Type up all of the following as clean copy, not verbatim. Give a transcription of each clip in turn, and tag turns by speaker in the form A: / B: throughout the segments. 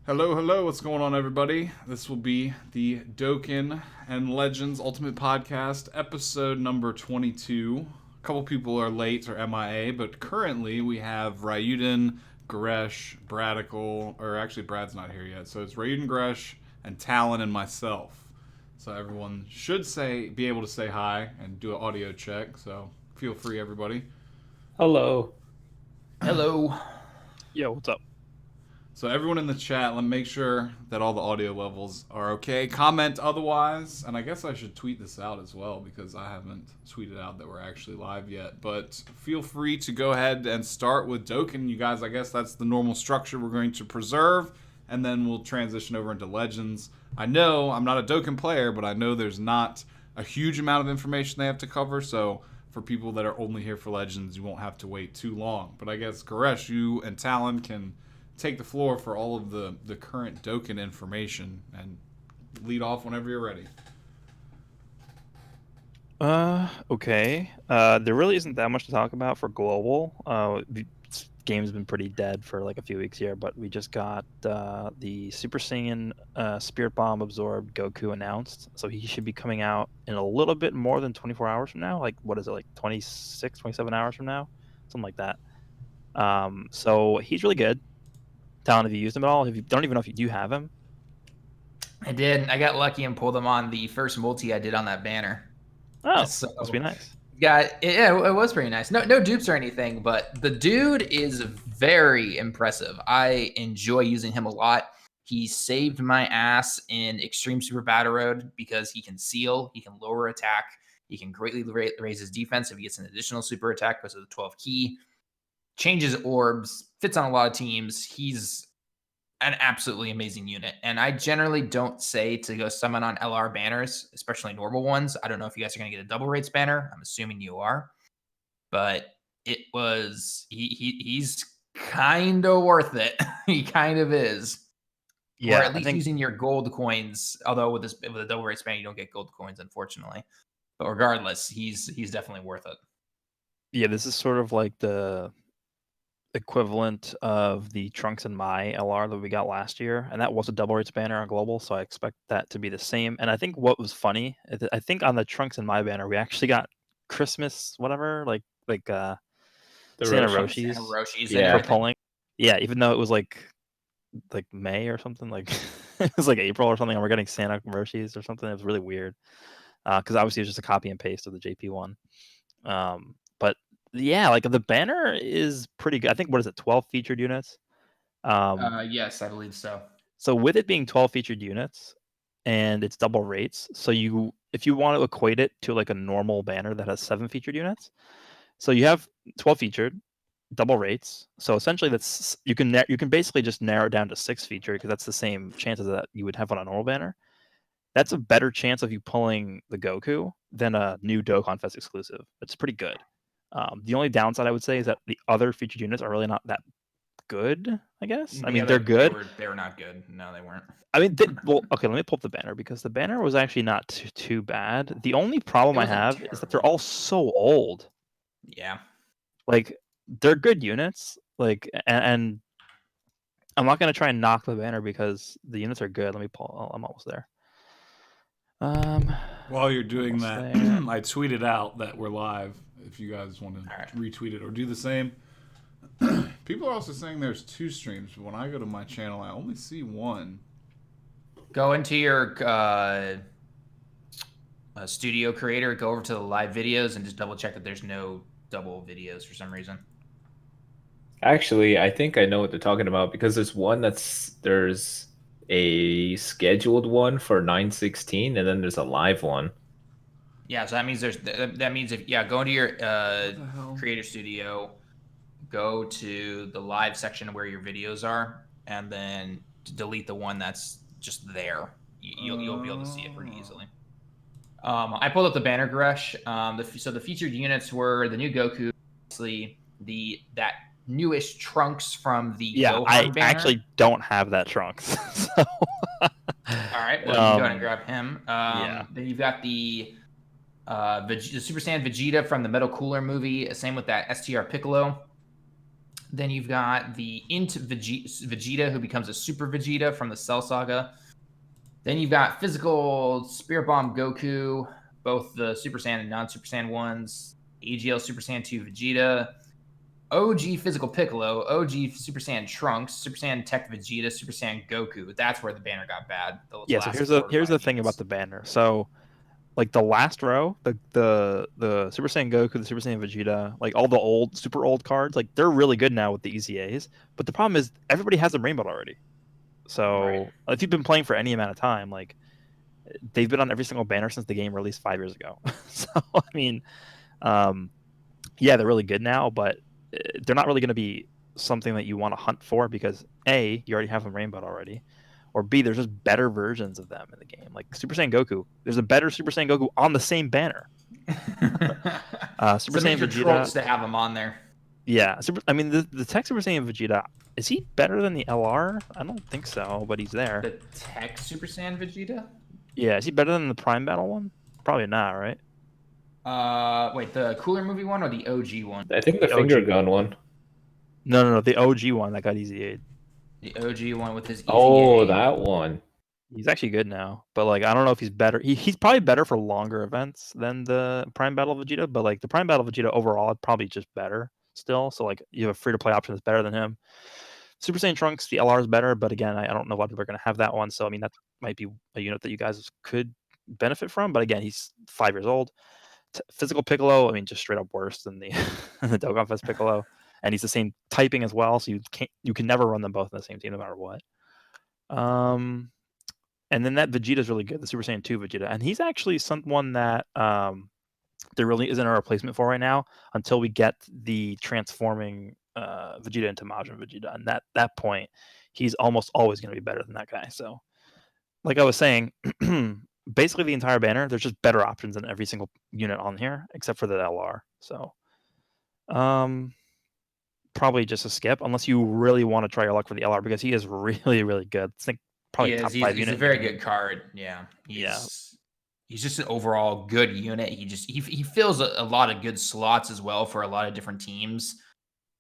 A: Hello, hello, what's going on, everybody? This will be the Dokkan and Legends Ultimate Podcast, episode number 22. A couple people are late or MIA, but currently we have Raiyuden, Goresh, Bradical, or actually Brad's not here yet, so it's Raiyuden, Goresh, and Tallen and myself. So everyone should be able to say hi and do an audio check, so feel free, everybody.
B: Hello.
C: Hello.
D: Yo, what's up?
A: So everyone in the chat, let me make sure that all the audio levels are okay. Comment otherwise, and I guess I should tweet this out as well because I haven't tweeted out that we're actually live yet. But feel free to go ahead and start with Dokkan. You guys, I guess that's the normal structure we're going to preserve, and then we'll transition over into Legends. I know I'm not a Dokkan player, but I know there's not a huge amount of information they have to cover, so for people that are only here for Legends, you won't have to wait too long. But I guess, Goresh, you and Talon can take the floor for all of the current Dokkan information and lead off whenever you're ready.
D: Okay. There really isn't that much to talk about for global. This game's been pretty dead for like a few weeks here, but we just got the Super Saiyan Spirit Bomb absorbed Goku announced. So he should be coming out in a little bit more than 24 hours from now. Like, what is it, like 26, 27 hours from now? Something like that. So he's really good. Talon, have you used him at all? Don't even know if you do have him.
C: I did. I got lucky and pulled him on the first multi I did on that banner.
D: Oh,
C: So,
D: must be nice.
C: yeah, it was pretty nice. No dupes or anything, but the dude is very impressive. I enjoy using him a lot. He saved my ass in Extreme Super Battle Road because he can seal, he can lower attack, he can greatly raise his defense if he gets an additional super attack because of the 12 key. Changes orbs, fits on a lot of teams. He's an absolutely amazing unit. And I generally don't say to go summon on LR banners, especially normal ones. I don't know if you guys are going to get a double rates banner. I'm assuming you are. But he's kind of worth it. He kind of is.
D: Yeah,
C: or at least using your gold coins. Although with a double rates banner, you don't get gold coins, unfortunately. But regardless, he's definitely worth it.
D: Yeah, this is sort of like the equivalent of the Trunks and Mai LR that we got last year, and that was a double rates banner on global, so I expect that to be the same. And I think what was funny, I think on the Trunks and Mai banner, we actually got Christmas, whatever, like
B: The
D: Santa
B: Roshis.
D: Roshis
B: Yeah.
D: for pulling. Yeah, even though it was like May or something, like it was like April or something, and we're getting Santa Roshis or something. It was really weird because obviously it's just a copy and paste of the JP one. But yeah, like the banner is pretty good. I think, what is it, 12 featured units?
C: Yes, I believe so.
D: So with it being 12 featured units and it's double rates, so if you want to equate it to like a normal banner that has 7 featured units, so you have 12 featured, double rates. So essentially that's you can basically just narrow it down to 6 featured because that's the same chances that you would have on a normal banner. That's a better chance of you pulling the Goku than a new Dokkan Fest exclusive. It's pretty good. The only downside I would say is that the other featured units are really not that good, I guess. I mean, they're good.
C: They were not good. No, they weren't.
D: I mean, well, okay, let me pull up the banner because the banner was actually not too bad. The only problem I have is that they're all so old.
C: Yeah.
D: Like, they're good units, like, and I'm not going to try and knock the banner because the units are good. Let me pull, oh, I'm almost there.
A: While you're doing that, I tweeted out that we're live if you guys want to retweet it or do the same. People are also saying there's 2 streams, but when I go to my channel, I only see 1.
C: Go into your studio creator, go over to the live videos, and just double check that there's no double videos for some reason.
B: Actually, I think I know what they're talking about because there's a scheduled one for 9/16 and then there's a live one.
C: Yeah, so that means go into your creator studio, go to the live section where your videos are, and then delete the one that's just there. You'll be able to see it pretty easily. I pulled up the banner, Goresh. So the featured units were the new Goku, obviously that newish Trunks from the Gohan banner.
D: I actually don't have that Trunks. So.
C: All right, well, you can go ahead and grab him.
D: Yeah.
C: Then you've got the Super Saiyan Vegeta from the Metal Cooler movie. Same with that STR Piccolo. Then you've got the Vegeta, who becomes a Super Vegeta from the Cell Saga. Then you've got physical Spirit Bomb Goku, both the Super Saiyan and non-Super Saiyan ones. AGL Super Saiyan 2 Vegeta. OG Physical Piccolo, OG Super Saiyan Trunks, Super Saiyan Tech Vegeta, Super Saiyan Goku. That's where the banner got bad. Those
D: Yeah, so
C: last
D: here's the thing about the banner. So like the last row, the Super Saiyan Goku, the Super Saiyan Vegeta, like all the old super old cards, like they're really good now with the EZAs. But the problem is everybody has them rainbowed already. So if you've been playing for any amount of time, like they've been on every single banner since the game released 5 years ago. So I mean, yeah, they're really good now, but they're not really going to be something that you want to hunt for because A, you already have them rainbowed already, or B, there's just better versions of them in the game. Like Super Saiyan Goku, there's a better Super Saiyan Goku on the same banner. Super
C: So
D: Saiyan
C: major
D: Vegeta,
C: tropes to have them on there.
D: yeah. I mean, the tech Super Saiyan Vegeta, is he better than the LR? I don't think so, but he's there.
C: The Tech Super Saiyan Vegeta?
D: Yeah, is he better than the Prime Battle one? Probably not, right?
C: Wait, the Cooler Movie one or the OG one?
B: I think the
D: The
B: finger
D: OG
B: gun one.
D: No, the OG one that got easy aid.
C: The OG one with his easy
B: Oh,
C: aid.
B: that one.
D: He's actually good now, but like I don't know if he's better. He's probably better for longer events than the Prime Battle Vegeta, but like the Prime Battle Vegeta overall is probably just better still. So like you have a free to play option that's better than him. Super Saiyan Trunks, the LR is better, but again, I don't know if a lot of people are going to have that one. So I mean that might be a unit that you guys could benefit from. But again, he's 5 years old. Physical Piccolo, I mean, just straight up worse than the the Dokkan Fest Piccolo, and he's the same typing as well. So you can never run them both in the same team no matter what. And then that Vegeta is really good, the Super Saiyan 2 Vegeta. And he's actually someone that there really isn't a replacement for right now until we get the transforming Vegeta into Majin Vegeta. And that point, he's almost always going to be better than that guy. So, like I was saying, basically the entire banner, there's just better options in every single unit on here, except for the LR. So, probably just a skip, unless you really want to try your luck for the LR, because he is really, really good. I think probably top 5
C: He's
D: unit.
C: a very good card. Yeah.
D: Yeah.
C: He's just an overall good unit. He fills a lot of good slots as well for a lot of different teams.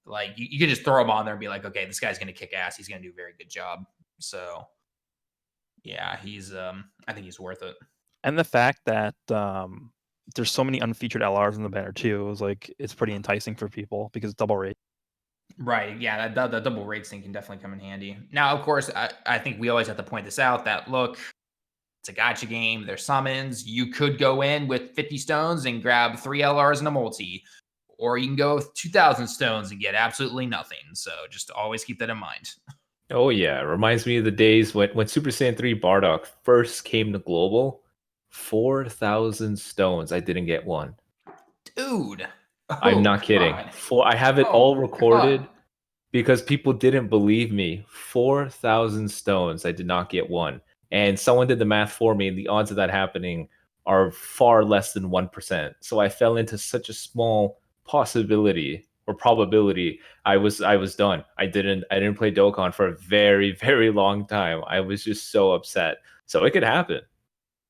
C: Like you can just throw him on there and be like, okay, this guy's gonna kick ass. He's gonna do a very good job. So yeah, I think he's worth it.
D: And the fact that there's so many unfeatured LRs in the banner too is like it's pretty enticing for people because it's double rate.
C: Right. Yeah, that double rates thing can definitely come in handy. Now, of course, I think we always have to point this out that look, it's a gacha game. There's summons. You could go in with 50 stones and grab 3 LRs and a multi, or you can go with 2,000 stones and get absolutely nothing. So just always keep that in mind.
B: Oh yeah, it reminds me of the days when Super Saiyan 3 Bardock first came to global. 4,000 stones. I didn't get one.
C: Dude.
B: I'm not kidding. I have it all recorded because people didn't believe me. 4,000 stones. I did not get one. And someone did the math for me, and the odds of that happening are far less than 1%. So I fell into such a small possibility or probability. I was done. I didn't play Dokkan for a very, very long time. I was just so upset. So it could happen.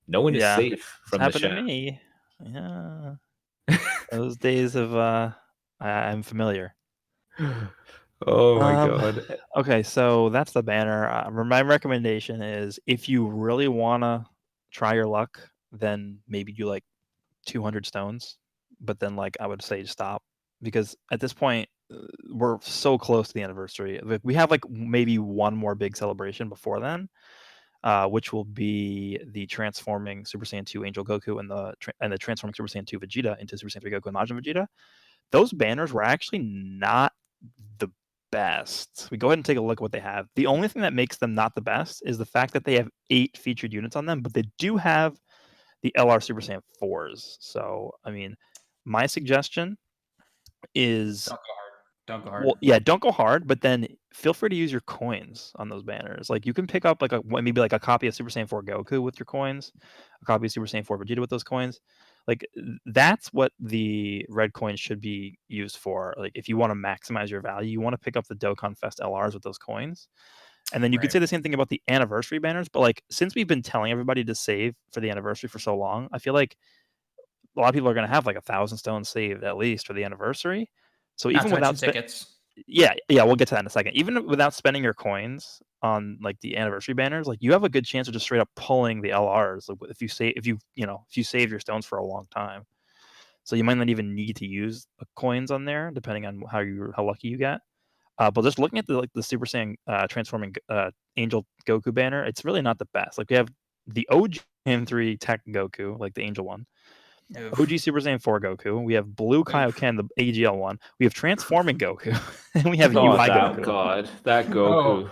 B: No one is safe from the
D: happened
B: chat.
D: to me. Yeah. Those days of I'm familiar.
B: Oh my god.
D: Okay, so that's the banner. My recommendation is if you really want to try your luck, then maybe do like 200 stones. But then, like, I would say stop because at this point, we're so close to the anniversary. Like, we have like maybe one more big celebration before then, which will be the transforming Super Saiyan 2 Angel Goku and the transforming Super Saiyan 2 Vegeta into Super Saiyan 3 Goku and Majin Vegeta. Those banners were actually not the best. We go ahead and take a look at what they have. The only thing that makes them not the best is the fact that they have 8 featured units on them, but they do have the LR Super Saiyan 4s. So, I mean, my suggestion is
C: Don't go hard.
D: well, yeah, don't go hard, but then feel free to use your coins on those banners. Like you can pick up like maybe like a copy of Super Saiyan 4 Goku with your coins, a copy of Super Saiyan 4 Vegeta with those coins. Like that's what the red coins should be used for. Like if you want to maximize your value, you want to pick up the Dokkan Fest LRs with those coins. And then you could say the same thing about the anniversary banners, but like since we've been telling everybody to save for the anniversary for so long, I feel like a lot of people are going to have like 1,000 stones saved at least for the anniversary. So
C: Not
D: even
C: to
D: without
C: mention tickets.
D: Yeah, we'll get to that in a second. Even without spending your coins on like the anniversary banners, like you have a good chance of just straight up pulling the LRs. Like if you save your stones for a long time, so you might not even need to use coins on there, depending on how lucky you get. But just looking at the Super Saiyan transforming Angel Goku banner, it's really not the best. Like we have the OG M3 Tech Goku, like the Angel one.
C: Oof.
D: OG Super Saiyan 4 Goku. We have Blue Kaioken, the AGL one. We have Transforming Goku, and we have
B: Oh,
D: UI
B: that
D: Goku.
B: God, that Goku.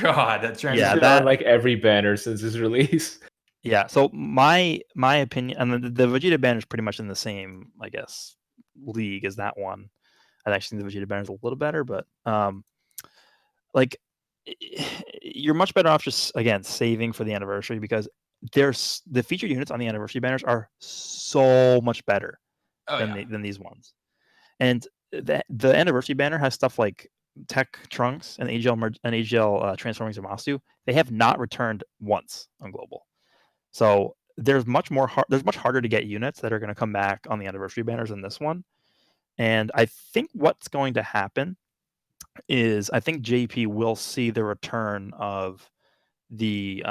C: God, that
B: He's
D: Yeah,
B: been
D: that
B: on like every banner since his release.
D: Yeah. So my opinion, and the Vegeta banner is pretty much in the same, I guess, league as that one. I actually think the Vegeta banner is a little better, but like you're much better off just again saving for the anniversary because there's the featured units on the anniversary banners are so much better than these ones. And the anniversary banner has stuff like Tech Trunks and AGL Transforming Zamasu. They have not returned once on global. So there's much harder to get units that are going to come back on the anniversary banners than this one. And I think what's going to happen is I think JP will see the return of the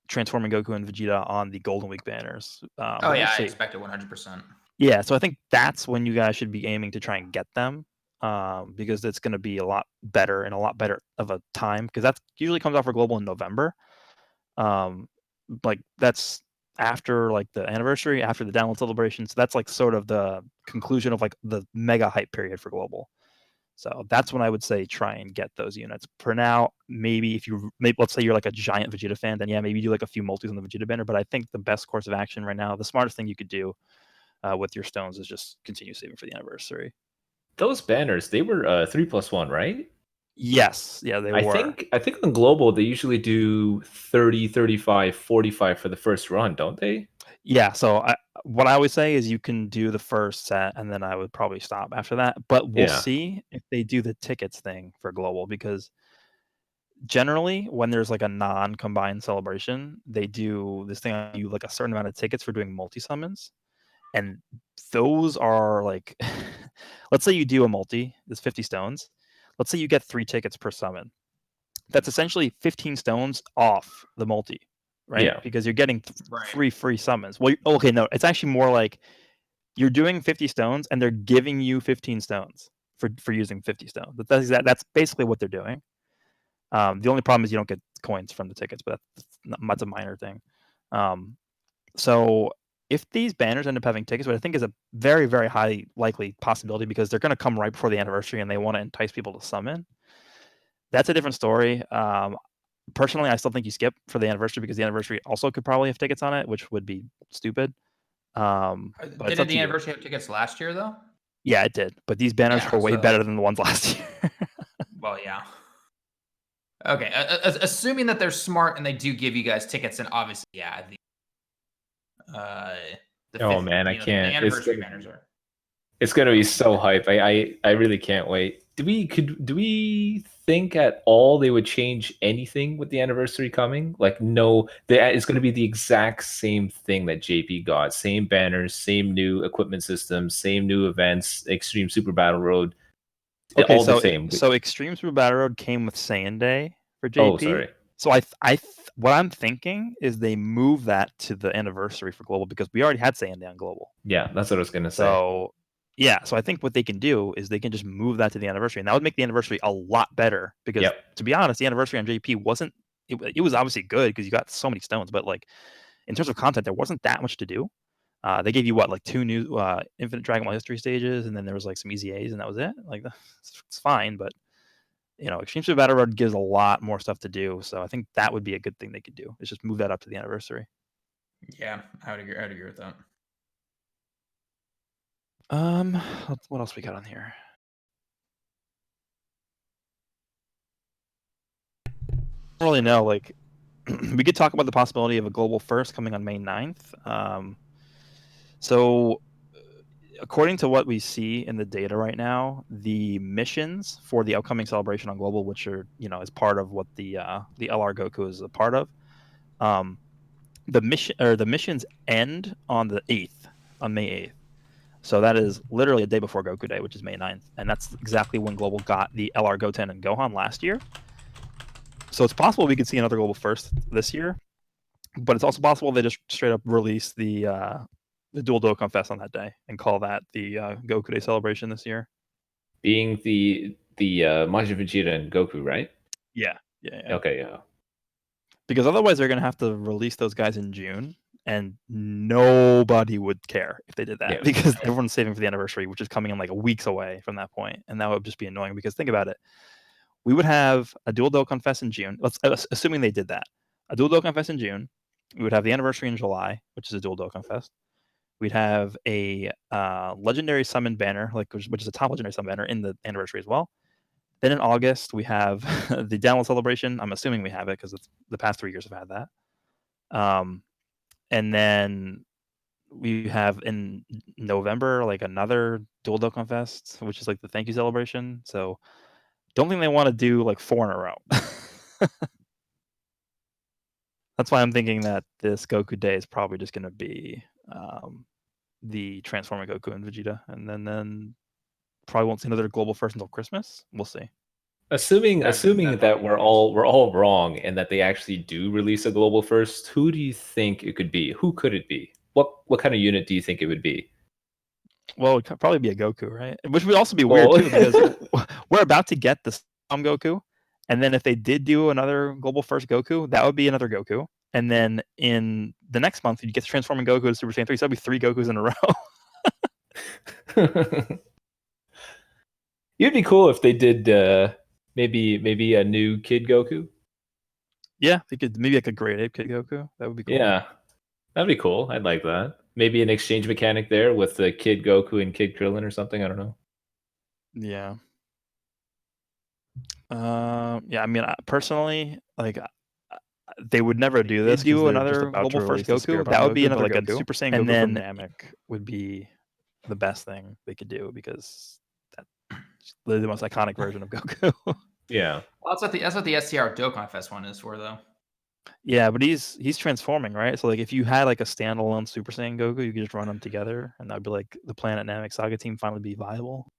D: transforming Goku and Vegeta on the Golden Week banners.
C: I expect it 100%.
D: Yeah, so I think that's when you guys should be aiming to try and get them, because it's going to be a lot better and a lot better of a time because that usually comes out for global in November. Like that's after like the anniversary, after the download celebration. So that's like sort of the conclusion of like the mega hype period for global. So that's when I would say try and get those units. For now, maybe let's say you're like a giant Vegeta fan, then yeah, maybe do like a few multis on the Vegeta banner. But I think the best course of action right now, the smartest thing you could do with your stones is just continue saving for the anniversary.
B: Those banners, they were 3+1, right?
D: Yes, yeah, they were.
B: I think on global they usually do 30, 35, 45 for the first run, don't they?
D: Yeah, so what I always say is you can do the first set and then I would probably stop after that. But we'll see if they do the tickets thing for global because generally when there's like a non-combined celebration, they do this thing on you like a certain amount of tickets for doing multi-summons. And those are like let's say you do a multi, there's 50 stones. Let's say you get 3 tickets per summon. That's essentially 15 stones off the multi, right?
B: Yeah.
D: Because you're getting 3 free summons. Well, okay, no, it's actually more like you're doing 50 stones and they're giving you 15 stones for using 50 stones. That's basically what they're doing. The only problem is you don't get coins from the tickets, but that's a minor thing. So if these banners end up having tickets, what I think is a very, very high likely possibility because they're going to come right before the anniversary and they want to entice people to summon. That's a different story. Personally, I still think you skip for the anniversary because the anniversary also could probably have tickets on it, which would be stupid. But
C: didn't the anniversary have tickets last year though?
D: Yeah, it did. But these banners were way better than the ones last year.
C: Well, yeah. Okay, assuming that they're smart and they do give you guys tickets, and obviously, yeah.
B: Man, I can't.
C: The anniversary banners are.
B: It's gonna be so hype. I really can't wait. Do we think at all they would change anything with the anniversary coming? Like, no, it's going to be the exact same thing that JP got. Same banners, same new equipment systems, same new events, Extreme Super Battle Road.
D: Okay,
B: all the same.
D: So Extreme Super Battle Road came with Saiyan Day for JP.
B: Oh, sorry.
D: So what I'm thinking is they move that to the anniversary for global because we already had Saiyan Day on global.
B: Yeah, that's what I was going to say.
D: So yeah, so I think what they can do is they can just move that to the anniversary, and that would make the anniversary a lot better. Because to be honest, the anniversary on JP wasn't. It was obviously good because you got so many stones, but like in terms of content, there wasn't that much to do. They gave you what, like 2 new Infinite Dragon Ball History stages, and then there was like some easy A's, and that was it. Like it's fine, but Extreme Super Battle Road gives a lot more stuff to do. So I think that would be a good thing they could do. Is just move that up to the anniversary.
C: Yeah, I would agree with that.
D: What else we got on here? I don't really know. Like, we could talk about the possibility of a global first coming on May 9th. So, according to what we see in the data right now, the missions for the upcoming celebration on global, which are is part of what the LR Goku is a part of, the missions end on the 8th, on May 8th. So that is literally a day before Goku Day, which is May 9th. And that's exactly when Global got the LR Goten and Gohan last year. So it's possible we could see another Global first this year. But it's also possible they just straight up release the Dual Dokkan Fest on that day and call that the Goku Day celebration this year.
B: Being the Majin Vegeta and Goku, right?
D: Yeah.
B: Okay, yeah.
D: Because otherwise they're going to have to release those guys in June, and nobody would care if they did that because everyone's saving for the anniversary, which is coming in like weeks away from that point, and that would just be annoying. Because think about it, we would have a Dual Dokkan Fest in June. Let's assuming they did that, a Dual Dokkan Fest in June. We would have the anniversary in July, which is a Dual Dokkan Fest. We'd have a legendary summon banner, which is a top legendary summon banner in the anniversary as well. Then in August, we have the download celebration. I'm assuming we have it because the past 3 years have had that. And then we have in November like another Dual Dokkan Fest, which is like the thank you celebration. So don't think they want to do like 4 in a row. That's why I'm thinking that this Goku Day is probably just going to be the Transforming Goku and Vegeta, and then probably won't see another global first until Christmas. We'll see.
B: Assuming that we're all wrong and that they actually do release a global first, who do you think it could be? Who could it be? What kind of unit do you think it would be?
D: Well, it could probably be a Goku, right? Which would also be weird too, because we're about to get the Spirit Bomb Goku, and then if they did do another global first Goku, that would be another Goku. And then in the next month, you get the Transforming Goku to Super Saiyan 3, so that'd be 3 Gokus in a row.
B: It'd be cool if they did maybe a new Kid Goku.
D: Yeah, they could maybe like a Great Ape Kid Goku. That would be cool.
B: Yeah, that'd be cool. I'd like that. Maybe an exchange mechanic there with the Kid Goku and Kid Krillin or something. I don't know.
D: Yeah. Yeah, I mean, personally, like, they would never do this. Do another global first Goku. That would be another like Goku. A Super Saiyan Goku, and then from Namek would be the best thing they could do because that's the most iconic version of Goku.
B: Yeah.
C: Well, that's what the STR Dokkan Fest one is for, though.
D: Yeah, but he's transforming, right? So like, if you had like a standalone Super Saiyan Goku, you could just run them together, and that'd be like the Planet Namek Saga team finally be viable.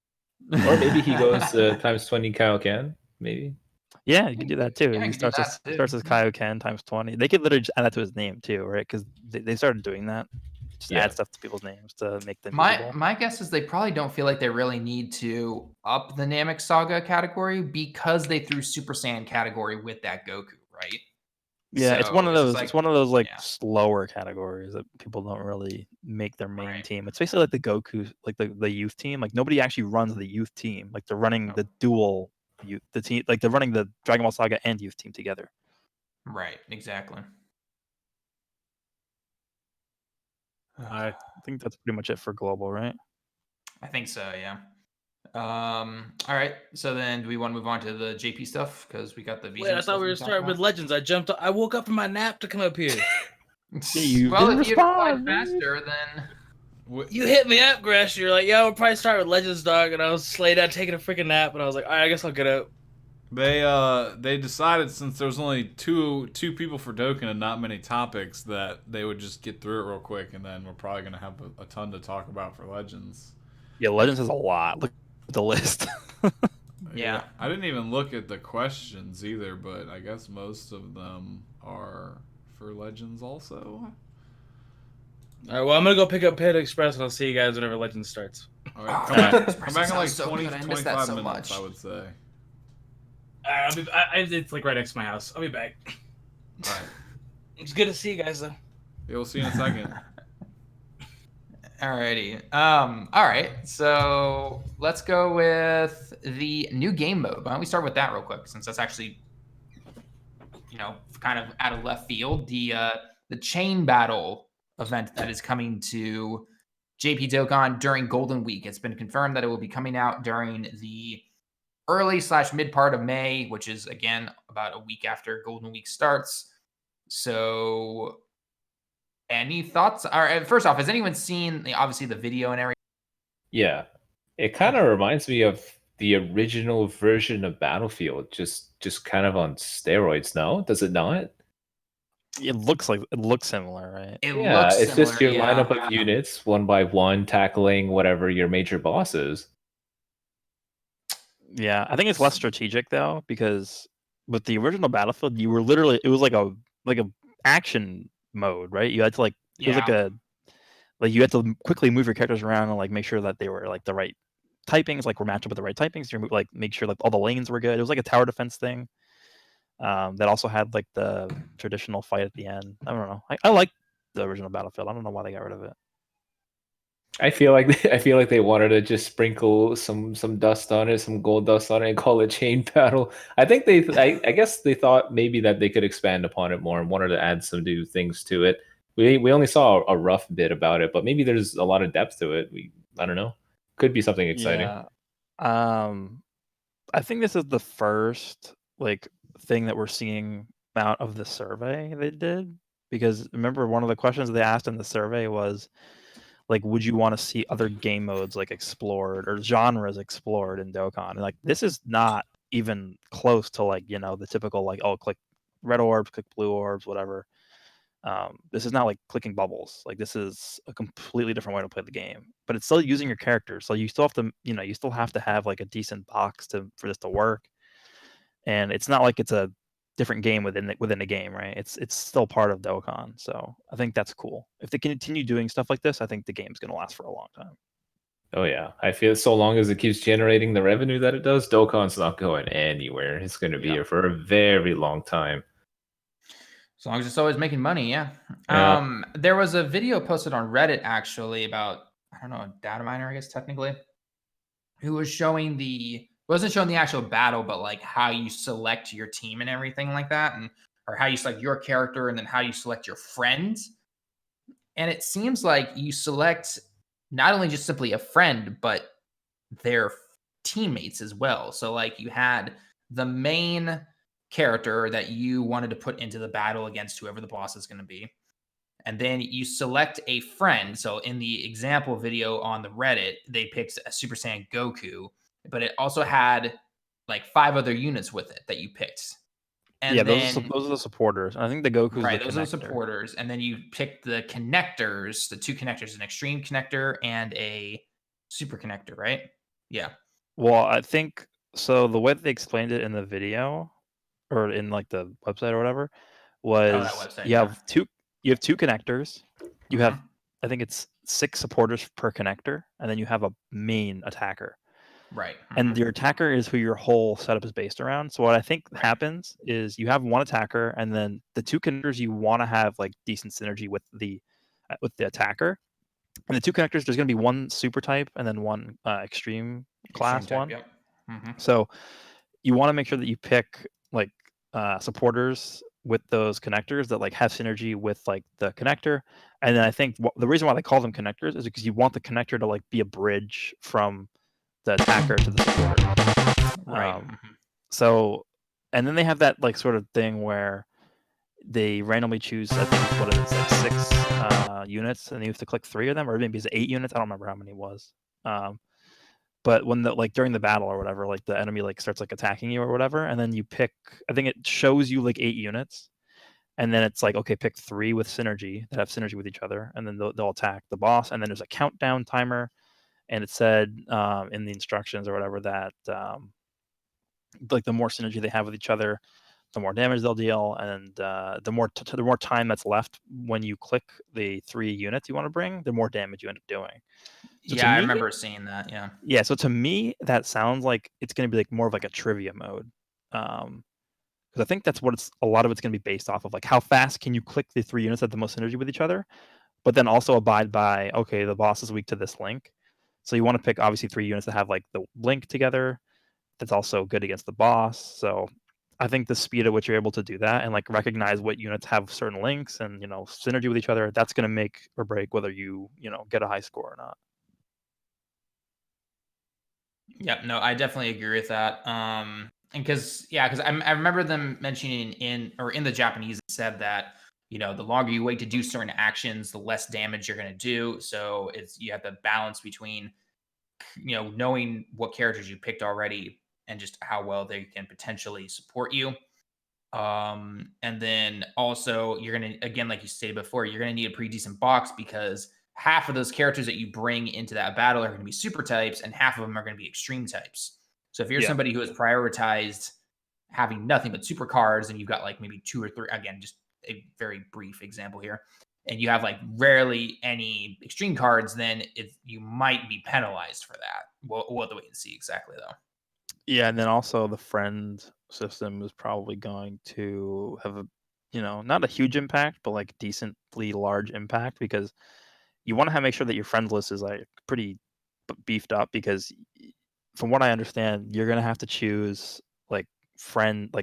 B: Or maybe he goes times 20 Kaioken, maybe.
D: Yeah, you can do that too.
C: Yeah,
D: he starts as Kaioken times 20. They could literally just add that to his name too, right? Because they started doing that. Just add stuff to people's names to make them visible.
C: My guess is they probably don't feel like they really need to up the Namek Saga category because they threw Super Saiyan category with that Goku, right?
D: Yeah, so it's one of those. Like, it's one of those like slower categories that people don't really make their main team. It's basically like the Goku, like the youth team. Like nobody actually runs the youth team. Like they're running the dual youth, the team. Like they're running the Dragon Ball Saga and youth team together.
C: Right. Exactly.
D: I think that's pretty much it for global, right?
C: I think so. Yeah. All right. So then, do we want to move on to the JP stuff because we got the
E: Wait, I thought we were starting with Legends. I woke up from my nap to come up here.
C: Well, if you replied faster, then
E: you hit me up, Goresh. You're like, "Yeah, we'll probably start with Legends, dog." And I was just laid down taking a freaking nap, and I was like, "All right, I guess I'll get out."
A: They decided since there was only two people for Dokkan and not many topics that they would just get through it real quick, and then we're probably gonna have a ton to talk about for Legends.
D: Yeah, Legends has a lot. Look at the list.
C: Yeah.
A: I didn't even look at the questions either, but I guess most of them are for Legends also.
E: All right, well, I'm going to go pick up Panda Express, and I'll see you guys whenever Legends starts.
A: All right, come back in like 20-25 minutes, I would say.
E: It's like right next to my house. I'll be back.
A: All right.
E: It's good to see you guys, though.
A: Yeah, we'll see you in a second.
C: Alrighty. All right. So let's go with the new game mode. Why don't we start with that real quick, since that's actually, kind of out of left field. The chain battle event that is coming to JP Dokkan during Golden Week. It's been confirmed that it will be coming out during the early/mid part of May, which is again about a week after Golden Week starts. So, any thoughts? All right, first off, has anyone seen obviously the video and everything?
B: Yeah, it kind of reminds me of the original version of Battlefield, just kind of on steroids. No, does it not?
D: It looks similar, right?
C: It
B: Yeah,
C: looks
B: it's
C: similar,
B: just your
C: yeah.
B: lineup of units, one by one, tackling whatever your major boss is.
D: Yeah, I think it's less strategic though, because with the original Battlefield, you were literally it was like a action mode, right? You had to it was like you had to quickly move your characters around and like make sure that they were like the right typings, like were matched up with the right typings. You like make sure like all the lanes were good. It was like a tower defense thing. That also had like the traditional fight at the end. I don't know. I like the original Battlefield. I don't know why they got rid of it.
B: I feel like they wanted to just sprinkle some dust on it, some gold dust on it, and call it chain battle. I think I guess they thought maybe that they could expand upon it more and wanted to add some new things to it. We only saw a rough bit about it, but maybe there's a lot of depth to it. I don't know. Could be something exciting.
D: Yeah. I think this is the first like thing that we're seeing out of the survey they did, because remember one of the questions they asked in the survey was like, would you want to see other game modes like explored or genres explored in Dokkan? And like this is not even close to like, the typical like, oh, click red orbs, click blue orbs, whatever. This is not like clicking bubbles. Like this is a completely different way to play the game, but it's still using your character. So you still have to, you still have to have like a decent box for this to work. And it's not like it's a different game within the game, right? It's still part of Dokkan. So I think that's cool. If they continue doing stuff like this, I think the game's gonna last for a long time.
B: Oh yeah, I feel so long as it keeps generating the revenue that it does, Dokkan's not going anywhere. It's going to be here for a very long time.
C: As long as it's always making money, yeah.
B: Yeah.
C: There was a video posted on Reddit actually about, I don't know, a data miner, I guess technically, who was showing wasn't showing the actual battle, but like how you select your team and everything like that, or how you select your character and then how you select your friends. And it seems like you select not only just simply a friend, but their teammates as well. So like you had the main character that you wanted to put into the battle against whoever the boss is going to be. And then you select a friend. So in the example video on the Reddit, they picked a Super Saiyan Goku, but it also had like 5 other units with it that you picked. And
D: yeah,
C: then
D: those are the supporters. I think the Goku's
C: right,
D: the
C: those
D: connector.
C: are the supporters. And then you picked the connectors, the 2 connectors, an extreme connector and a super connector, right? Yeah.
D: Well, I think so. The way that they explained it in the video, or in like the website or whatever,
C: Oh, that
D: was
C: website.
D: you have two connectors. You have,
C: Mhm.
D: I think it's 6 supporters per connector, and then you have a main attacker.
C: Right.
D: And
C: Mhm.
D: your attacker is who your whole setup is based around. So what I think
C: Right.
D: happens is you have one attacker, and then the 2 connectors you want to have like decent synergy with the attacker. And the 2 connectors, there's going to be one super type and then one extreme class
C: Extreme type,
D: one.
C: yep. Mhm.
D: So you want to make sure that you pick like supporters with those connectors that like have synergy with like the connector. And then I think the reason why they call them connectors is because you want the connector to like be a bridge from the attacker to the supporter.
C: Right. Mhm.
D: So, and then they have that like sort of thing where they randomly choose, I think, what is it, it's like 6 units, and you have to click 3 of them, or maybe it's 8 units. I don't remember how many it was. But when like during the battle or whatever, like the enemy like starts like attacking you or whatever, and then you pick, I think it shows you like 8 units, and then it's like, okay, pick 3 with synergy that have synergy with each other, and then they'll attack the boss, and then there's a countdown timer, and it said in the instructions or whatever that like the more synergy they have with each other, the more damage they'll deal, and the more time that's left when you click the 3 units you want to bring, the more damage you end up doing. So to
C: Yeah, I
D: me,
C: remember seeing that. Yeah.
D: yeah, so to me, that sounds like it's going to be like more of like a trivia mode, because I think that's what a lot of it's going to be based off of, like how fast can you click the 3 units that have the most synergy with each other, but then also abide by, okay, the boss is weak to this link, so you want to pick obviously 3 units that have like the link together that's also good against the boss. So I think the speed at which you're able to do that and like recognize what units have certain links and synergy with each other, that's going to make or break whether you get a high score or not.
C: Yep. No, I definitely agree with that. And because I remember them mentioning in the Japanese, it said that the longer you wait to do certain actions, the less damage you're going to do. So you have to balance between knowing what characters you picked already and just how well they can potentially support you. And then also you're gonna, again, like you stated before, you're gonna need a pretty decent box because half of those characters that you bring into that battle are gonna be super types, and half of them are gonna be extreme types. So if you're
D: Yeah.
C: somebody who has prioritized having nothing but super cards, and you've got like maybe 2 or 3, again, just a very brief example here, and you have like rarely any extreme cards, then you might be penalized for that. We'll have to wait and see exactly though.
D: Yeah, and then also the friend system is probably going to have a, not a huge impact, but like decently large impact, because you want to make sure that your friends list is like pretty beefed up, because from what I understand, you're gonna have to choose like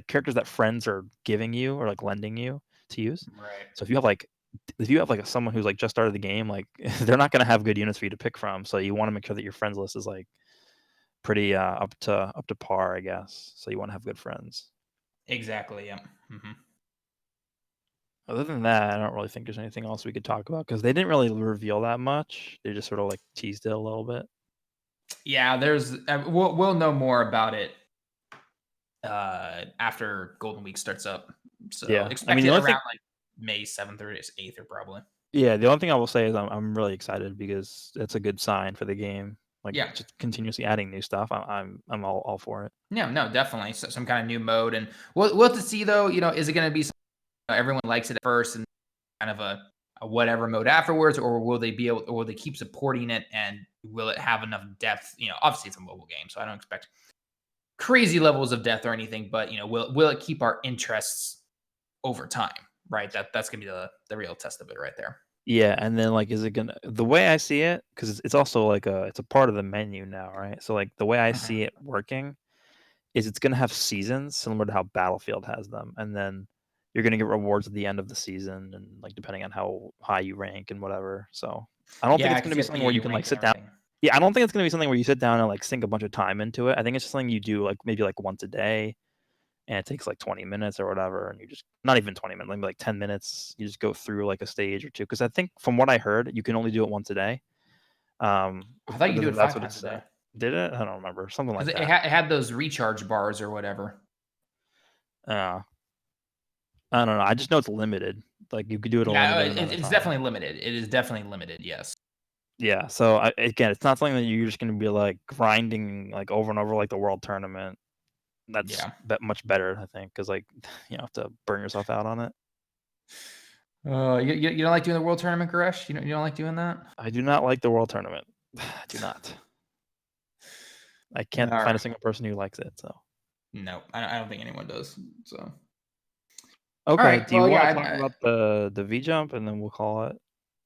D: characters that friends are giving you or like lending you to use.
C: Right.
D: So if you have like someone who's like just started the game, like they're not gonna have good units for you to pick from. So you want to make sure that your friends list is like pretty up to par, I guess. So you want to have good friends.
C: Exactly. Yeah. Mm-hmm.
D: Other than that, I don't really think there's anything else we could talk about, because they didn't really reveal that much. They just sort of like teased it a little bit.
C: Yeah, we'll know more about it after Golden Week starts up. So
D: Yeah,
C: expect it around like May 7th or 8th, or probably.
D: Yeah, the only thing I will say is I'm really excited, because it's a good sign for the game. Like,
C: yeah,
D: just continuously adding new stuff. I'm all for it.
C: Yeah, no, definitely some kind of new mode, and we'll have to see though. Is it going to be everyone likes it at first and kind of a whatever mode afterwards, or will they keep supporting it, and will it have enough depth? Obviously it's a mobile game, so I don't expect crazy levels of depth or anything, but will it keep our interests over time? Right, that's gonna be the real test of it right there.
D: Yeah, and then like, is it gonna, the way I see it, because it's also like it's a part of the menu now, right? So like the way I see it working is it's gonna have seasons similar to how Battlefield has them, and then you're gonna get rewards at the end of the season, and like depending on how high you rank and whatever. So I don't think it's gonna be something where you can like sit down. Yeah, I don't think it's gonna be something where you sit down and like sink a bunch of time into it. I think it's just something you do like maybe like once a day, and it takes like 20 minutes or whatever, and you just, not even 20 minutes, maybe like 10 minutes, you just go through like a stage or two, because I think from what I heard, you can only do it once a day.
C: I thought you do it 5 times a day.
D: Did it? I don't remember. Something like that.
C: It had those recharge bars or whatever.
D: I don't know. I just know it's limited. Like, you could do it a limited amount of time.
C: It's definitely limited. It is definitely limited, yes.
D: Yeah, so again, it's not something that you're just going to be like grinding like over and over like the World Tournament. That's much better, I think, because like you have to burn yourself out on it.
C: You don't like doing the World Tournament, Goresh? You don't like doing that?
D: I do not like the World Tournament. I do not. I can't find a single person who likes it. So
C: no, I don't think anyone does. So
D: okay, right, do you want to talk about the V jump, and then we'll call it?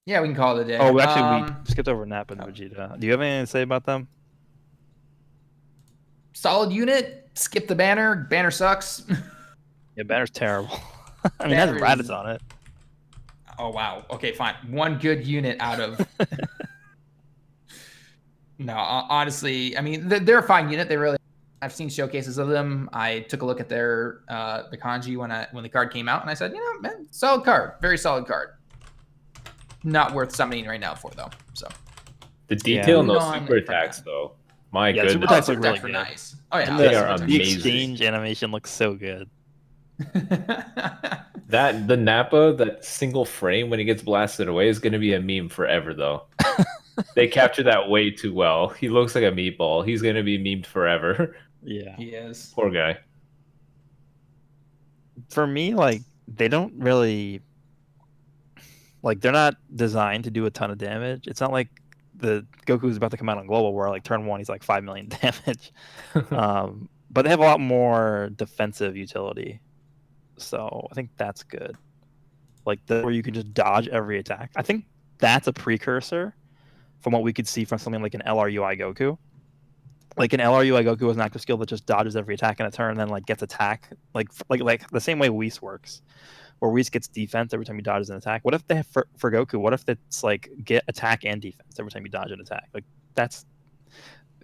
C: Yeah, we can call it a day.
D: Oh, actually, we skipped over Nappa and Vegeta. Do you have anything to say about them?
C: Solid unit. Skip the banner. Banner sucks.
D: Yeah, banner's terrible. I mean, it has Raditz on it.
C: Oh, wow. Okay, fine. One good unit out of... No, honestly, I mean, they're a fine unit. They really... I've seen showcases of them. I took a look at their the kanji when the card came out, and I said, man, solid card. Very solid card. Not worth summoning right now for, though. So
B: the detail in those super attacks, though. My goodness.
D: Super attacks look really good.
C: Nice. Oh, yeah.
B: They are
D: amazing.
B: The
D: exchange animation looks so good.
B: The Nappa, that single frame when he gets blasted away, is going to be a meme forever, though. They capture that way too well. He looks like a meatball. He's going to be memed forever.
D: Yeah.
C: He is.
B: Poor guy.
D: For me, like, they don't really... Like, they're not designed to do a ton of damage. It's not like the Goku's about to come out on Global, where like turn 1 he's like 5 million damage. But they have a lot more defensive utility. So I think that's good. Like, where you can just dodge every attack. I think that's a precursor from what we could see from something like an LRUI Goku. Like, an LRUI Goku has an active skill that just dodges every attack in a turn and then like gets attack. Like the same way Whis works, where Whis gets defense every time he dodges an attack. What if they have for Goku? What if it's like get attack and defense every time you dodge an attack? Like, that's,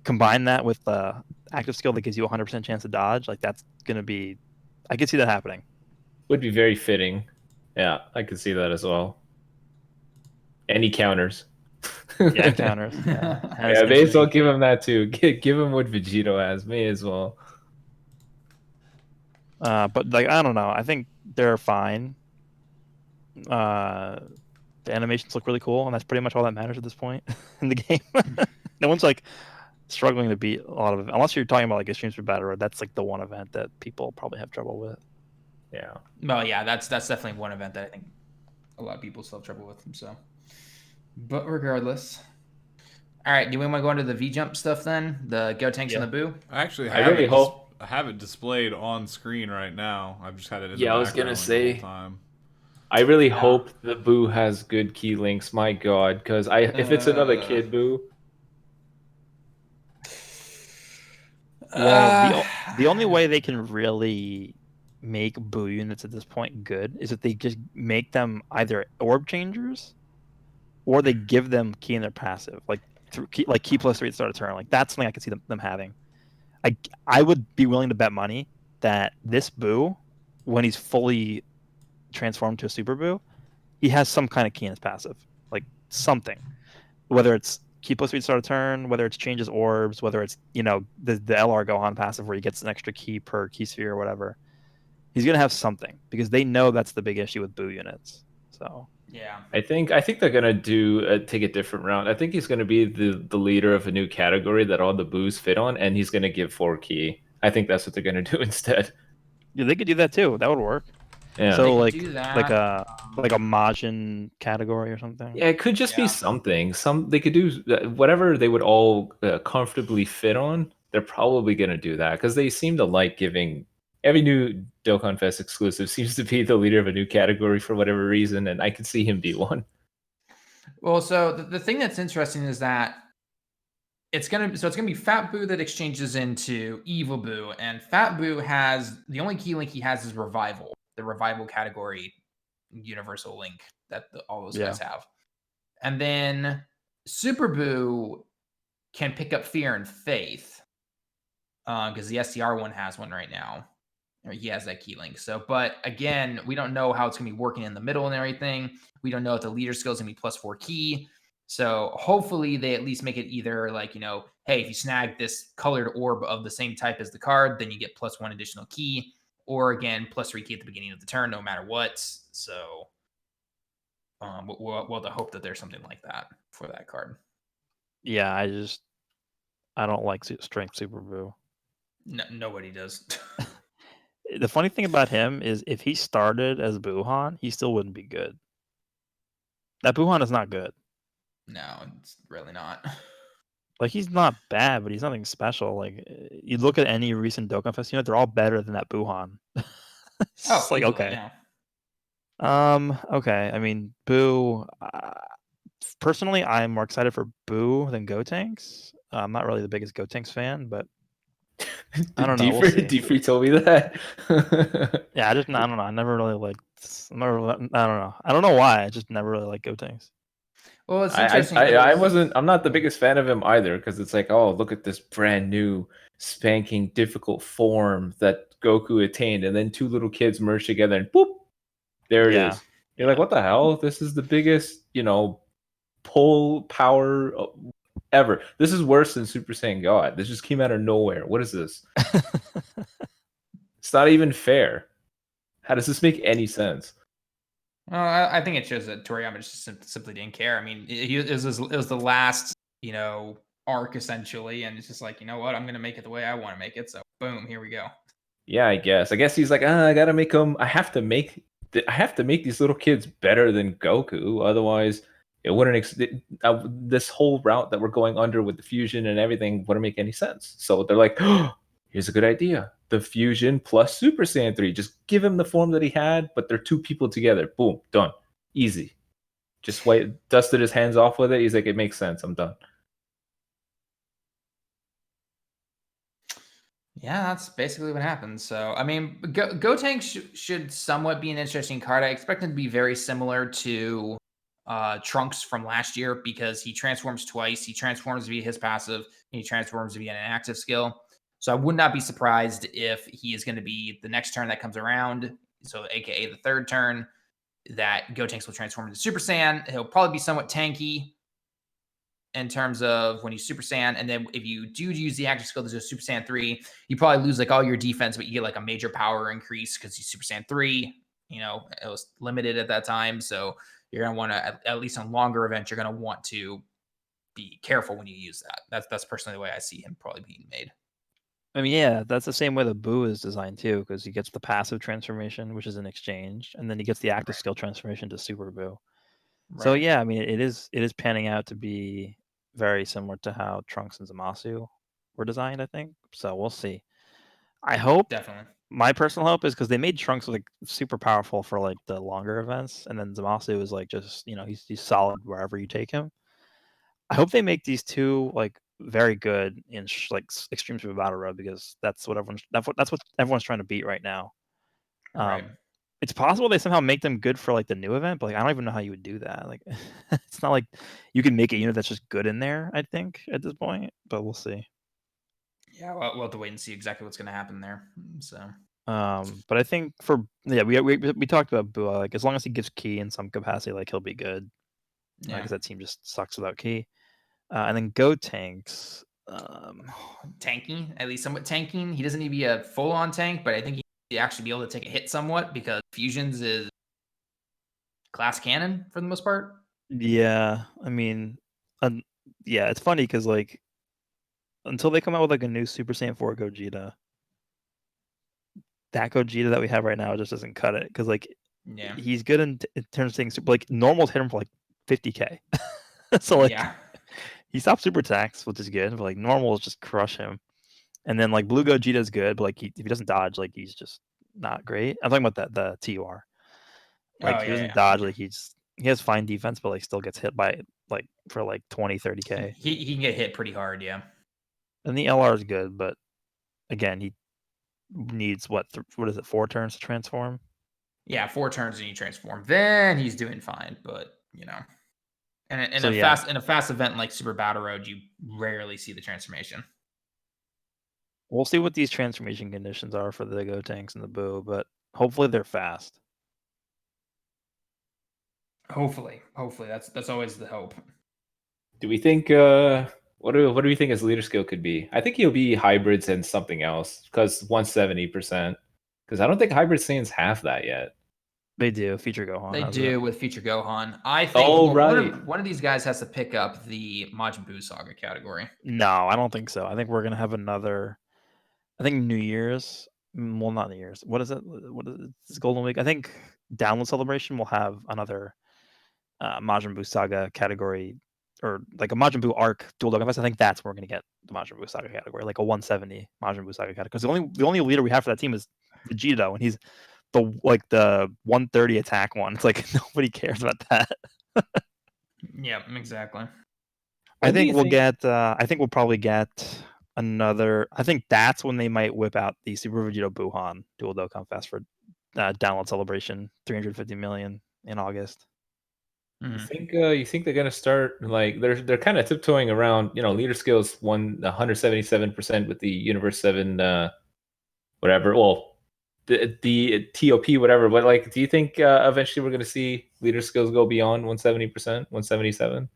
D: combine that with the active skill that gives you a 100% chance to dodge. Like, that's gonna be, I could see that happening.
B: Would be very fitting. Yeah, I could see that as well. And he counters.
D: Yeah, counters.
B: Yeah, may as well give him that too. Give him what Vegito has. May as well.
D: But like I don't know. I think they're fine. The animations look really cool, and that's pretty much all that matters at this point in the game. No one's like struggling to beat a lot of it, unless you're talking about like Extreme Speed Battle. That's like the one event that people probably have trouble with.
B: Yeah.
C: Well, yeah, that's definitely one event that I think a lot of people still have trouble with. So, but regardless, all right. Do we want to go into the V jump stuff then? The Gotenks and the Boo.
A: I actually
B: I
A: have
B: really hope.
A: I have it displayed on screen right now. I've just had it in
B: Yeah,
A: the
B: I was gonna
A: background like the
B: say.
A: whole time.
B: I really
C: Yeah.
B: hope the Boo has good key links. My God, because if it's another kid Boo,
D: Well, the only way they can really make Boo units at this point good is if they just make them either orb changers or they give them key in their passive, like through key plus 3 at the start of turn. Like that's something I could see them having. I would be willing to bet money that this Boo, when he's fully transformed to a Super Boo, he has some kind of key in his passive, like something. Whether it's key plus 3 at the start of turn, whether it's changes orbs, whether it's the LR Gohan passive where he gets an extra key per key sphere or whatever. He's gonna have something because they know that's the big issue with Boo units. So
C: Yeah.
B: I think they're gonna take a different route. I think he's gonna be the leader of a new category that all the Boos fit on, and he's gonna give 4 key. I think that's what they're gonna do instead.
D: yeah, they could do that too. That would work.
B: Yeah.
D: So
C: They
D: like
C: could do that.
D: like a Majin category or something.
B: Yeah, it could just be
C: Yeah.
B: something. They could do whatever they would all comfortably fit on. They're probably gonna do that because they seem to like giving every new Dokkan Fest exclusive seems to be the leader of a new category for whatever reason, and I could see him be one.
C: Well, so the thing that's interesting is that it's gonna be Fat Boo that exchanges into Evil Boo, and Fat Boo has the only key link he has is Revival, the Revival category universal link that all those guys have, and then Super Boo can pick up Fear and Faith because the STR one has one right now. Or he has that key link. So, but again, we don't know how it's going to be working in the middle and everything. We don't know if the leader skill is going to be +4 key. So hopefully they at least make it either like, hey, if you snag this colored orb of the same type as the card, then you get +1 additional key. Or again, +3 key at the beginning of the turn, no matter what. So we'll have to hope that there's something like that for that card.
D: Yeah, I don't like Strength Super Boo.
C: No, nobody does.
D: The funny thing about him is if he started as Buhan, he still wouldn't be good. That Buhan is not good.
C: No, it's really not.
D: Like he's not bad, but he's nothing special. Like you look at any recent Dokkan Fest unit, they're all better than that Buhan. It's just like
C: easily,
D: okay.
C: Yeah.
D: Okay. I mean, Boo. Personally, I'm more excited for Boo than Gotenks. I'm not really the biggest Gotenks fan, but I don't know. We'll see.
B: D-Free told me that.
D: Yeah, I don't know. I never really liked. I don't know. I don't know why. I just never really liked Gotenks.
C: Well, it's interesting.
B: I'm not the biggest fan of him either because it's like, oh, look at this brand new spanking difficult form that Goku attained, and then 2 little kids merge together, and boop, there it is. You're like, what the hell? This is the biggest, pull power ever. This is worse than Super Saiyan God. This just came out of nowhere. What is this? It's not even fair. How does this make any sense?
C: Well, I think it shows that Toriyama just simply didn't care. I mean, it was the last, arc essentially, and it's just like, you know what, I'm going to make it the way I want to make it. So boom, here we go.
B: Yeah, I guess he's like, I gotta make them. I have to make these little kids better than Goku. Otherwise, it wouldn't. This whole route that we're going under with the fusion and everything wouldn't make any sense. So they're like, oh, here's a good idea: the fusion plus Super Saiyan 3. Just give him the form that he had, but they're 2 people together. Boom, done, easy. Just dusted his hands off with it. He's like, it makes sense. I'm done.
C: Yeah, that's basically what happened. So, I mean, Gotenks should somewhat be an interesting card. I expect him to be very similar to Trunks from last year because he transforms twice. He transforms via his passive, and he transforms via an active skill. So I would not be surprised if he is going to be the next turn that comes around, so aka the third turn, that Gotenks will transform into Super Saiyan. He'll probably be somewhat tanky, in terms of when you Super Saiyan, and then if you do use the active skill to do Super Saiyan 3, you probably lose like all your defense, but you get like a major power increase because you Super Saiyan 3. You know, it was limited at that time, so you're gonna want to at least on longer events, you're gonna want to be careful when you use that. That's personally the way I see him probably being made.
D: I mean, yeah, that's the same way the Boo is designed too, because he gets the passive transformation, which is an exchange, and then he gets the active skill transformation to Super Boo.
C: Right.
D: So yeah, I mean, it is panning out to be very similar to how Trunks and Zamasu were designed, I think. So we'll see. I hope.
C: Definitely.
D: My personal hope is because they made Trunks like super powerful for like the longer events, and then Zamasu is like just he's solid wherever you take him. I hope they make these two like very good in Extreme Super Battle Road because that's what everyone's trying to beat right now.
C: Right.
D: It's possible they somehow make them good for like the new event, but like I don't even know how you would do that. Like it's not like you can make a unit that's just good in there, I think, at this point, but we'll see.
C: Yeah, we'll have to wait and see exactly what's going to happen there. So
D: but I think we talked about Bua, like as long as he gives Key in some capacity, like he'll be good.
C: yeah,
D: Because that team just sucks without Key. And then Go Tanks.
C: tanking, at least somewhat tanking. He doesn't need to be a full-on tank, but I think he actually be able to take a hit somewhat because Fusions is glass cannon for the most part.
D: Yeah, I mean, yeah, it's funny because like until they come out with like a new Super Saiyan 4 Gogeta, that Gogeta that we have right now just doesn't cut it because like he's good in terms of things like normals hit him for like 50k. So like he stops super attacks, which is good, but like normals just crush him. And then like Blue Gogeta is good, but like if he doesn't dodge, like he's just not great. I'm talking about the TUR. Like he doesn't dodge, like he has fine defense, but like still gets hit by like for like 20, 30k.
C: He can get hit pretty hard, yeah.
D: And the LR is good, but again, he needs what is it, 4 turns to transform?
C: Yeah, 4 turns and you transform. Then he's doing fine, but and in a fast event like Super Battle Road, you rarely see the transformation.
D: We'll see what these transformation conditions are for the Go Tanks and the Boo, but hopefully they're fast.
C: Hopefully, that's always the hope.
B: Do we think what do we think his leader skill could be? I think he'll be hybrids and something else because 170%. Because I don't think hybrid Saiyan's half that yet.
D: They do. Feature Gohan.
C: They do with Feature Gohan. I think one of these guys has to pick up the Majin Buu Saga category.
D: No, I don't think so. I think we're gonna have another. I think New Year's. Well, not New Year's. What is it? What is it? It's Golden Week. I think Download Celebration will have another Majin Buu Saga category, or like a Majin Buu Arc Dual Dokkan Fest. I think that's where we're gonna get the Majin Buu Saga category, like a 170 Majin Buu Saga category. Because the only leader we have for that team is Vegeta, and he's the 130 attack one. It's like nobody cares about that.
C: Yeah, exactly.
D: I think we'll probably get another. I think that's when they might whip out the Super Vegeta Buuhan Dual Dokkan Fest for Download Celebration, 350 million in August.
B: You think they're gonna start like they're kind of tiptoeing around leader skills 177% with the Universe 7 whatever. Well, the TOP whatever. But like, do you think eventually we're gonna see leader skills go beyond 170%, 177?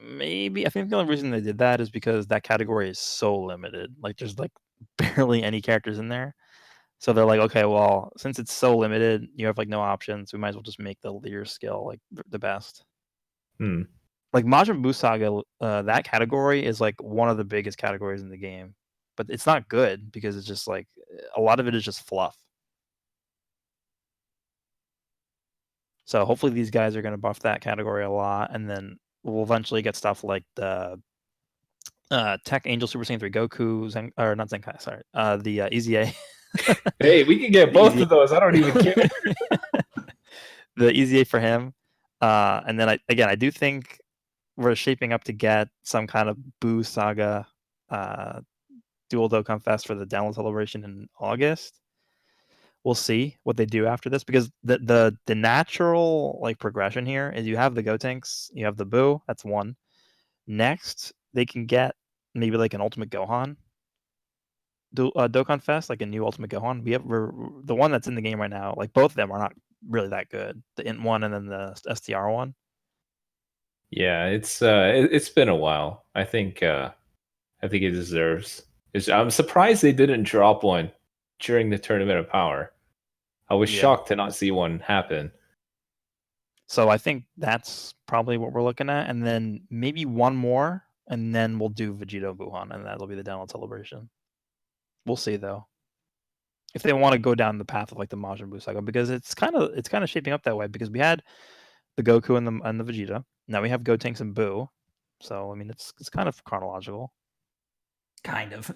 D: Maybe. I think the only reason they did that is because that category is so limited. Like there's like barely any characters in there. So they're like, okay, well, since it's so limited, you have like no options. We might as well just make the leader skill like the best. Like Majin Buu Saga, that category is like one of the biggest categories in the game, but it's not good because it's just like a lot of it is just fluff. So hopefully these guys are going to buff that category a lot, and then we'll eventually get stuff like the Tech Angel Super Saiyan 3 Goku, or not Zenkai, sorry, the EZA.
B: Hey, we can get both of those. I don't even care.
D: The EZA for him. And then I do think we're shaping up to get some kind of Buu Saga Dual Dokkan Fest for the Download Celebration in August. We'll see what they do after this because the natural like progression here is you have the Gotenks, you have the Buu, that's one. Next, they can get maybe like an Ultimate Gohan Dokkan Fest, like a new Ultimate Gohan. We're the one that's in the game right now. Like both of them are not really that good. The Int one and then the STR one.
B: Yeah, it's been a while. I think it deserves. I'm surprised they didn't drop one during the Tournament of Power. I was
D: Yeah.
B: shocked to not see one happen.
D: So I think that's probably what we're looking at, and then maybe one more, and then we'll do Vegeta Buhan, and that'll be the download celebration. We'll see though, if they want to go down the path of like the Majin Buu saga, because it's kind of shaping up that way. Because we had the Goku and the Vegeta, now we have Gotenks and Buu, so I mean it's kind of chronological.
C: Kind of.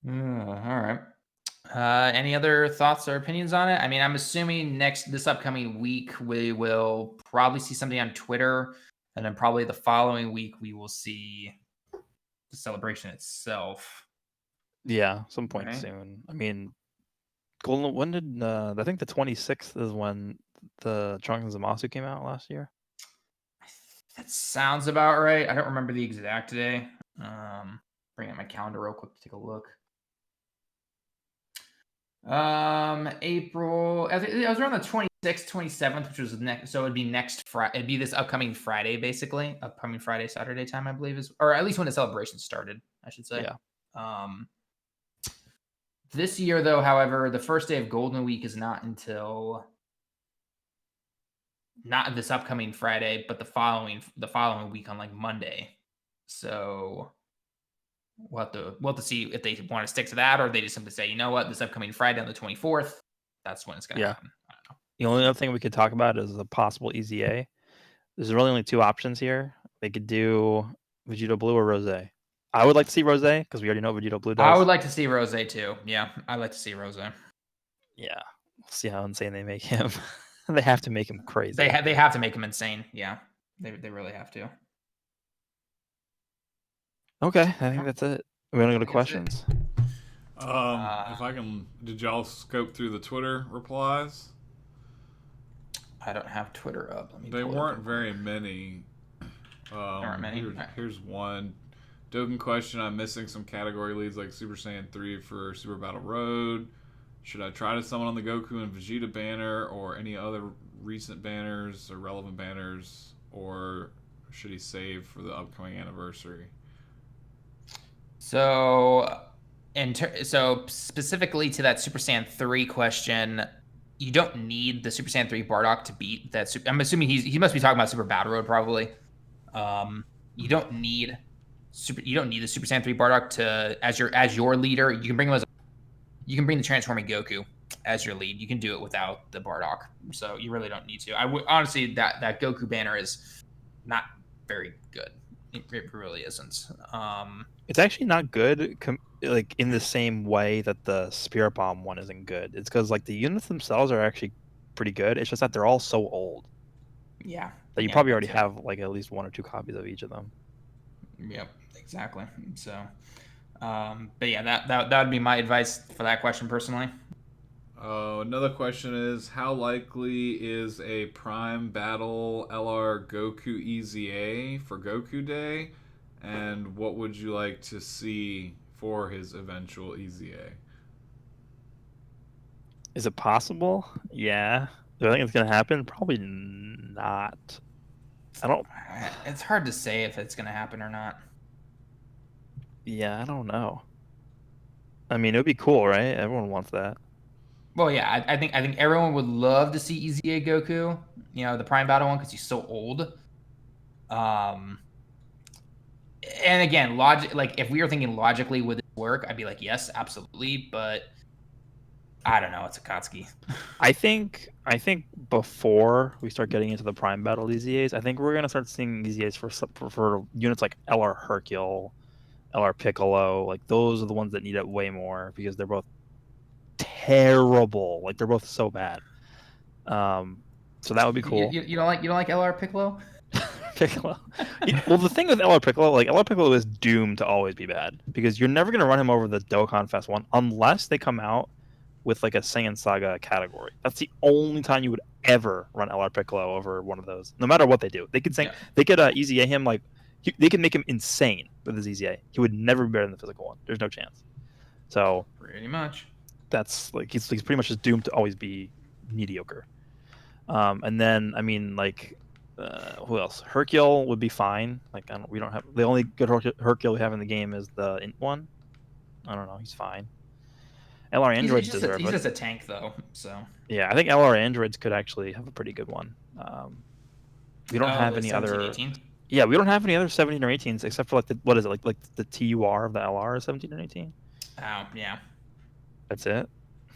C: All right. Any other thoughts or opinions on it? I mean, I'm assuming this upcoming week we will probably see something on Twitter, and then probably the following week we will see the celebration itself.
D: Yeah, some point
C: Right.
D: soon. I mean, Golden. When did I think the 26th is when the Trunks and Zamasu came out last year?
C: That sounds about right. I don't remember the exact day. Bring up my calendar real quick to take a look. April. I think it was around the 26th, 27th, which was next. So it'd be next Friday. It'd be this upcoming Friday, basically. Upcoming Friday, Saturday time, I believe is, or at least when the celebration started, I should say.
D: Yeah.
C: This year, though, however, the first day of Golden Week is not until not this upcoming Friday, but the following week on like Monday. So we'll have to see if they want to stick to that, or they just simply say, you know what, this upcoming Friday on the 24th, that's when it's going to happen. I don't know.
D: The only other thing we could talk about is the possible EZA. There's really only two options here. They could do Vegeta Blue or Rose. I would like to see Rose because we already know what Vegeta Blue does.
C: I would like to see Rose too. Yeah, I'd like to see Rose.
D: Yeah, we'll see how insane they make him. They have to make him crazy.
C: They have to make him insane. Yeah, they really have to.
D: Okay, I think that's it. We want to go to questions?
A: If I can, did y'all scope through the Twitter replies?
C: I don't have Twitter up. Let me
A: They weren't very many.
C: There aren't many.
A: Here's one. Dokkan question: I'm missing some category leads like Super Saiyan 3 for Super Battle Road. Should I try to summon on the Goku and Vegeta banner or any other recent banners or relevant banners, or should he save for the upcoming anniversary?
C: So, so specifically to that Super Saiyan 3 question, you don't need the Super Saiyan 3 Bardock to beat that. I'm assuming he must be talking about Super Battle Road probably. You don't need the Super Saiyan 3 Bardock to as your leader. You can bring him you can bring the Transforming Goku as your lead. You can do it without the Bardock, so you really don't need to. I would honestly that Goku banner is not very good. It really isn't.
D: It's actually not good, like in the same way that the Spirit Bomb one isn't good. It's because like the units themselves are actually pretty good. It's just that they're all so old.
C: Yeah.
D: That you probably already have like at least one or two copies of each of them.
C: Yep, exactly. So, but yeah, that would be my advice for that question personally.
A: Another question is, how likely is a Prime Battle LR Goku EZA for Goku Day? And what would you like to see for his eventual EZA?
D: Is it possible? Yeah. Do I think it's going to happen? Probably not. I don't...
C: It's hard to say if it's going to happen or not.
D: Yeah, I don't know. I mean, it would be cool, right? Everyone wants that.
C: Well, yeah, I think everyone would love to see EZA Goku, you know, the Prime Battle one, because he's so old. And again, if we were thinking logically, would it work? I'd be like, yes, absolutely. But I don't know. It's Akatsuki.
D: I think before we start getting into the Prime Battle EZAs, I think we're gonna start seeing EZAs for units like LR Hercule, LR Piccolo. Like those are the ones that need it way more because they're both terrible. Like they're both so bad. So that would be cool.
C: You don't like LR Piccolo?
D: Piccolo. Well, the thing with LR Piccolo, like LR Piccolo is doomed to always be bad because you're never gonna run him over the Dokkan Fest one unless they come out with like a Saiyan Saga category. That's the only time you would ever run LR Piccolo over one of those. No matter what they do, they could EZA him like they could make him insane with his EZA. He would never be better than the physical one. There's no chance. So
C: pretty much,
D: that's like he's pretty much just doomed to always be mediocre. And then I mean like who else? Hercule would be fine. Like we don't have the only good Hercule we have in the game is the int one. I don't know. He's fine. LR androids deserve
C: he's
D: it.
C: just a tank though. So
D: Yeah, I think LR androids could actually have a pretty good one. We don't have
C: the
D: any
C: 17,
D: other.
C: 18?
D: Yeah, we don't have any other 17 or 18s except for like the what is it like the TUR of the LR is 17 or 18.
C: Oh yeah,
D: That's it.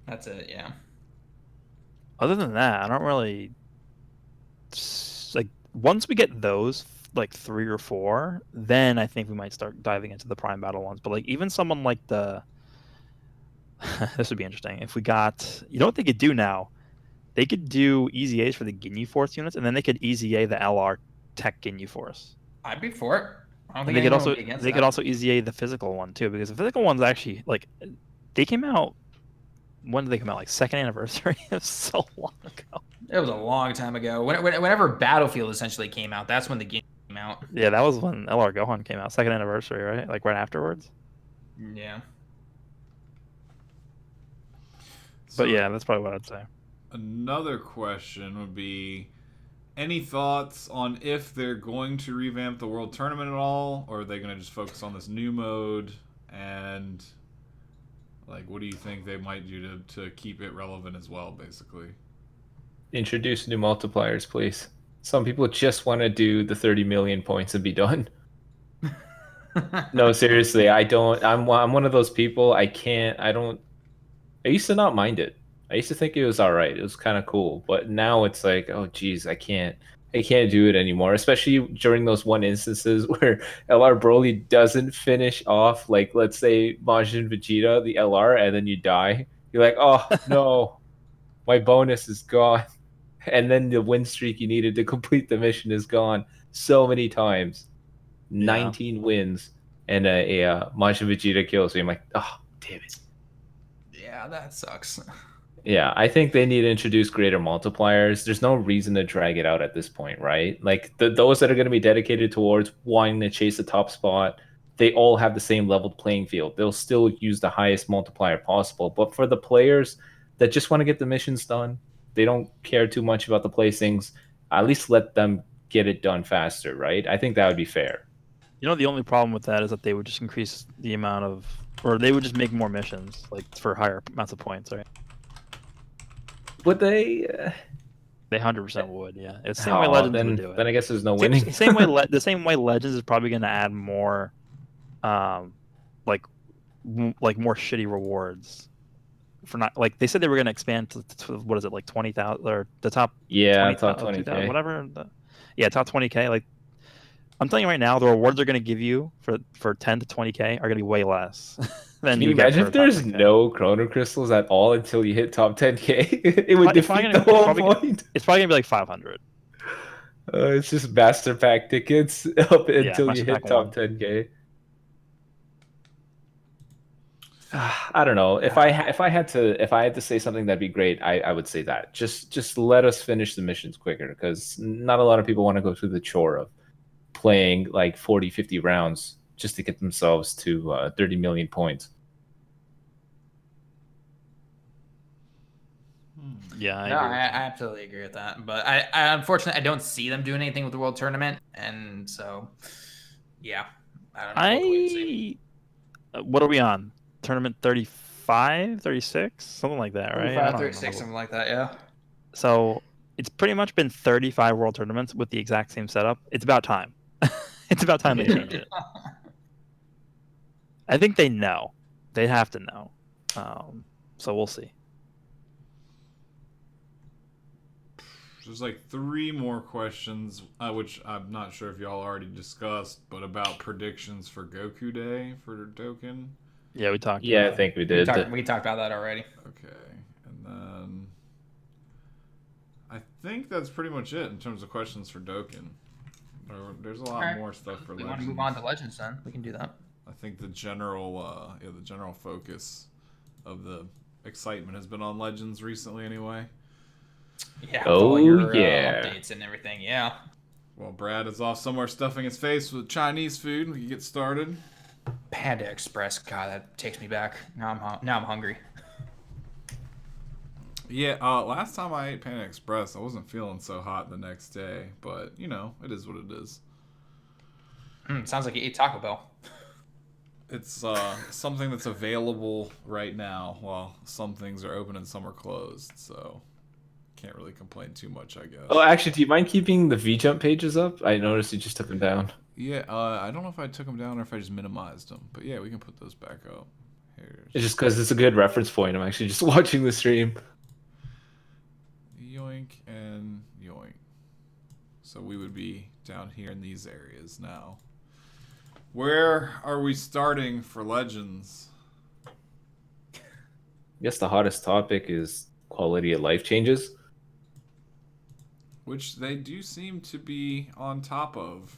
C: that's it. Yeah.
D: Other than that, I don't really like. Once we get those like 3 or 4, then I think we might start diving into the prime battle ones. But like even someone like the this would be interesting if we got. You know what they could do now? They could do easy A's for the Ginyu Force units, and then they could easy A the LR Tech Ginyu Force.
C: I'd be for it. I don't
D: And
C: think
D: they could
C: anyone
D: also
C: would be against
D: they
C: that.
D: could also easy A the physical one too, because the physical one's actually like they came out. When did they come out? Like second anniversary? It was so long ago.
C: It was a long time ago. Whenever Battlefield essentially came out, that's when the game came out.
D: Yeah, that was when LR Gohan came out. Second anniversary, right? Like right afterwards.
C: Yeah.
A: So
D: But yeah, that's probably what I'd say.
A: another question would be, any thoughts on if they're going to revamp the World Tournament at all, or are they going to just focus on this new mode? And like, what do you think they might do to keep it relevant as well, basically?
B: Introduce new multipliers, please. Some people just want to do the 30 million points and be done. No, seriously, I don't. I'm one of those people. I can't. I don't. I used to not mind it. I used to think it was all right. It was kind of cool. But now it's like, oh geez, I can't. I can't do it anymore. Especially during those one instances where LR Broly doesn't finish off, like let's say Majin Vegeta, the LR, and then you die. You're like, oh no, my bonus is gone. And then the win streak you needed to complete the mission is gone so many times. 19 wins and a Majin Vegeta kills me. I'm like, oh, damn it.
C: Yeah, that sucks.
B: Yeah, I think they need to introduce greater multipliers. There's no reason to drag it out at this point, right? Like those that are going to be dedicated towards wanting to chase the top spot, they all have the same leveled playing field. They'll still use the highest multiplier possible. But for the players that just want to get the missions done, they don't care too much about the placings, at least let them get it done faster, right? I think that would be fair.
D: You know, the only problem with that is that they would just increase the amount of, or they would just make more missions, like for higher amounts of points, right?
B: Would they?
D: They 100% would, yeah. It's the same way Legends would do it.
B: Then I guess there's no winning.
D: The same way Legends is probably going to add more, like more shitty rewards for not like they said they were going to expand to what is it like 20,000 or the top
B: top 20K,
D: whatever. Top 20K. Like I'm telling you right now, the rewards they're going to give you for 10 to 20K are going to be way less. Than
B: Can you
D: get
B: imagine
D: for
B: if there's
D: 10K.
B: no Chrono Crystals at all until you hit top 10K? It would defeat the whole point.
D: It's probably going to be like 500.
B: It's just Master Pack tickets up until you hit top 10K. I don't know. If I had to say something that'd be great, I would say that. Just let us finish the missions quicker, because not a lot of people want to go through the chore of playing like 40, 50 rounds just to get themselves to 30 million points.
D: Yeah, I
C: absolutely agree with that. But I unfortunately I don't see them doing anything with the World Tournament, and so yeah, I don't know.
D: What are we on? Tournament 35, 36, something like that, right?
C: 35, 36, something like that. Yeah.
D: So it's pretty much been 35 World Tournaments with the exact same setup. It's about time. It's about time they change it. I think they know. They have to know. So we'll see.
A: There's like 3 more questions, which I'm not sure if y'all already discussed, but about predictions for Goku Day for Dokkan.
D: Yeah, we talked.
B: Yeah, I think we did.
C: We talked about that already.
A: Okay, and then I think that's pretty much it in terms of questions for Dokkan. There's a lot more stuff for Legends.
C: We want to move on to Legends, then we can do that.
A: I think the general focus of the excitement has been on Legends recently, anyway.
C: Yeah.
B: Oh yeah.
C: Updates and everything. Yeah.
A: Well, Brad is off somewhere stuffing his face with Chinese food. We can get started.
C: Panda Express. God, that takes me back. Now I'm hungry.
A: Yeah, last time I ate Panda Express, I wasn't feeling so hot the next day, but you know, it is what it is.
C: Sounds like you ate Taco Bell.
A: It's something that's available right now, while some things are open and some are closed, so can't really complain too much, I guess.
B: Oh, actually, do you mind keeping the V-Jump pages up? I noticed you just took them down.
A: Yeah, I don't know if I took them down or if I just minimized them, but yeah, we can put those back up.
B: It's just because it's a good reference point. I'm actually just watching the stream.
A: Yoink and yoink. So we would be down here in these areas now. Where are we starting for Legends?
B: I guess the hottest topic is quality of life changes.
A: Which they do seem to be on top of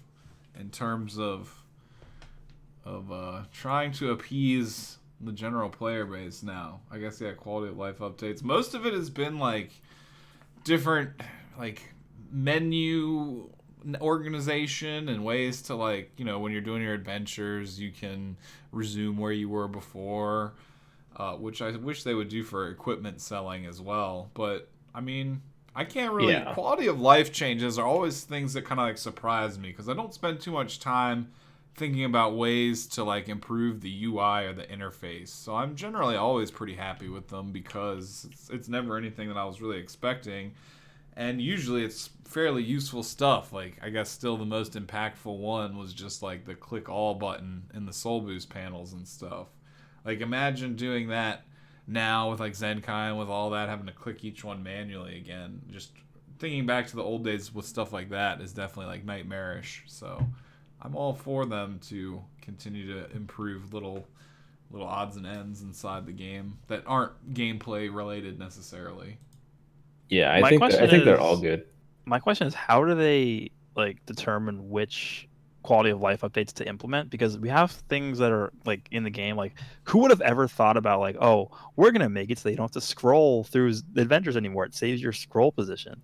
A: in terms of trying to appease the general player base now. I guess, yeah, quality of life updates. Most of it has been like different like menu organization and ways to, like, you know, when you're doing your adventures, you can resume where you were before, which I wish they would do for equipment selling as well. But I mean, I can't really.
B: Yeah.
A: Quality of life changes are always things that kind of like surprise me because I don't spend too much time thinking about ways to like improve the UI or the interface. So I'm generally always pretty happy with them because it's never anything that I was really expecting. And usually it's fairly useful stuff. Like, I guess still the most impactful one was just like the click all button in the Soul Boost panels and stuff. Like, imagine doing that now with like Zenkai and with all that, having to click each one manually again. Just thinking back to the old days with stuff like that is definitely like nightmarish. So I'm all for them to continue to improve little odds and ends inside the game that aren't gameplay related necessarily.
B: Yeah,
D: My
B: I think
D: question
B: they're
D: is-
B: all good.
D: My question is, how do they like determine which quality of life updates to implement? Because we have things that are like in the game, like who would have ever thought about like, oh, we're gonna make it so you don't have to scroll through the adventures anymore. It saves your scroll position.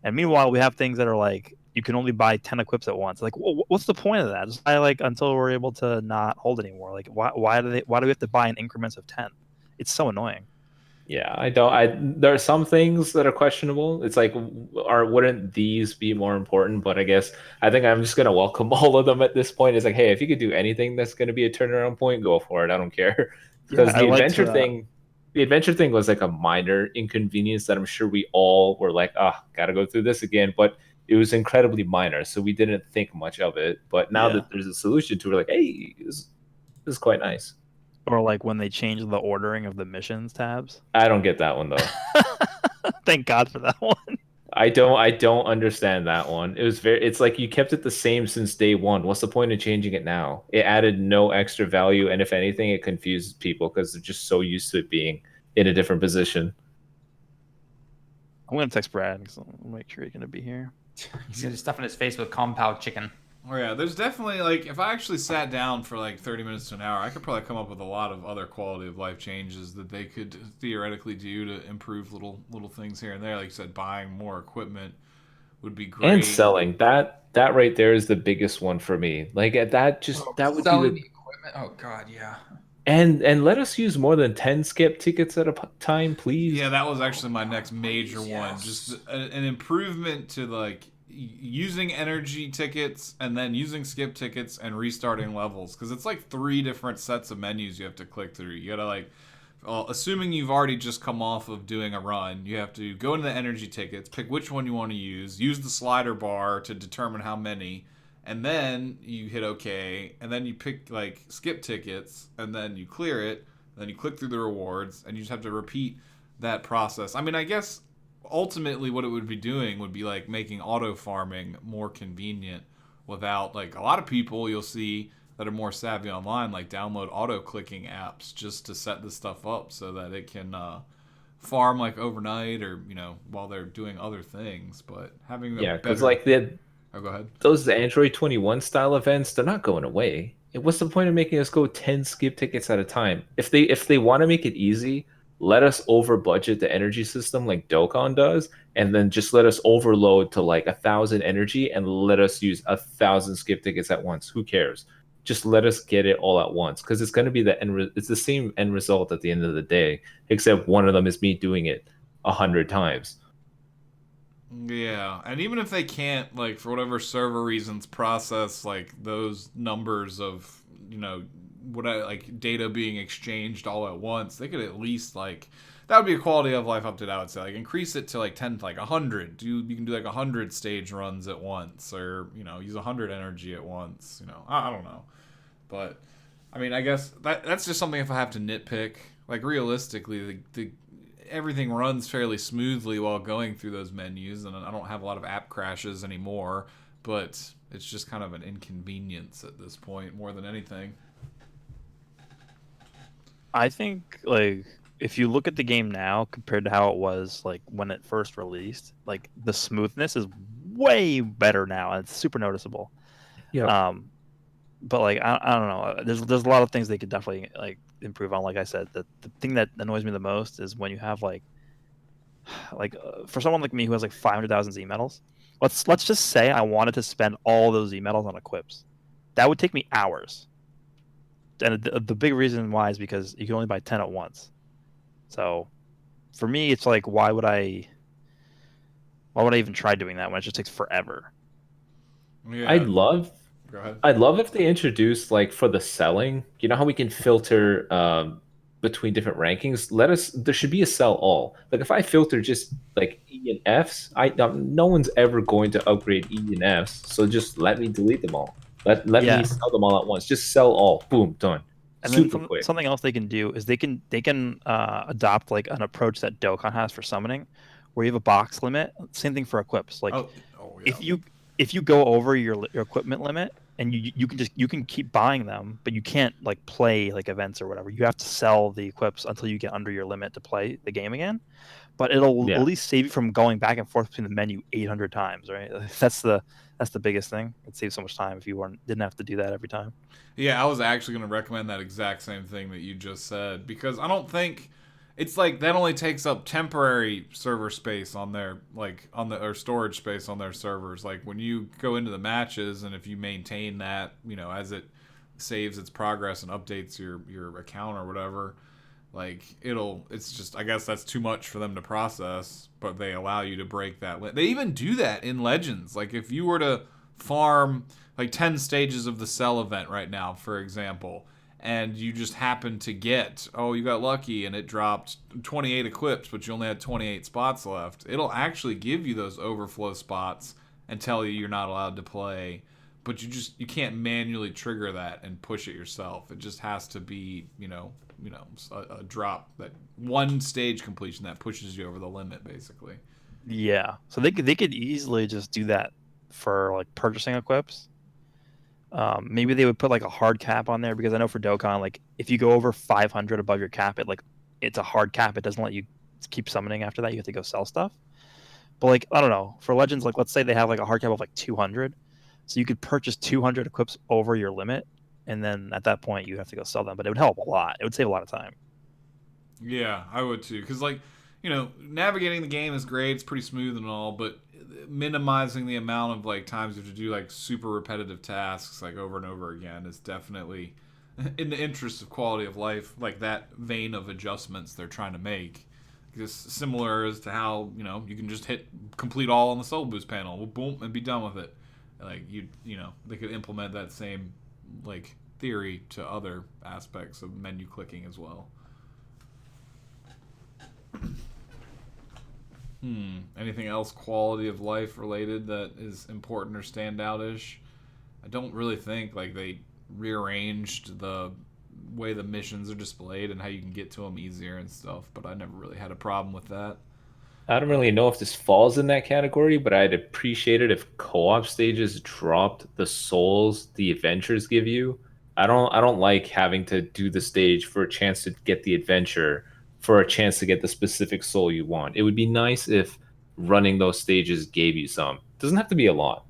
D: And meanwhile, we have things that are like you can only buy 10 equips at once. Like, what's the point of that? Just buy like until we're able to not hold anymore. Like, why do we have to buy in increments of 10? It's so annoying.
B: Yeah, there are some things that are questionable. It's like, wouldn't these be more important? But I think I'm just gonna welcome all of them at this point. It's like, hey, if you could do anything that's gonna be a turnaround point, go for it. I don't care. Because
D: Yeah,
B: the adventure thing was like a minor inconvenience that I'm sure we all were like, gotta go through this again. But it was incredibly minor, so we didn't think much of it. But now that there's a solution to it, we're like, hey, this is quite nice.
D: Or like when they change the ordering of the missions tabs.
B: I don't get that one though.
D: Thank God for that one.
B: I don't understand that one. It's like you kept it the same since day one. What's the point of changing it now? It added no extra value, and if anything, it confuses people because they're just so used to it being in a different position.
D: I'm gonna text Brad because I'll make sure he's gonna be here.
C: He's gonna stuff in his face with compound chicken.
A: Oh yeah, there's definitely, like, if I actually sat down for like 30 minutes to an hour, I could probably come up with a lot of other quality of life changes that they could theoretically do to improve little things here and there. Like you said, buying more equipment would be great.
B: And selling that right there is the biggest one for me. Like that would
C: selling
B: be
C: the equipment. Oh God, yeah.
B: and let us use more than 10 skip tickets at a time, please.
A: Yeah, that was actually my next major one.
C: Yes.
A: Just an improvement to like using energy tickets and then using skip tickets and restarting levels, because it's like 3 different sets of menus you have to click through. You gotta like, assuming you've already just come off of doing a run, you have to go into the energy tickets, pick which one you want to use the slider bar to determine how many, and then you hit OK, and then you pick like skip tickets, and then you clear it, then you click through the rewards, and you just have to repeat that process. I mean, I guess ultimately what it would be doing would be like making auto farming more convenient without, like, a lot of people you'll see that are more savvy online like download auto clicking apps just to set this stuff up so that it can farm like overnight or, you know, while they're doing other things. But having them
B: because like go ahead. Those Android 21 style events, they're not going away. What's the point of making us go 10 skip tickets at a time? If they want to make it easy, let us over budget the energy system like Dokkan does, and then just let us overload to like 1,000 energy and let us use 1,000 skip tickets at once. Who cares? Just let us get it all at once, because it's going to be it's the same end result at the end of the day, except one of them is me doing it 100 times.
A: Yeah, and even if they can't, like, for whatever server reasons, process like those numbers of, like data being exchanged all at once, they could at least like that would be a quality of life update. I would say like increase it to like 10, like 100. You can do like 100 stage runs at once, or use 100 energy at once. I don't know, but I mean I guess that's just something if I have to nitpick. Like realistically, the everything runs fairly smoothly while going through those menus, and I don't have a lot of app crashes anymore. But it's just kind of an inconvenience at this point, more than anything.
D: I think like if you look at the game now compared to how it was like when it first released, like the smoothness is way better now, and it's super noticeable.
B: Yeah.
D: But like I don't know. There's a lot of things they could definitely like improve on. Like I said, the thing that annoys me the most is when you have like for someone like me who has like 500,000 Z medals. Let's just say I wanted to spend all those Z medals on equips. That would take me hours. And the big reason why is because you can only buy 10 at once. So for me, it's like why would I even try doing that when it just takes forever?
A: Yeah.
B: I'd love
A: Go ahead.
B: I'd love if they introduced like for the selling, you know how we can filter between different rankings. There should be a sell all. Like if I filter just like E and Fs, no one's ever going to upgrade E and Fs. So just let me delete them all. Let
D: Yeah.
B: me sell them all at once. Just sell all. Boom, done.
D: And
B: Super
D: then
B: quick.
D: something else they can do is they can adopt like an approach that Dokkan has for summoning, where you have a box limit. Same thing for equips. Like
A: yeah.
D: if you go over your equipment limit, and you can keep buying them, but you can't like play like events or whatever. You have to sell the equips until you get under your limit to play the game again. But it'll
B: Yeah.
D: at least save you from going back and forth between the menu 800 times, right? That's the biggest thing. It saves so much time if you didn't have to do that every time.
A: Yeah, I was actually going to recommend that exact same thing that you just said, because I don't think it's like that only takes up temporary server space on their or storage space on their servers. Like when you go into the matches, and if you maintain that, as it saves its progress and updates your account or whatever, like it's just, I guess that's too much for them to process, but they allow you to break that. They even do that in Legends. Like if you were to farm like 10 stages of the cell event right now, for example, and you just happen to you got lucky and it dropped 28 equips, but you only had 28 spots left, it'll actually give you those overflow spots and tell you you're not allowed to play, but you can't manually trigger that and push it yourself. It just has to be, a drop, that one stage completion that pushes you over the limit, basically.
D: Yeah, so they could easily just do that for like purchasing equips. Maybe they would put like a hard cap on there, because I know for Dokkan, like if you go over 500 above your cap, it's a hard cap. It doesn't let you keep summoning after that. You have to go sell stuff. But like I don't know, for Legends, like let's say they have like a hard cap of like 200, so you could purchase 200 equips over your limit, and then at that point you have to go sell them. But it would help a lot. It would save a lot of time.
A: Yeah, I would too, because navigating the game is great. It's pretty smooth and all, but minimizing the amount of like times you have to do like super repetitive tasks like over and over again is definitely in the interest of quality of life, like that vein of adjustments they're trying to make. Because similar as to how you can just hit complete all on the soul boost panel, boom, and be done with it. Like they could implement that same like theory to other aspects of menu clicking as well. Anything else quality of life related that is important or standout-ish? I don't really think. Like they rearranged the way the missions are displayed and how you can get to them easier and stuff, but I never really had a problem with that.
B: I don't really know if this falls in that category, but I'd appreciate it if co-op stages dropped the souls the adventures give you. I don't like having to do the stage for a chance to get the adventure, for a chance to get the specific soul you want. It would be nice if running those stages gave you some. It doesn't have to be a lot.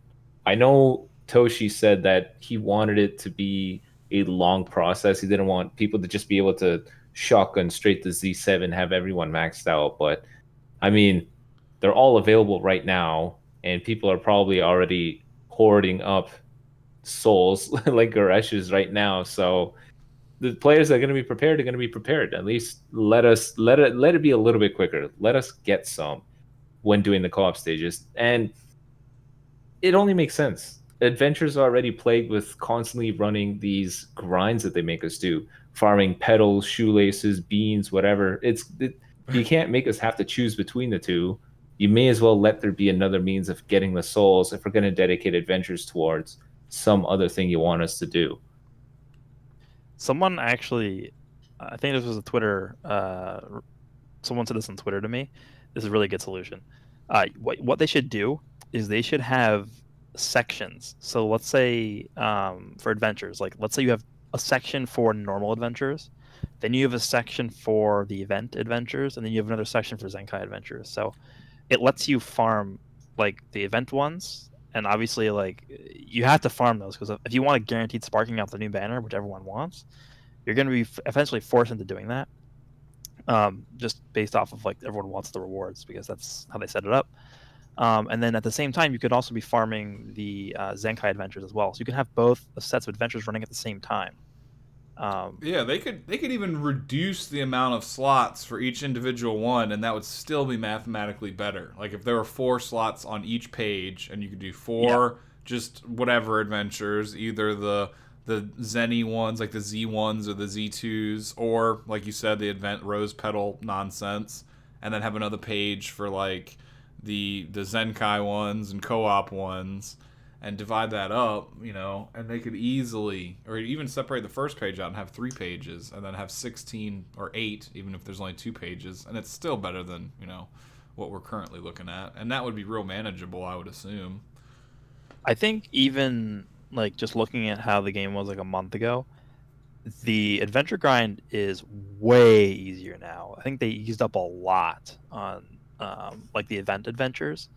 B: I know Toshi said that he wanted it to be a long process. He didn't want people to just be able to shotgun straight to Z7, have everyone maxed out, but I mean, they're all available right now, and people are probably already hoarding up souls like Goresh is right now. So the players that are going to be prepared are going to be prepared. At least let it be a little bit quicker. Let us get some when doing the co-op stages, and it only makes sense. Adventures are already plagued with constantly running these grinds that they make us do, farming petals, shoelaces, beans, whatever. You can't make us have to choose between the two. You may as well let there be another means of getting the souls if we're going to dedicate adventures towards some other thing you want us to do.
D: Someone actually, I think this was a Twitter. Someone said this on Twitter to me. This is a really good solution. What they should do is they should have sections. So let's say for adventures, like let's say you have a section for normal adventures, then you have a section for the event adventures, and then you have another section for Zenkai adventures. So it lets you farm like the event ones, and obviously like you have to farm those because if you want a guaranteed sparking out the new banner, which everyone wants, you're going to be eventually forced into doing that. Just based off of like everyone wants the rewards because that's how they set it up. And then at the same time, you could also be farming the Zenkai adventures as well. So you can have both sets of adventures running at the same time.
A: Yeah, they could even reduce the amount of slots for each individual one, and that would still be mathematically better. Like if there were 4 slots on each page, and you could do 4 just whatever adventures, either the Zenny ones, like the Z1s or the Z2s, or like you said, the event rose petal nonsense, and then have another page for like the Zenkai ones and co-op ones, and divide that up, and they could easily, or even separate the first page out and have 3 pages, and then have 16 or 8, even if there's only 2 pages, and it's still better than, what we're currently looking at, and that would be real manageable, I would assume.
D: I think even like just looking at how the game was like a month ago, the adventure grind is way easier now. I think they eased up a lot on like the event adventures.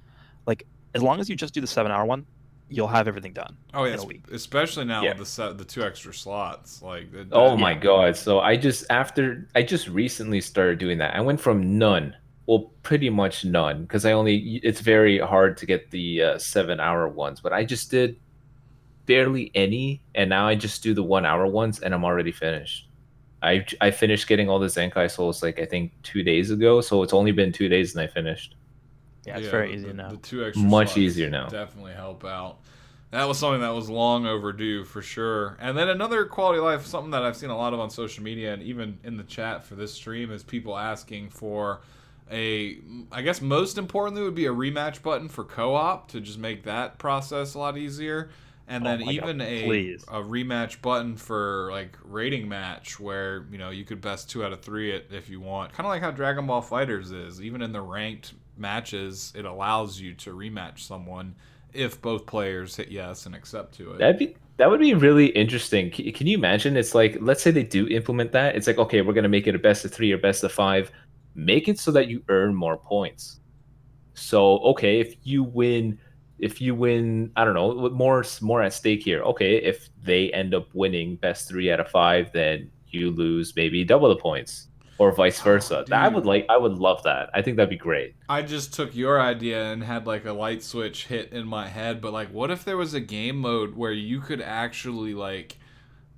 D: Like as long as you just do the 7-hour one, you'll have everything done.
A: Oh yeah,
D: in a week.
A: Especially now with the 2 extra slots. Like
B: my god! So I just recently started doing that. I went from none, well, pretty much none, because it's very hard to get the 7-hour ones. But I just did barely any, and now I just do the 1-hour ones, and I'm already finished. I finished getting all the Zenkai souls like I think 2 days ago, so it's only been 2 days and I finished.
D: Yeah, it's very easy now.
A: The 2 extra
B: much
A: slots
B: easier now.
A: Definitely help out. That was something that was long overdue for sure. And then another quality of life, something that I've seen a lot of on social media and even in the chat for this stream, is people asking for I guess most importantly would be a rematch button for co-op to just make that process a lot easier. And then even a rematch button for like rating match where, you could best 2 out of 3 it if you want. Kind of like how Dragon Ball FighterZ is. Even in the ranked matches, it allows you to rematch someone if both players hit yes and accept to it.
B: That would be really interesting. Can you imagine? It's like, let's say they do implement that. It's like, okay, we're going to make it a best of 3 or best of 5. Make it so that you earn more points. So, okay, if you win, I don't know, more at stake here. Okay, if they end up winning best 3 out of 5, then you lose maybe double the points, or vice versa. I would love that. I think that'd be great.
A: I just took your idea and had like a light switch hit in my head, but like, what if there was a game mode where you could actually like,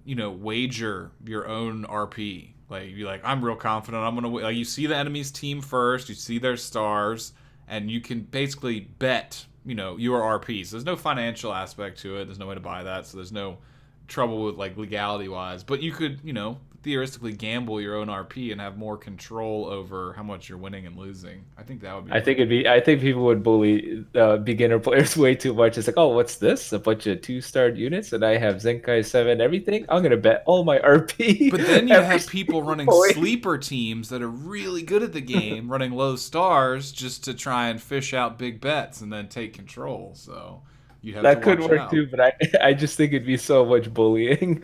A: wager your own RP? Like, you'd be like, I'm real confident I'm gonna win. Like, you see the enemy's team first, you see their stars, and you can basically bet, your RPs. There's no financial aspect to it. There's no way to buy that, so there's no trouble with like legality wise. But you could, theoretically gamble your own RP and have more control over how much you're winning and losing. I think that would be.
B: I think people would bully beginner players way too much. It's like, oh, what's this? A bunch of 2-star units, and I have Zenkai 7 everything. I'm gonna bet all my RP.
A: But then you have people running sleeper teams that are really good at the game, running low stars just to try and fish out big bets and then take control. So you have
B: that
A: to watch
B: could work
A: out.
B: too. But I just think it'd be so much bullying.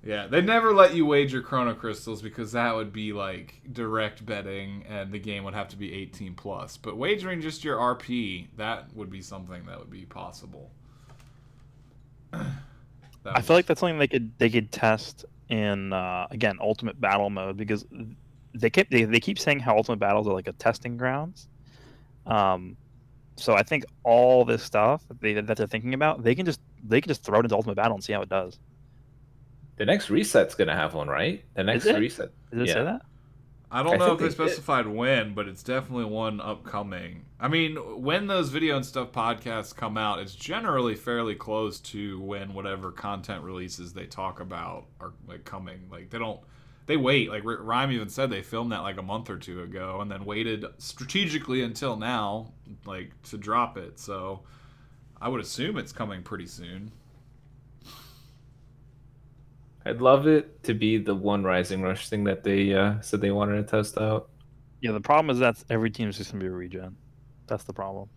A: Yeah, they never let you wager Chrono Crystals because that would be like direct betting and the game would have to be 18 plus. But wagering just your RP, that would be something that would be possible.
D: I feel like that's something they could test in again Ultimate Battle mode, because they keep saying how Ultimate Battles are like a testing grounds. So I think all this stuff that they're thinking about, they can just throw it into Ultimate Battle and see how it does.
B: The next reset's gonna have one, right? The next
D: it?
B: reset.
D: Does it say that?
A: I don't
B: I
A: know if
B: think
A: they
B: they did.
A: specified when, but it's definitely one upcoming. I mean, when those video and stuff podcasts come out, it's generally fairly close to when whatever content releases they talk about are like coming. Like they wait. Like Rhyme even said they filmed that like a month or two ago, and then waited strategically until now, like to drop it. So I would assume it's coming pretty soon.
B: I'd love it to be the one Rising Rush thing that they said they wanted to test out.
D: Yeah, the problem is that every team is just gonna be a regen. That's the problem.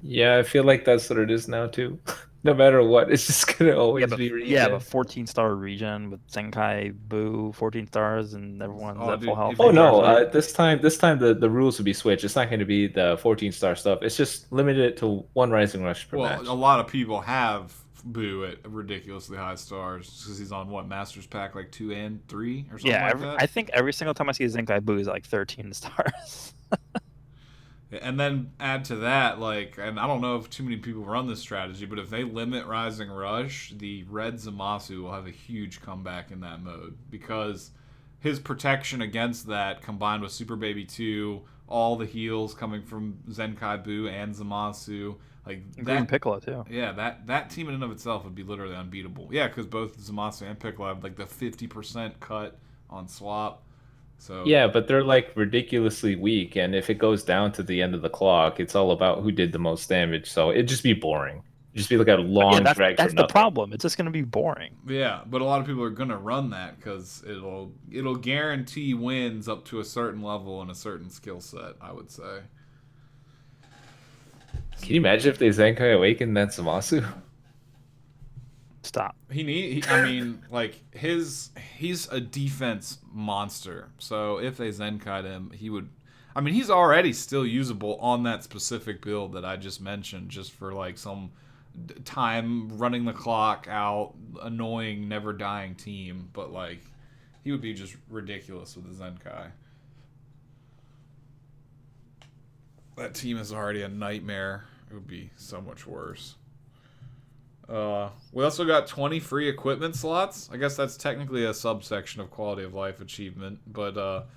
B: Yeah, I feel like that's what it is now too. No matter what, it's just gonna always be
D: yeah,
B: regen.
D: but 14-star regen with Zenkai, Boo, 14 stars, and everyone's
A: Oh,
D: at
A: dude,
D: full health.
A: if
B: Oh
A: you
B: no!
A: guys
B: This time the rules will be switched. It's not going to be the 14-star stuff. It's just limited to one Rising Rush per
A: Well,
B: match.
A: a lot of people have Boo at ridiculously high stars because he's on what Masters Pack like 2 and 3 or something
D: Yeah,
A: like that.
D: I think every single time I see a Zenkai Boo is like 13 stars.
A: And then add to that, like, and I don't know if too many people run this strategy, but if they limit Rising Rush, the red Zamasu will have a huge comeback in that mode because his protection against that, combined with Super Baby 2, all the heals coming from Zenkai Boo and Zamasu, like
D: And Green
A: that.
D: Piccolo too.
A: Yeah, that team in and of itself would be literally unbeatable. Yeah, because both Zamasu and Piccolo have like the 50% cut on swap. So
B: Yeah, but they're like ridiculously weak, and if it goes down to the end of the clock, it's all about who did the most damage. So it'd just be boring. It'd just be like a
D: But yeah,
B: long drag for
D: that's the
B: nothing.
D: problem. It's just gonna be boring.
A: yeah, but a lot of people are gonna run that because it'll guarantee wins up to a certain level and a certain skill set. I would say.
B: Can you imagine if they Zenkai Awaken that Zamasu?
D: Stop.
A: I mean, like he's a defense monster. So if they Zenkai'd him, he would. I mean, he's already still usable on that specific build that I just mentioned, just for like some time running the clock out, annoying, never dying team. But like, he would be just ridiculous with the Zenkai. That team is already a nightmare. It would be so much worse. We also got 20 free equipment slots. I guess that's technically a subsection of quality of life achievement, but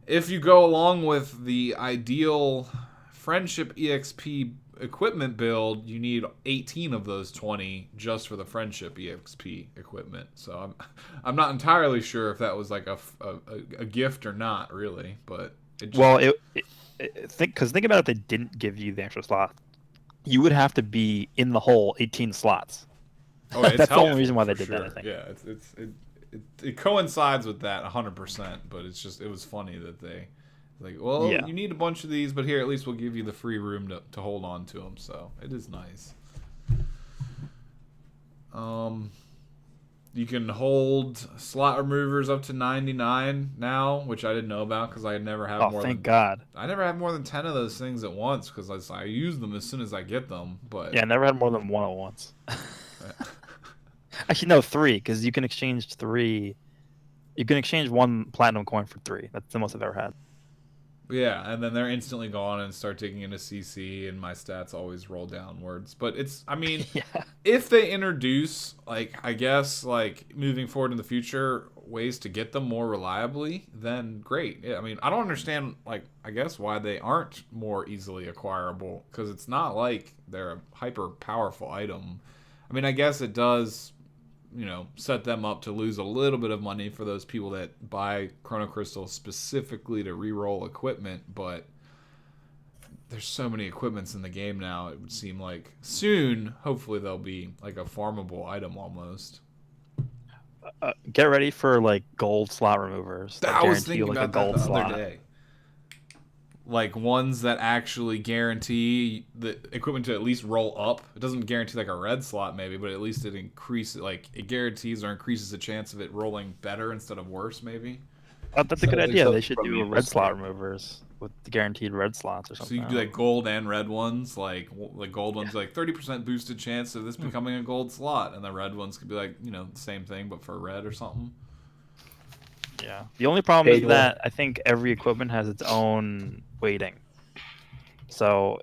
A: if you go along with the ideal friendship EXP equipment build, you need 18 of those 20 just for the friendship EXP equipment. So I'm not entirely sure if that was like a gift or not, really, but it just,
D: think about if they didn't give you the extra slot, you would have to be in the whole 18 slots.
A: oh, it's
D: That's the
A: helpful,
D: only reason why they
A: for
D: did that,
A: sure.
D: I think.
A: Yeah, it coincides with that 100%, but it was funny that they like, well,
D: Yeah.
A: you need a bunch of these, but here at least we'll give you the free room to hold on to them. So it is nice. You can hold slot removers up to 99 now, which I didn't know about because I had never had
D: Oh,
A: more
D: thank
A: than
D: God.
A: I never had more than 10 of those things at once because I use them as soon as I get them. But
D: Yeah, I never had more than one at once. Actually, no, 3, because you can exchange 3. You can exchange 1 platinum coin for 3. That's the most I've ever had.
A: yeah, and then they're instantly gone and start digging into CC, and my stats always roll downwards. But I mean,
D: Yeah.
A: if they introduce, like, I guess, like, moving forward in the future, ways to get them more reliably, then great. Yeah, I mean, I don't understand, like, I guess why they aren't more easily acquirable, because it's not like they're a hyper powerful item. I mean, I guess it does, set them up to lose a little bit of money for those people that buy Chrono Crystal specifically to reroll equipment, but there's so many equipments in the game now, it would seem like soon, hopefully they'll be like a farmable item almost.
D: Get ready for like gold slot removers. That
A: I was
D: guarantee you
A: thinking
D: like a
A: about that
D: gold
A: the
D: slot.
A: other day. Like ones that actually guarantee the equipment to at least roll up. It doesn't guarantee like a red slot maybe, but at least it increases, like it guarantees or increases the chance of it rolling better instead of worse maybe.
D: That's a good
B: Sounds like
D: idea. They
B: something
D: should
B: from
D: do
B: Evil
D: red slot
B: State.
D: removers with the guaranteed red slots or
A: So
D: something.
A: you do like gold and red ones, like gold ones like 30% boosted chance of this becoming a gold slot, and the red ones could be like, the same thing but for red or something.
D: Yeah. The only problem is
B: Paid
D: that I think every equipment has its own weighting. So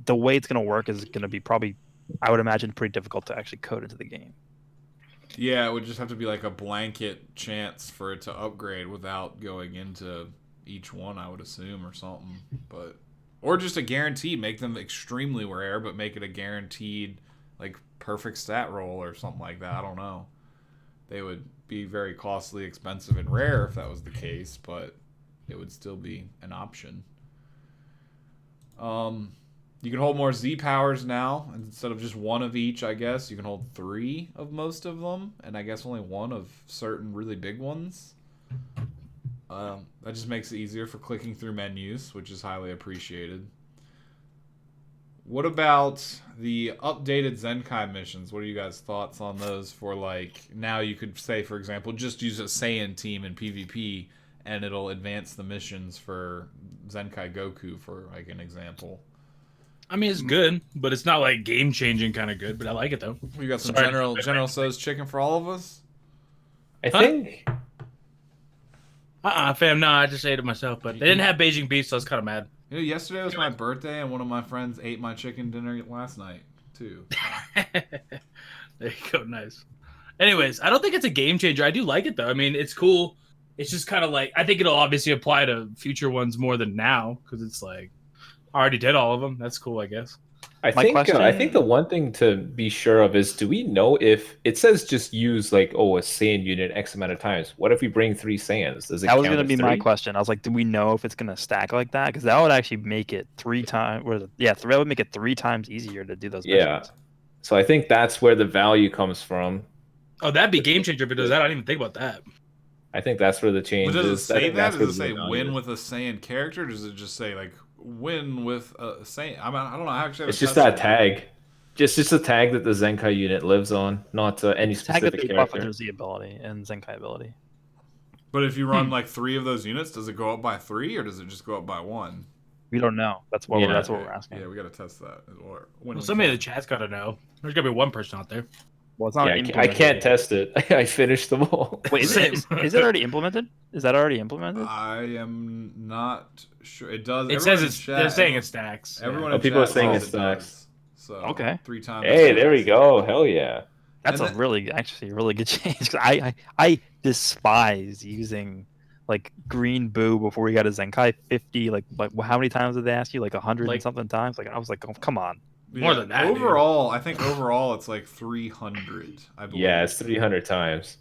D: the way it's going to work is going to be probably, I would imagine, pretty difficult to actually code into the game.
A: Yeah, it would just have to be like a blanket chance for it to upgrade without going into each one, I would assume, or something. But or just a guaranteed, make them extremely rare, but make it a guaranteed like perfect stat roll or something like that. I don't know. They would be very costly, expensive, and rare if that was the case, but it would still be an option. You can hold more Z powers now instead of just one of each. I guess you can hold 3 of most of them, and I guess only 1 of certain really big ones. That just makes it easier for clicking through menus, which is highly appreciated. What about the updated Zenkai missions? What are you guys' thoughts on those? For like now, you could say, for example, just use a Saiyan team in PvP, and it'll advance the missions for Zenkai Goku, for like an example.
E: I mean, it's good, but it's not like game changing kind of good. But I like it though.
A: You got some
E: Sorry.
A: General So's chicken for all of us?
B: I think.
E: Fam, no, I just ate it myself. But they didn't have Beijing beef, so I was kind of mad.
A: You know, yesterday was my birthday, and one of my friends ate my chicken dinner last night too.
E: There you go, nice. Anyways, I don't think it's a game changer. I do like it though. I mean, it's cool. It's just kind of like I think it'll obviously apply to future ones more than now because it's like I already did all of them. That's cool, I guess.
B: I think the one thing to be sure of is, do we know if it says just use like a Saiyan unit X amount of times? What if we bring 3 Saiyans? Does it
D: That was
B: count
D: going to
B: as
D: be my
B: 3?
D: question. I was like, do we know if it's going to stack like that? Because that would actually make it 3 times. That would make it 3 times easier to do those missions.
B: So I think that's where the value comes from.
E: Oh, that'd be game changer if it does that. I didn't even think about that.
B: I think that's where the change
A: But does it
B: is.
A: say that? Does it say
B: value
A: win
B: is.
A: with a Saiyan character? Or does it just say like win with a Saiyan? I mean, I don't know. I actually
B: It's just that tag. Just a tag that the Zenkai unit lives on, not any
D: Tag that
B: specific
D: they buff with
B: character.
D: their Z ability and Zenkai ability.
A: But if you run like 3 of those units, does it go up by 3 or does it just go up by 1?
D: We don't know. That's what
B: Yeah.
D: that's what we're asking.
A: Yeah, we got to test that. Or
E: Well, somebody in the chat's got to know. There's got to be one person out there.
D: Well, it's not.
B: Yeah, I
D: implemented
B: can't
D: yet.
B: test it. I finished them all.
D: Wait, is it already implemented? Is that already implemented?
A: I am not sure. It does.
E: It
A: everyone
E: says
A: in
E: it's.
A: chat-
E: They're saying it stacks.
A: Everyone
B: Oh,
A: in
B: people
A: chat
B: are saying
A: says
B: it stacks.
A: does. So
D: Okay.
A: 3 times.
B: Hey, there we go. Hell yeah.
D: That's
A: and
D: actually a really good change. 'Cause I despise using like Green Boo before we got a Zenkai 50. Like how many times did they ask you? Like 100
E: Like-
D: and something times. Like I was like, oh, come on.
E: More than that, dude.
A: Overall, I think overall it's like 300. I believe.
B: Yeah, it's 300 times.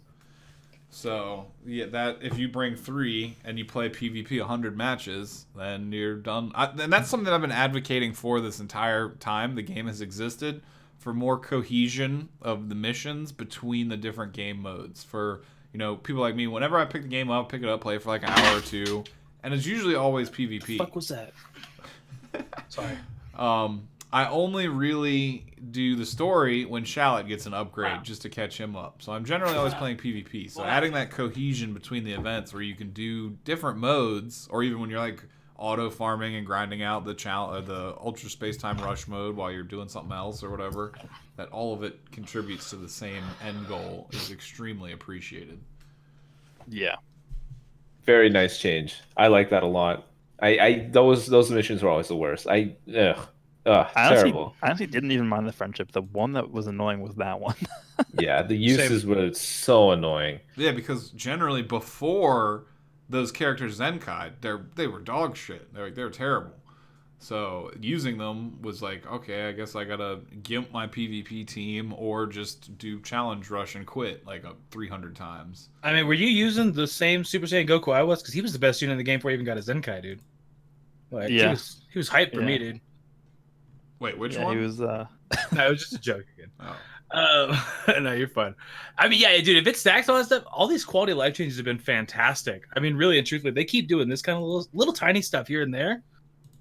A: So yeah, that if you bring 3 and you play PvP 100 matches, then you're done. And that's something that I've been advocating for this entire time the game has existed, for more cohesion of the missions between the different game modes. For people like me, whenever I pick the game up, pick it up, play it for like an hour or 2, and it's usually always PvP.
E: What the fuck was that? Sorry.
A: I only really do the story when Shallot gets an upgrade just to catch him up. So I'm generally always playing PvP. So adding that cohesion between the events where you can do different modes, or even when you're like auto farming and grinding out the Ultra Space Time Rush mode while you're doing something else or whatever, that all of it contributes to the same end goal is extremely appreciated.
D: Yeah.
B: Very nice change. I like that a lot. Those missions were always the worst. Terrible.
D: I honestly didn't even mind the friendship. The one that was annoying was that one.
B: Yeah, the uses were so annoying.
A: Yeah, because generally before those characters Zenkai, they were dog shit. They were terrible. So using them was like, okay, I guess I gotta gimp my PvP team or just do challenge rush and quit like 300 times.
E: I mean, were you using the same Super Saiyan Goku I was? Because he was the best unit in the game before he even got his Zenkai, dude. Like,
D: Yeah.
E: he was hyped for me, dude.
A: Wait, which
D: Yeah,
A: one?
D: he was.
E: No, it was just a joke again.
A: Oh.
E: No, you're fine. I mean, yeah, dude, if it stacks all that stuff, all these quality of life changes have been fantastic. I mean, really and truthfully, they keep doing this kind of little tiny stuff here and there.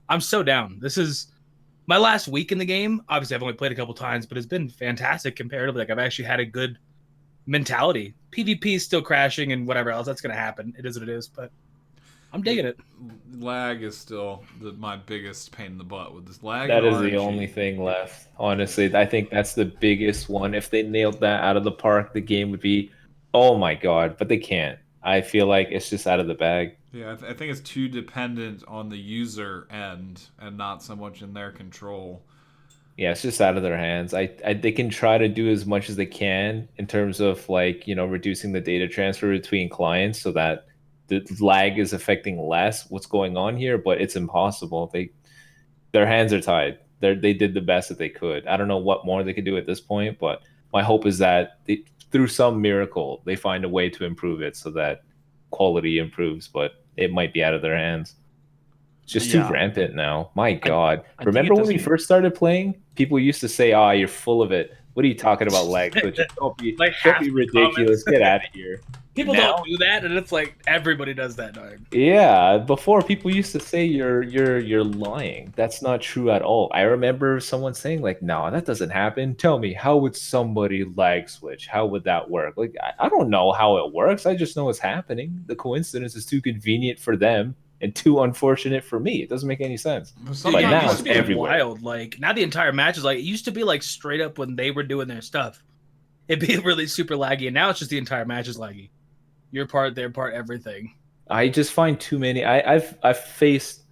E: I'm so down. This is my last week in the game. Obviously, I've only played a couple times, but it's been fantastic comparatively. Like, I've actually had a good mentality. PvP is still crashing and whatever else. That's going to happen. It is what it is, but I'm digging it.
A: Lag is still my biggest pain in the butt with this lag.
B: That
A: and
B: is the
A: RNG.
B: only thing left. Honestly, I think that's the biggest one. If they nailed that out of the park, the game would be, oh my god. But they can't. I feel like it's just out of the bag.
A: Yeah, I think it's too dependent on the user end and not so much in their control.
B: Yeah, it's just out of their hands. They can try to do as much as they can in terms of like, reducing the data transfer between clients so that the lag is affecting less what's going on here, but it's impossible. Their hands are tied. They did the best that they could. I don't know what more they could do at this point, but my hope is that through some miracle they find a way to improve it so that quality improves, but it might be out of their hands. It's just too
D: Yeah.
B: rampant now. My God.
D: I think
B: Remember
D: it
B: when we
D: doesn't.
B: first started playing? People used to say, "Ah, you're full of it. What are you talking about lag switching?
E: Like
B: Don't
E: half
B: be
E: the comments.
B: ridiculous. Get out of here."
E: People
B: Now,
E: don't do that, and it's like everybody does that, dog.
B: yeah, before people used to say you're lying. That's not true at all. I remember someone saying like, "No, that doesn't happen. Tell me, how would somebody lag switch? How would that work?" Like, I don't know how it works. I just know it's happening. The coincidence is too convenient for them and too unfortunate for me. It doesn't make any sense.
A: Some
B: But
E: Yeah, it
B: now
E: used
B: it's
E: to be
B: everywhere.
E: wild. Like now, the entire match is like it used to be like straight up when they were doing their stuff. It'd be really super laggy, and now it's just the entire match is laggy. Your part, their part, everything.
B: I just find too many. I've faced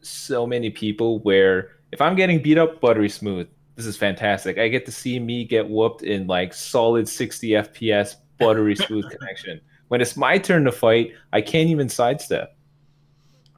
B: so many people where if I'm getting beat up buttery smooth, this is fantastic. I get to see me get whooped in like solid 60 FPS buttery smooth connection. When it's my turn to fight, I can't even sidestep.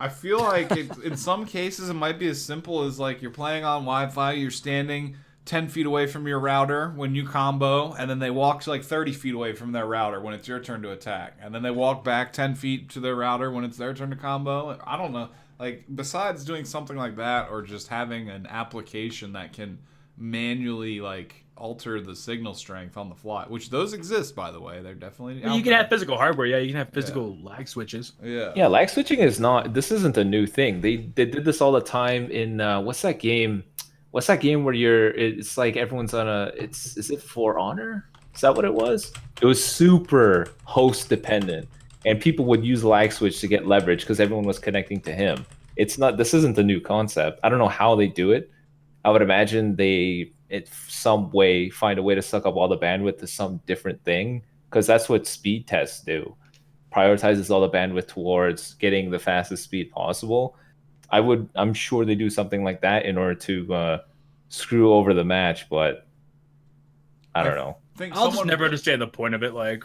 A: I feel like in some cases it might be as simple as like you're playing on Wi-Fi, you're standing 10 feet away from your router when you combo, and then they walk to like 30 feet away from their router when it's your turn to attack. And then they walk back 10 feet to their router when it's their turn to combo. I don't know. Like, besides doing something like that or just having an application that can manually, like, alter the signal strength on the fly, which those exist, by the way. They're definitely
E: Well,
A: out
E: you can
A: there.
E: have physical hardware. Yeah, you can have physical lag switches.
A: Yeah.
B: Yeah, lag switching is not. This isn't a new thing. They did this all the time in what's that game? What's that game where it's like everyone's on a. It's is it For Honor? Is that what it was? It was super host dependent, and people would use lag switch to get leverage because everyone was connecting to him. It's not. This isn't a new concept. I don't know how they do it. I would imagine they, it some way, find a way to suck up all the bandwidth to some different thing because that's what speed tests do. Prioritizes all the bandwidth towards getting the fastest speed possible. I'm sure they do something like that in order to screw over the match, but I don't know.
E: I'll just never understand the point of it. Like,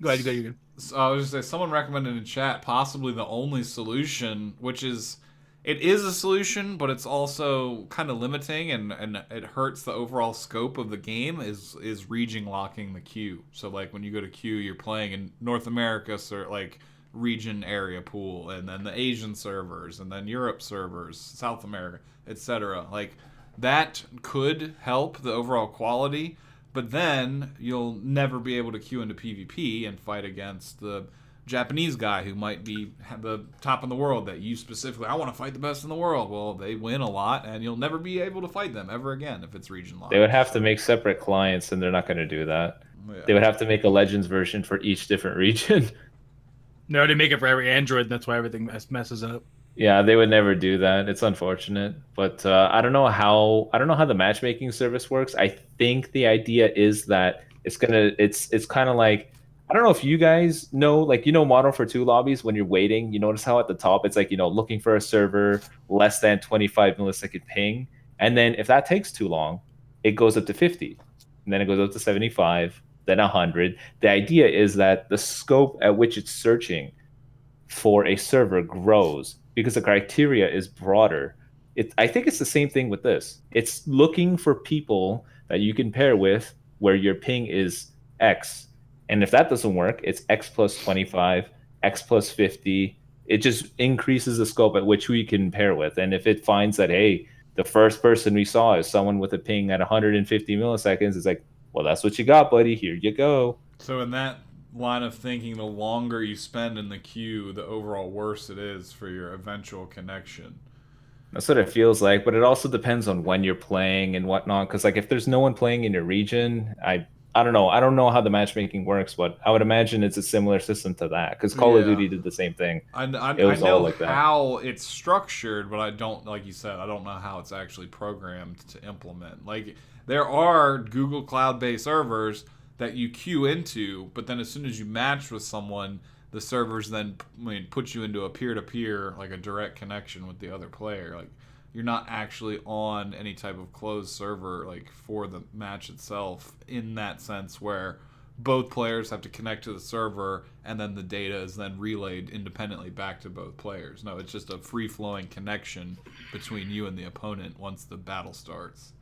E: go ahead, you go.
A: I was just say someone recommended in chat possibly the only solution, which is it is a solution, but it's also kind of limiting and it hurts the overall scope of the game is region locking the queue. So like when you go to queue, you're playing in North America, so like region area pool, and then the Asian servers, and then Europe servers, South America, etc. Like that could help the overall quality, but then you'll never be able to queue into PvP and fight against the Japanese guy who might be the top in the world that you specifically, I want to fight the best in the world. Well, they win a lot, and you'll never be able to fight them ever again if it's region locked.
B: They would have to make separate clients, and they're not going to do that.
A: Yeah.
B: They would have to make a Legends version for each different region.
E: No, they make it for every Android, and that's why everything messes up.
B: Yeah, they would never do that. It's unfortunate, but I don't know how the matchmaking service works. I think the idea is that it's kind of like, I don't know if you guys know, like, Model for Two lobbies, when you're waiting, you notice how at the top it's like, looking for a server less than 25 millisecond ping, and then if that takes too long, it goes up to 50, and then it goes up to 75, then 100. The idea is that the scope at which it's searching for a server grows because the criteria is broader. I think it's the same thing with this. It's looking for people that you can pair with where your ping is X. And if that doesn't work, it's X plus 25, X plus 50. It just increases the scope at which who you can pair with. And if it finds that, hey, the first person we saw is someone with a ping at 150 milliseconds, it's like, well, that's what you got, buddy. Here you go.
A: So in that line of thinking, the longer you spend in the queue, the overall worse it is for your eventual connection.
B: That's what it feels like, but it also depends on when you're playing and whatnot. Because like if there's no one playing in your region, I don't know. I don't know how the matchmaking works, but I would imagine it's a similar system to that. Because Call of Duty did the same thing.
A: I
B: was
A: know
B: all like that.
A: how it's structured, but I don't, like you said, I don't know how it's actually programmed to implement. Like there are Google Cloud-based servers that you queue into, but then as soon as you match with someone, the servers then put you into a peer-to-peer, like a direct connection with the other player. Like you're not actually on any type of closed server like for the match itself, in that sense where both players have to connect to the server and then the data is then relayed independently back to both players. No, it's just a free-flowing connection between you and the opponent once the battle starts.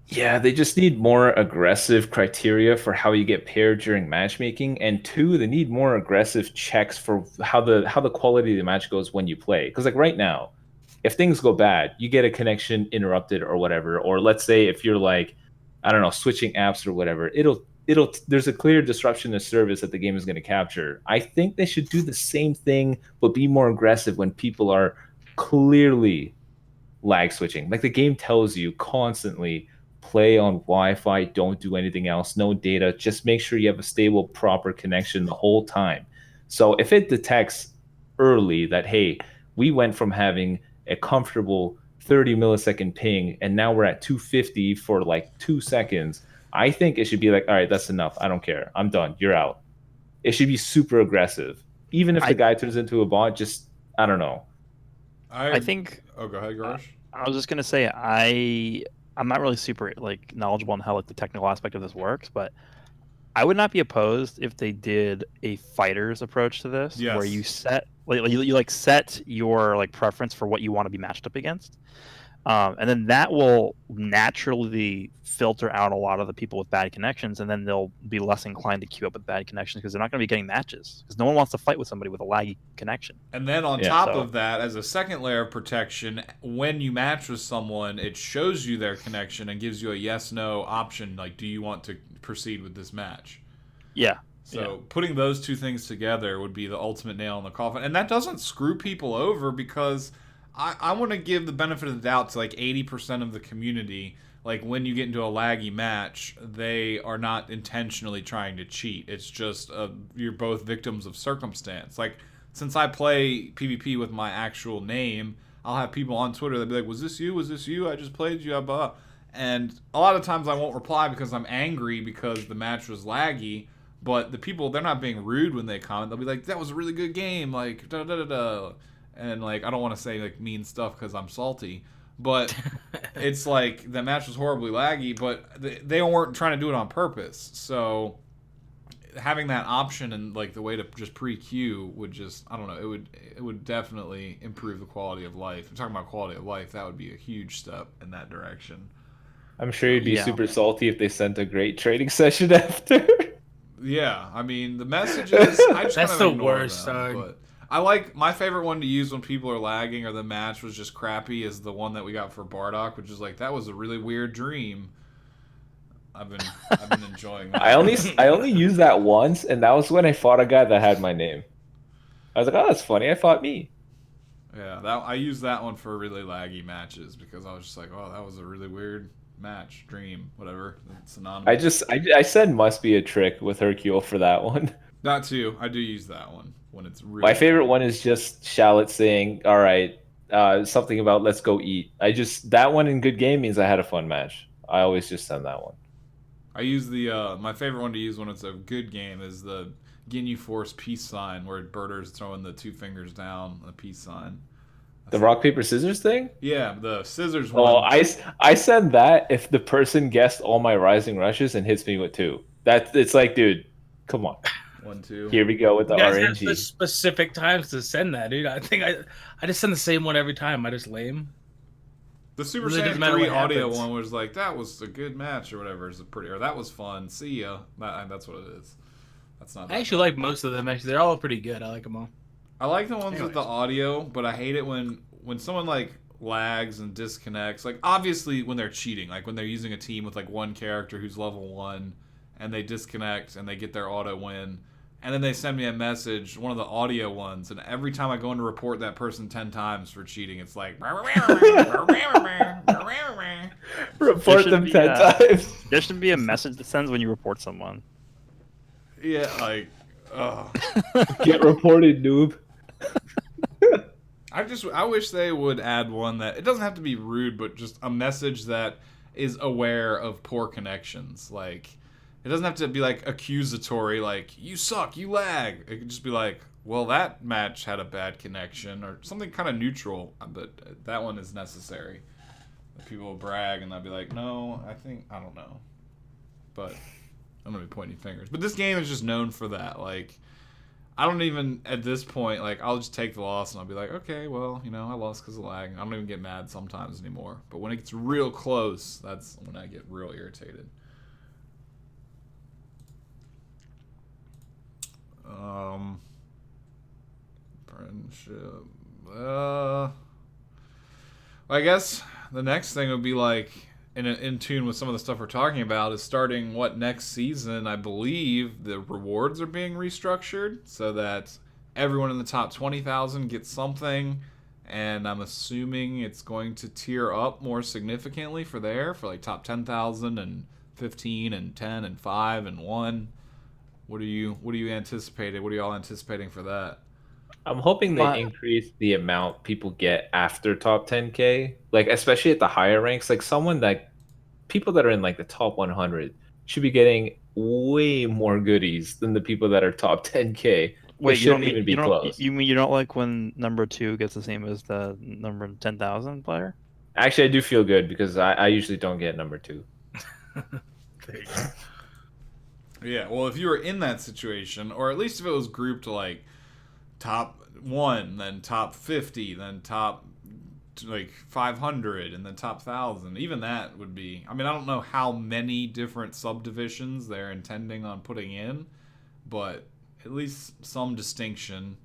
B: Yeah, they just need more aggressive criteria for how you get paired during matchmaking, and two, they need more aggressive checks for how the quality of the match goes when you play. Because like right now, if things go bad, you get a connection interrupted or whatever, or let's say if you're like, I don't know, switching apps or whatever, it'll there's a clear disruption of service that the game is going to capture. I think they should do the same thing, but be more aggressive when people are clearly lag switching. Like the game tells you constantly, play on Wi-Fi, don't do anything else, no data, just make sure you have a stable, proper connection the whole time. So if it detects early that, hey, we went from having a comfortable 30 millisecond ping and now we're at 250 for like 2 seconds, I think it should be like, all right, that's enough. I don't care. I'm done. You're out. It should be super aggressive. Even if the guy turns into a bot, just, I don't know.
D: I think.
A: Oh, go ahead, Goresh.
D: I was just gonna say I'm not really super like knowledgeable on how like the technical aspect of this works, but I would not be opposed if they did a fighter's approach to this, where
A: Yes.
D: you set you like set your like preference for what you want to be matched up against, and then that will naturally filter out a lot of the people with bad connections, and then they'll be less inclined to queue up with bad connections because they're not going to be getting matches because no one wants to fight with somebody with a laggy connection.
A: And then on top of that, as a second layer of protection, when you match with someone, it shows you their connection and gives you a yes/no option. Like, do you want to proceed with this match?
D: Yeah.
A: So putting those two things together would be the ultimate nail in the coffin. And that doesn't screw people over because I want to give the benefit of the doubt to like 80% of the community. Like when you get into a laggy match, they are not intentionally trying to cheat. It's just you're both victims of circumstance. Like since I play PvP with my actual name, I'll have people on Twitter that be like, "Was this you? Was this you? I just played you." Blah. And a lot of times I won't reply because I'm angry because the match was laggy. But the people, they're not being rude when they comment. They'll be like, "That was a really good game." Like da da da da. And like I don't want to say like mean stuff because I'm salty. But it's like the match was horribly laggy, but they weren't trying to do it on purpose. So having that option and like the way to just pre-queue would just, I don't know, it would definitely improve the quality of life. I'm talking about quality of life. That would be a huge step in that direction.
B: I'm sure you'd be super salty if they sent a great trading session after.
A: Yeah, I mean the messages. I just
E: That's
A: kind of
E: the worst.
A: But I like my favorite one to use when people are lagging or the match was just crappy is the one that we got for Bardock, which is like that was a really weird dream. I've been enjoying that.
B: I only used that once, and that was when I fought a guy that had my name. I was like, oh, that's funny. I fought me.
A: Yeah, I used that one for really laggy matches because I was just like, oh, that was a really weird match, dream, whatever. It's synonymous.
B: I said must be a trick with Hercule for that one.
A: That too. I do use that one when it's really.
B: My favorite one is just Shallot saying, all right, something about let's go eat. That one in good game means I had a fun match. I always just send that one.
A: I use the my favorite one to use when it's a good game is the Ginyu Force peace sign where Birder's throwing the two fingers down the peace sign.
B: The rock paper scissors thing?
A: Yeah, the scissors one.
B: Oh, I send that if the person guessed all my rising rushes and hits me with two. It's like, dude, come on.
A: 1, 2.
B: Here we go with the
E: you guys
B: RNG.
E: have the specific times to send that, dude. I think I just send the same one every time. I just lame.
A: The Super
E: Really
A: Saiyan
E: doesn't matter
A: 3
E: what
A: audio
E: happens.
A: one was like, that was a good match or whatever. Or that was fun. See ya. That's what it is. That's not.
E: I actually like most of them. Actually, they're all pretty good. I like them all.
A: I like the ones with
E: Anyways.
A: the audio, but I hate it when someone like lags and disconnects. Like obviously when they're cheating, like when they're using a team with like one character who's level 1 and they disconnect and they get their auto win. And then they send me a message, one of the audio ones, and every time I go in to report that person 10 times for cheating, it's like
B: Report them 10 times.
D: There should be a message that sends when you report someone.
A: yeah, like
B: Get reported, noob.
A: I wish they would add one that it doesn't have to be rude, but just a message that is aware of poor connections. Like it doesn't have to be like accusatory, like you suck, you lag. It could just be like, well, that match had a bad connection or something kind of neutral, but that one is necessary. People will brag, and I'll be like, no, I don't know. But I'm gonna be pointing fingers. But this game is just known for that. Like, I don't even, at this point, like, I'll just take the loss, and I'll be like, okay, well, you know, I lost because of lag. I don't even get mad sometimes anymore. But when it gets real close, that's when I get real irritated. Friendship. I guess the next thing would be like in tune with some of the stuff we're talking about is starting next season. I believe the rewards are being restructured so that everyone in the top 20,000 gets something, and I'm assuming it's going to tier up more significantly for like top 10,000 and 15 and 10 and 5 and 1. What are you anticipating? What are y'all anticipating for that?
B: I'm hoping they increase the amount people get after top 10K, like especially at the higher ranks. Like people that are in like the top 100 should be getting way more goodies than the people that are top 10K.
D: Wait,
B: you don't even be close.
D: You mean you don't like when number 2 gets the same as the number 10,000 player?
B: Actually, I do feel good because I usually don't get number 2.
A: Yeah, well, if you were in that situation, or at least if it was grouped like top 1, then top 50, then top like 500, and then top 1,000, even that would be. I mean, I don't know how many different subdivisions they're intending on putting in, but at least some distinction.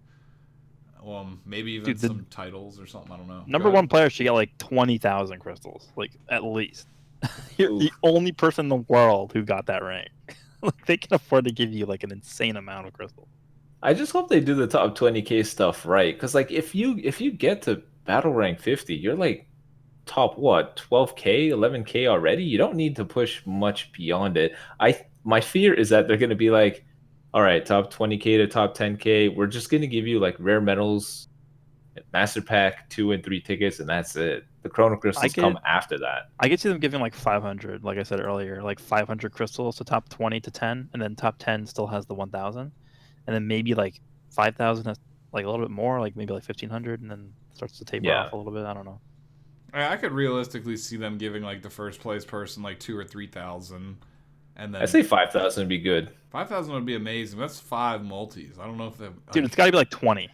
A: Maybe even some titles or something. I don't know.
D: Number 1 player should get like 20,000 crystals, like at least. You're the only person in the world who got that rank. Like they can afford to give you like an insane amount of crystals.
B: I just hope they do the top 20K stuff right, because like if you get to battle rank 50, you're like top 12K, 11K already. You don't need to push much beyond it. My fear is that they're going to be like, all right, top 20K to top 10K, we're just going to give you like rare medals, master pack 2 and 3 tickets, and that's it. The chrono crystals come after that.
D: I could see them giving like 500, like I said earlier, like 500 crystals to top 20 to 10, and then top 10 still has the 1,000, and then maybe like 5,000 has like a little bit more, like maybe like 1,500, and then starts to taper off a little bit. I don't know.
A: I could realistically see them giving like the first place person like 2,000 or 3,000, and then
B: I say 5,000 would be good.
A: 5,000 would be amazing. That's 5 multis. I don't know if they.
D: Dude, it's got to be like 20.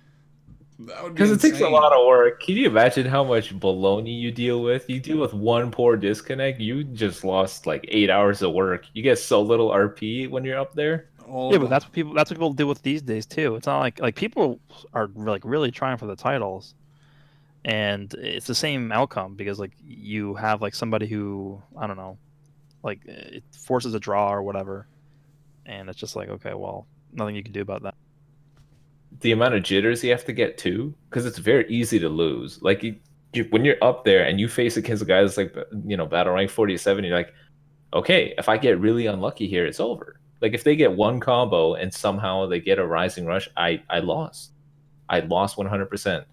B: Because it takes a lot of work. Can you imagine how much baloney you deal with? You deal with one poor disconnect, you just lost like 8 hours of work. You get so little RP when you're up there.
D: But that's what people deal with these days too. It's not like people are like really trying for the titles, and it's the same outcome because like you have like somebody who, I don't know, like it forces a draw or whatever, and it's just like, okay, well, nothing you can do about that.
B: The amount of jitters you have to get too, because it's very easy to lose. Like when you're up there and you face against a guy that's like, you know, battle rank 47, you're like, okay, if I get really unlucky here, it's over. Like if they get one combo and somehow they get a rising rush, I lost 100%.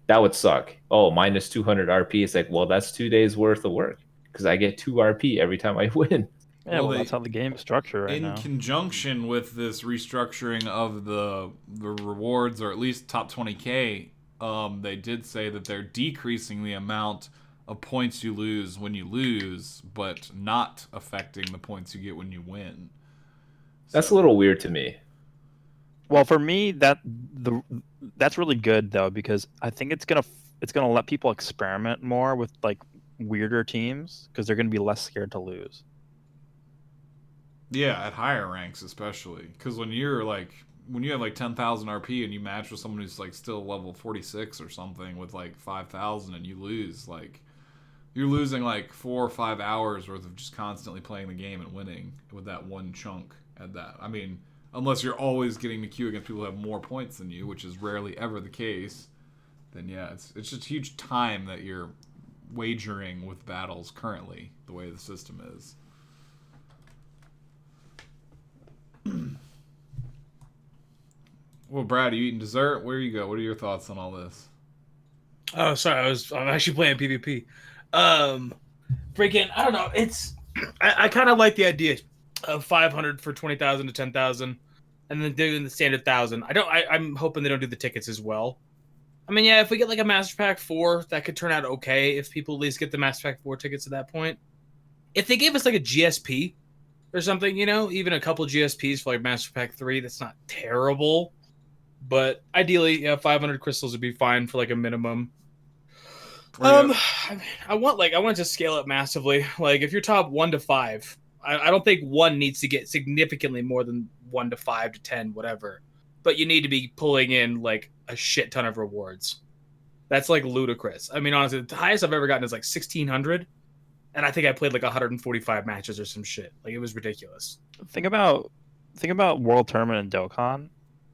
B: That would suck. Oh, minus 200 RP. It's like, well, that's 2 days worth of work because I get 2 RP every time I win.
D: Yeah, well, that's how the game is structured right now.
A: In conjunction with this restructuring of the rewards, or at least top 20K, they did say that they're decreasing the amount of points you lose when you lose, but not affecting the points you get when you win.
B: That's a little weird to me.
D: Well, for me, that's really good though, because I think it's gonna let people experiment more with like weirder teams because they're gonna be less scared to lose.
A: Yeah, at higher ranks especially, because when you have like 10,000 RP and you match with someone who's like still level 46 or something with like 5,000 and you lose, like you're losing like 4 or 5 hours worth of just constantly playing the game and winning with that one chunk at that. I mean, unless you're always getting the queue against people who have more points than you, which is rarely ever the case, then yeah, it's just huge time that you're wagering with battles currently, the way the system is. Well, Brad, are you eating dessert? Where you go? What are your thoughts on all this?
E: Oh, sorry, I'm actually playing PvP. Freaking, I don't know. I kind of like the idea of 500 for 20,000 to 10,000, and then doing the standard 1,000. I'm hoping they don't do the tickets as well. I mean, yeah, if we get like a Master Pack 4, that could turn out okay if people at least get the Master Pack 4 tickets at that point. If they gave us like a GSP or something, you know, even a couple GSPs for like Master Pack 3, that's not terrible. But ideally, yeah, 500 crystals would be fine for like a minimum. I want to scale it massively. Like if you're top 1 to 5, I don't think 1 needs to get significantly more than 1 to 5 to 10, whatever. But you need to be pulling in like a shit ton of rewards. That's like ludicrous. I mean, honestly, the highest I've ever gotten is like 1,600, and I think I played like 145 matches or some shit. Like it was ridiculous.
D: Think about World Tournament and Dokkan,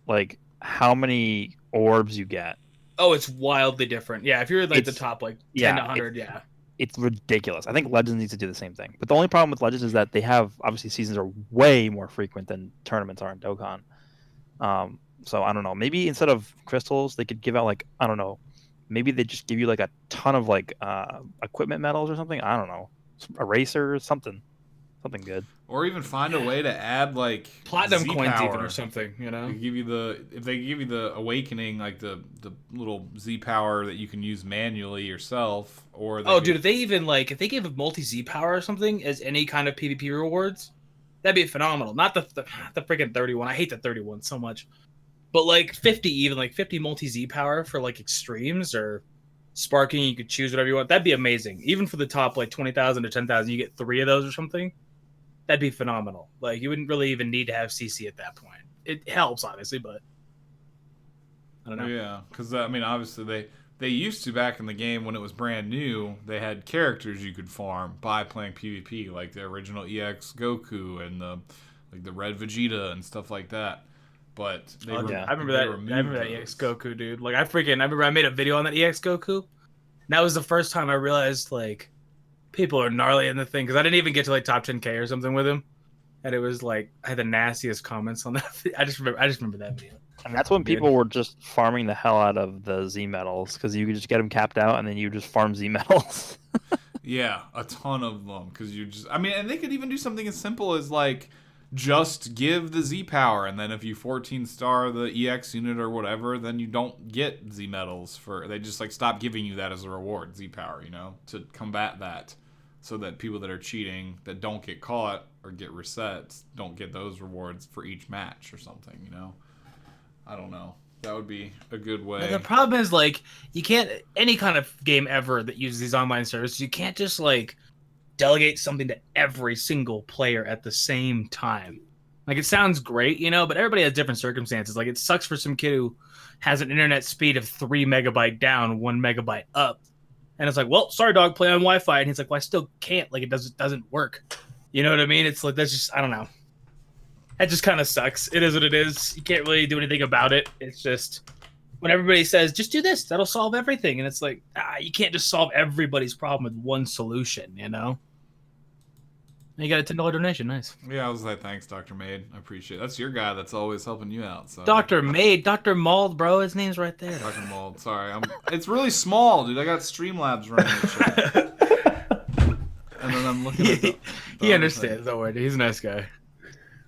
D: like how many orbs you get.
E: Oh, it's wildly different. Yeah, if you're like the
D: It's-
E: top like 10
D: yeah,
E: to 100, yeah.
D: It's ridiculous. I think Legends needs to do the same thing. But the only problem with Legends is that they have obviously seasons are way more frequent than tournaments are in Dokkan. So I don't know. Maybe instead of crystals, they could give out like I don't know. Maybe they just give you like a ton of like equipment medals or something. I don't know, erasers, something good.
A: Or even find a way to add like
E: Platinum coins
A: Z-power.
E: even or something, you know?
A: They give you if they give you the awakening, like the little Z power that you can use manually yourself, or
E: Dude, if they gave multi Z power or something as any kind of PvP rewards, that'd be phenomenal. Not the freaking 31. I hate the 31 so much. But like 50 even, like 50 multi Z power for like extremes or sparking, you could choose whatever you want. That'd be amazing. Even for the top like 20,000 to 10,000, you get 3 of those or something. That'd be phenomenal. Like you wouldn't really even need to have CC at that point. It helps obviously, but I don't know.
A: Yeah, because I mean, obviously they used to back in the game when it was brand new. They had characters you could farm by playing PvP, like the original EX Goku and the Red Vegeta and stuff like that. But
E: I remember that EX Goku, dude. Like I remember I made a video on that EX Goku. And that was the first time I realized like people are gnarly in the thing because I didn't even get to like top 10K or something with him, and it was like I had the nastiest comments on that. I just remember that video.
D: And that's when people were just farming the hell out of the Z medals because you could just get them capped out and then you just farm Z medals.
A: Yeah, a ton of them because and they could even do something as simple as like just give the Z power, and then if you 14 star the EX unit or whatever, then you don't get Z medals they just like stop giving you that as a reward, Z power, you know, to combat that, so that people that are cheating that don't get caught or get resets don't get those rewards for each match or something, you know. I don't know. That would be a good way.
E: The problem is like you can't any kind of game ever that uses these online services, you can't just like delegate something to every single player at the same time. Like it sounds great, you know, but everybody has different circumstances. Like it sucks for some kid who has an internet speed of 3 megabyte down, 1 megabyte up. And it's like, well, sorry dog, play on Wi-Fi. And he's like, well, I still can't. Like it doesn't work. You know what I mean? It's like that's just I don't know. That just kind of sucks. It is what it is. You can't really do anything about it. It's just when everybody says, just do this, that'll solve everything. And it's like, you can't just solve everybody's problem with one solution, you know? And you got a $10 donation. Nice.
A: Yeah, I was like, thanks, Dr. Maid. I appreciate it. That's your guy that's always helping you out. So.
E: Dr. Maid, Dr. Mauld, bro. His name's right there.
A: Dr. Mauld. Sorry. It's really small, dude. I got Streamlabs running this shit. And then I'm looking at
E: He understands. Don't worry. He's a nice guy.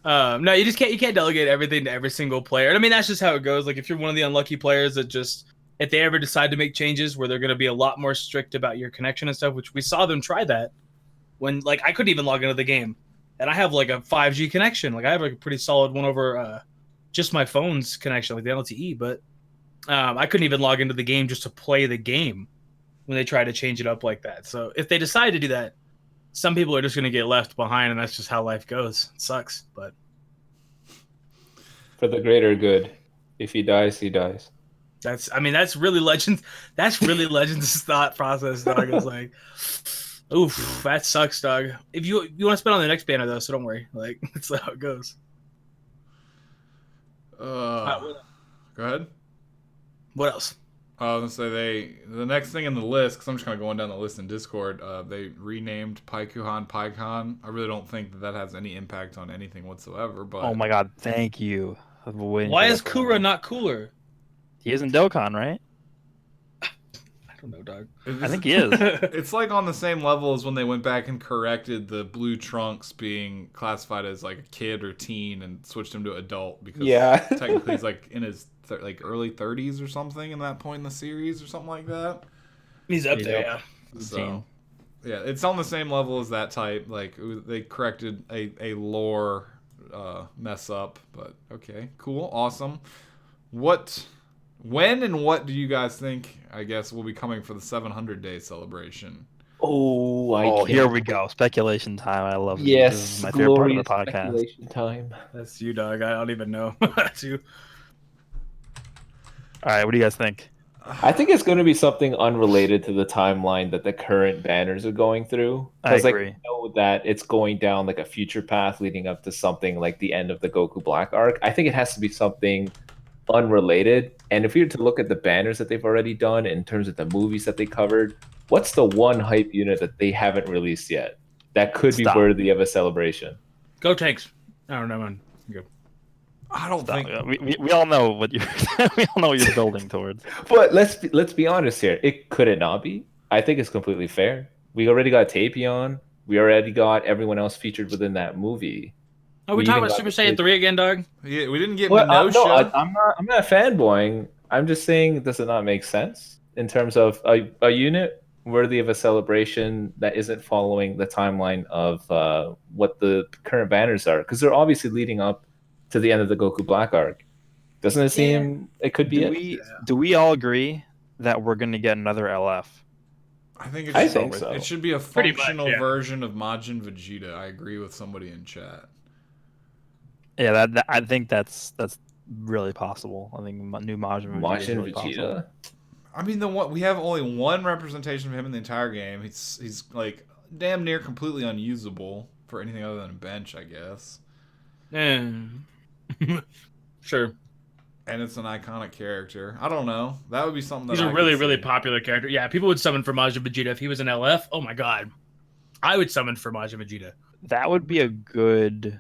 E: No, you can't delegate everything to every single player. And I mean, that's just how it goes. Like if you're one of the unlucky players that just, if they ever decide to make changes where they're going to be a lot more strict about your connection and stuff, which we saw them try that when like I couldn't even log into the game and I have like a 5G connection. Like I have like a pretty solid one over just my phone's connection, like the LTE, but I couldn't even log into the game just to play the game when they try to change it up like that. So if they decide to do that, some people are just going to get left behind, and that's just how life goes. It sucks, but
B: For the greater good. If he dies, he dies.
E: that's really Legends. That's really Legends' thought process, dog. It's like, oof, that sucks, dog. If you want to spend on the next banner though, so don't worry. Like that's how it goes.
A: Go ahead.
E: What else?
A: I was gonna say the next thing in the list, because I'm just kind of going down the list in Discord. They renamed Paikuhan Paikon. I really don't think that has any impact on anything whatsoever. But
D: Oh my god, thank you. I've been waiting
E: Why
D: for
E: is
D: that for a
E: Kura
D: while.
E: not cooler?
D: He is in Dokkan, right?
E: don't know, dog.
D: I think he is.
A: It's like on the same level as when they went back and corrected the blue Trunks being classified as like a kid or teen and switched him to adult because technically he's like in his like early 30s or something in that point in the series or something like that.
E: He's up there, yeah.
A: So, yeah, it's on the same level as that type. Like they corrected a lore mess up, but okay, cool, awesome. When and what do you guys think, I guess, will be coming for the 700-day celebration?
D: Here we go. Speculation time. I love
B: yes,
D: this is my favorite part of the podcast.
B: Speculation time.
E: That's you, dog. I don't even know. That's you.
D: All right, what do you guys think?
B: I think it's going to be something unrelated to the timeline that the current banners are going through.
D: I
B: Because
D: agree.
B: like, I know that it's going down like a future path leading up to something like the end of the Goku Black arc. I think it has to be something unrelated. And if we were to look at the banners that they've already done in terms of the movies that they covered, what's the one hype unit that they haven't released yet that could be worthy of a celebration?
E: Go Tanks. I don't know, man. Good.
A: I don't think
D: we all know what you're we all know what you're building towards.
B: But let's be honest here. Could it not be? I think it's completely fair. We already got Tapion. We already got everyone else featured within that movie.
E: Are we talking about Super Saiyan 3 again, dog?
A: Yeah, we didn't get
B: No,
A: Minosha.
B: I'm not fanboying. I'm just saying, does it not make sense in terms of a unit worthy of a celebration that isn't following the timeline of what the current banners are? Because they're obviously leading up to the end of the Goku Black arc. Doesn't it seem it could be
D: Do we all agree that we're going to get another LF?
A: I think
B: so.
A: It should be a
E: Pretty much,
A: functional
E: yeah.
A: version of Majin Vegeta. I agree with somebody in chat.
D: Yeah, I think that's really possible. I think new Majin Vegeta is really possible.
B: Vegeta.
A: I mean, we have only one representation of him in the entire game. He's like damn near completely unusable for anything other than a bench, I guess.
E: Sure.
A: And it's an iconic character. I don't know. That would be something that
E: He's
A: I
E: a really,
A: could
E: really
A: see.
E: popular character. Yeah, people would summon for Majin Vegeta if he was an LF. Oh my god. I would summon for Majin Vegeta.
D: That would be a good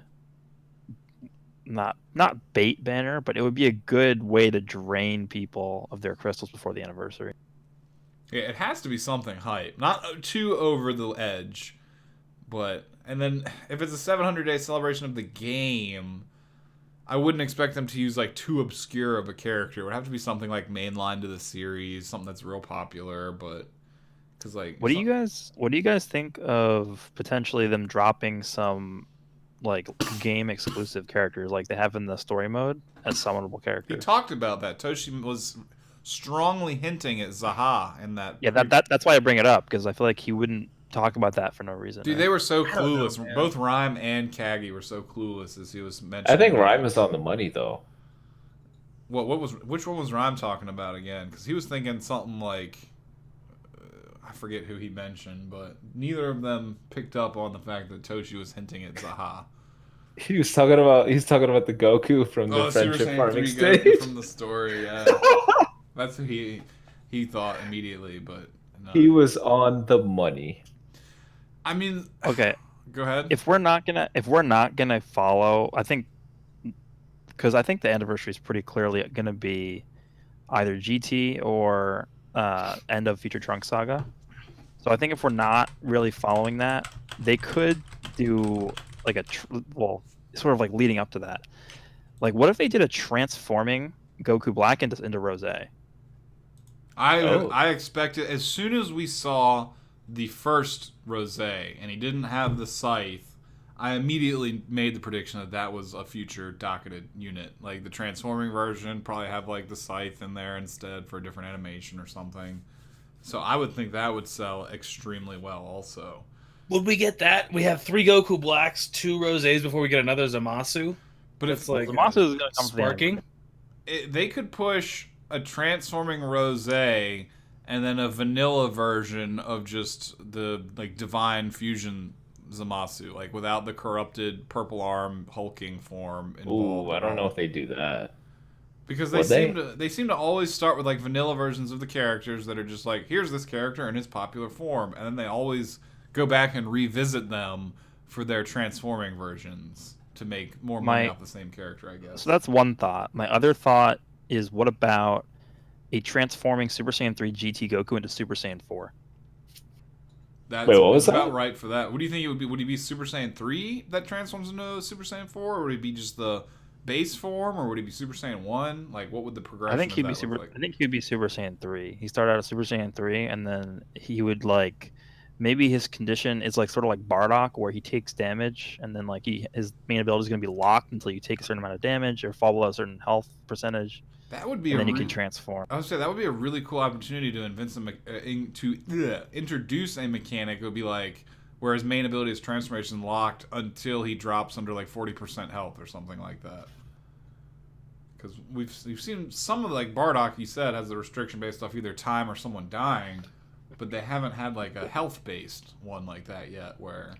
D: not bait banner, but it would be a good way to drain people of their crystals before the anniversary.
A: Yeah, it has to be something hype. Not too over the edge. And then if it's a 700-day celebration of the game, I wouldn't expect them to use like too obscure of a character. It would have to be something like mainline to the series, something that's real popular, but because like
D: what do you guys think of potentially them dropping some like game exclusive characters like they have in the story mode as summonable
A: He
D: characters?
A: talked about that. Toshi was strongly hinting at Zaha in that.
D: Yeah, that's why I bring it up, because I feel like he wouldn't talk about that for no reason.
A: Dude,
D: right?
A: they were so clueless.
E: know, man.
A: Both Rhyme and Kagi were so clueless as he was mentioning.
B: I think Rhyme is on the money though.
A: Which one was Rhyme talking about again? Because he was thinking something like I forget who he mentioned, but neither of them picked up on the fact that Toshi was hinting at Zaha.
B: He's talking about the Goku from the
A: Super
B: friendship
A: Saiyan
B: farming
A: 3 Goku
B: stage.
A: from the story. Yeah, that's who he thought immediately, but no.
B: He was on the money.
A: I mean,
D: Okay,
A: go ahead.
D: if we're not gonna follow, I think the anniversary is pretty clearly gonna be either GT or end of Future Trunks saga. So I think if we're not really following that, they could do like sort of like leading up to that. Like, what if they did a transforming Goku Black into Rose?
A: I expected as soon as we saw the first Rose and he didn't have the scythe, I immediately made the prediction that was a future docketed unit. Like the transforming version probably have like the scythe in there instead for a different animation or something. So I would think that would sell extremely well also.
E: Would we get that? We have 3 Goku Blacks, 2 Rosés before we get another Zamasu.
A: But
E: It's
A: if
E: like
D: Zamasu is gonna come for the
E: sparking.
A: they could push a transforming Rose and then a vanilla version of just the like divine fusion Zamasu, like without the corrupted purple arm hulking form involved.
B: Ooh, I don't know if they do that.
A: Because
B: Would
A: they seem to always start with like vanilla versions of the characters that are just like, here's this character in his popular form, and then they always go back and revisit them for their transforming versions to make more money off the same character, I guess.
D: So that's one thought. My other thought is, what about a transforming Super Saiyan 3 GT Goku into Super Saiyan 4.
A: That's
B: Wait, what was
A: about
B: that?
A: right for that. What do you think it would be? Would he be Super Saiyan 3 that transforms into Super Saiyan 4, or would it be just the base form, or would he be Super Saiyan 1? Like, what would the progression
D: I think
A: of
D: he'd
A: that
D: be
A: look
D: Super.
A: like?
D: I think he'd be Super Saiyan 3. He started out as Super Saiyan 3, and then he would like maybe his condition is like sort of like Bardock, where he takes damage, and then like his main ability is going to be locked until you take a certain amount of damage or fall below a certain health percentage,
A: That would be
D: and
A: a
D: then you can transform.
A: I would say that would be a really cool opportunity to introduce a mechanic. It would be like where his main ability is transformation locked until he drops under like 40% health or something like that. Because we've seen some of like Bardock, you said, has the restriction based off either time or someone dying, but they haven't had like a health based one like that yet, where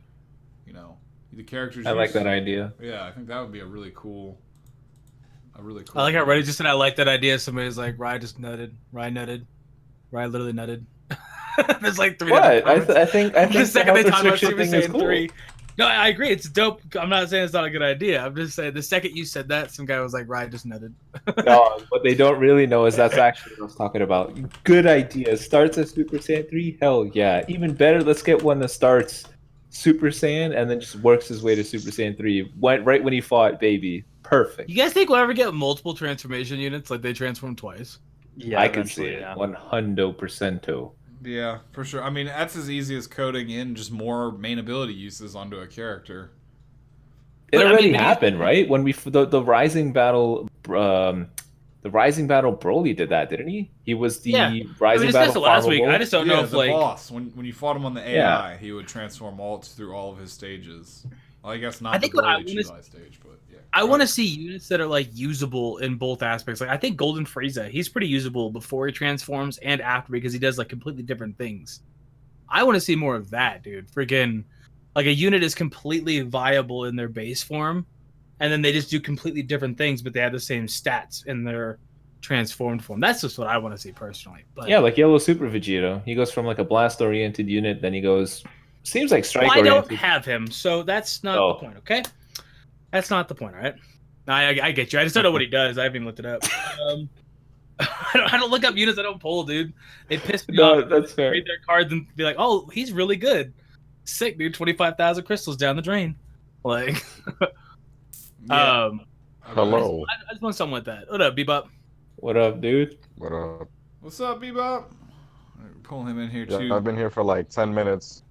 A: the characters.
B: I like that idea.
A: Yeah, I think that would be a really cool.
E: I like how Reddy just said I like that idea. Somebody's like, Rye just nutted. Rye literally nutted. There's like 3 different
B: What?
E: comments.
B: I think
E: The second they
B: the
E: talk about
B: restriction
E: Super
B: thing is
E: Saiyan
B: cool.
E: 3. No, I agree. It's dope. I'm not saying it's not a good idea. I'm just saying the second you said that, some guy was like, Rye just nutted.
B: No, what they don't really know is that's actually what I was talking about. Good idea. Starts as Super Saiyan 3? Hell yeah. Even better, let's get one that starts Super Saiyan and then just works his way to Super Saiyan 3. Went right when he fought Baby. Perfect.
E: You guys think we'll ever get multiple transformation units? Like they transform twice?
D: Yeah,
B: I could see
D: eventually,
B: it.
D: yeah.
B: 100%.
A: Yeah, for sure. I mean, that's as easy as coding in just more main ability uses onto a character.
B: It
E: But, I
B: already
E: mean,
B: happened, right? When the Rising Battle, the Rising Battle Broly did that, didn't he? He was the
E: Yeah. We
B: Rising
E: discussed
B: Battle
E: it last week.
B: farmable.
E: I just don't know if
A: the
E: like
A: boss when you fought him on the
B: Yeah.
A: AI, he would transform through all of his stages. Well, I guess not
E: I
A: the
E: think what I
A: Broly
E: wanna-
A: Chudai stage, but yeah.
E: I want to see units that are like usable in both aspects. Like I think Golden Frieza, he's pretty usable before he transforms and after because he does like completely different things. I want to see more of that, dude. Freaking like a unit is completely viable in their base form, and then they just do completely different things, but they have the same stats in their transformed form. That's just what I want to see personally. But
B: Yeah, like Yellow Super Vegeta. He goes from like a blast-oriented unit, then he goes... Seems like
E: well, I
B: strike-oriented.
E: don't have him, so that's not the point, okay? That's not the point, all right? I get you. I just don't know what he does. I haven't even looked it up. I don't look up units I don't pull, dude. They piss me off.
B: That's fair.
E: Read their cards and be like, "Oh, he's really good, sick, dude. 25,000 crystals down the drain." Like,
A: Yeah.
F: Hello.
E: I just want something like that. What up, Bebop?
B: What up, dude?
F: What up?
A: What's up, Bebop? Pull him in here
F: Yeah,
A: too.
F: I've been here for like 10 minutes.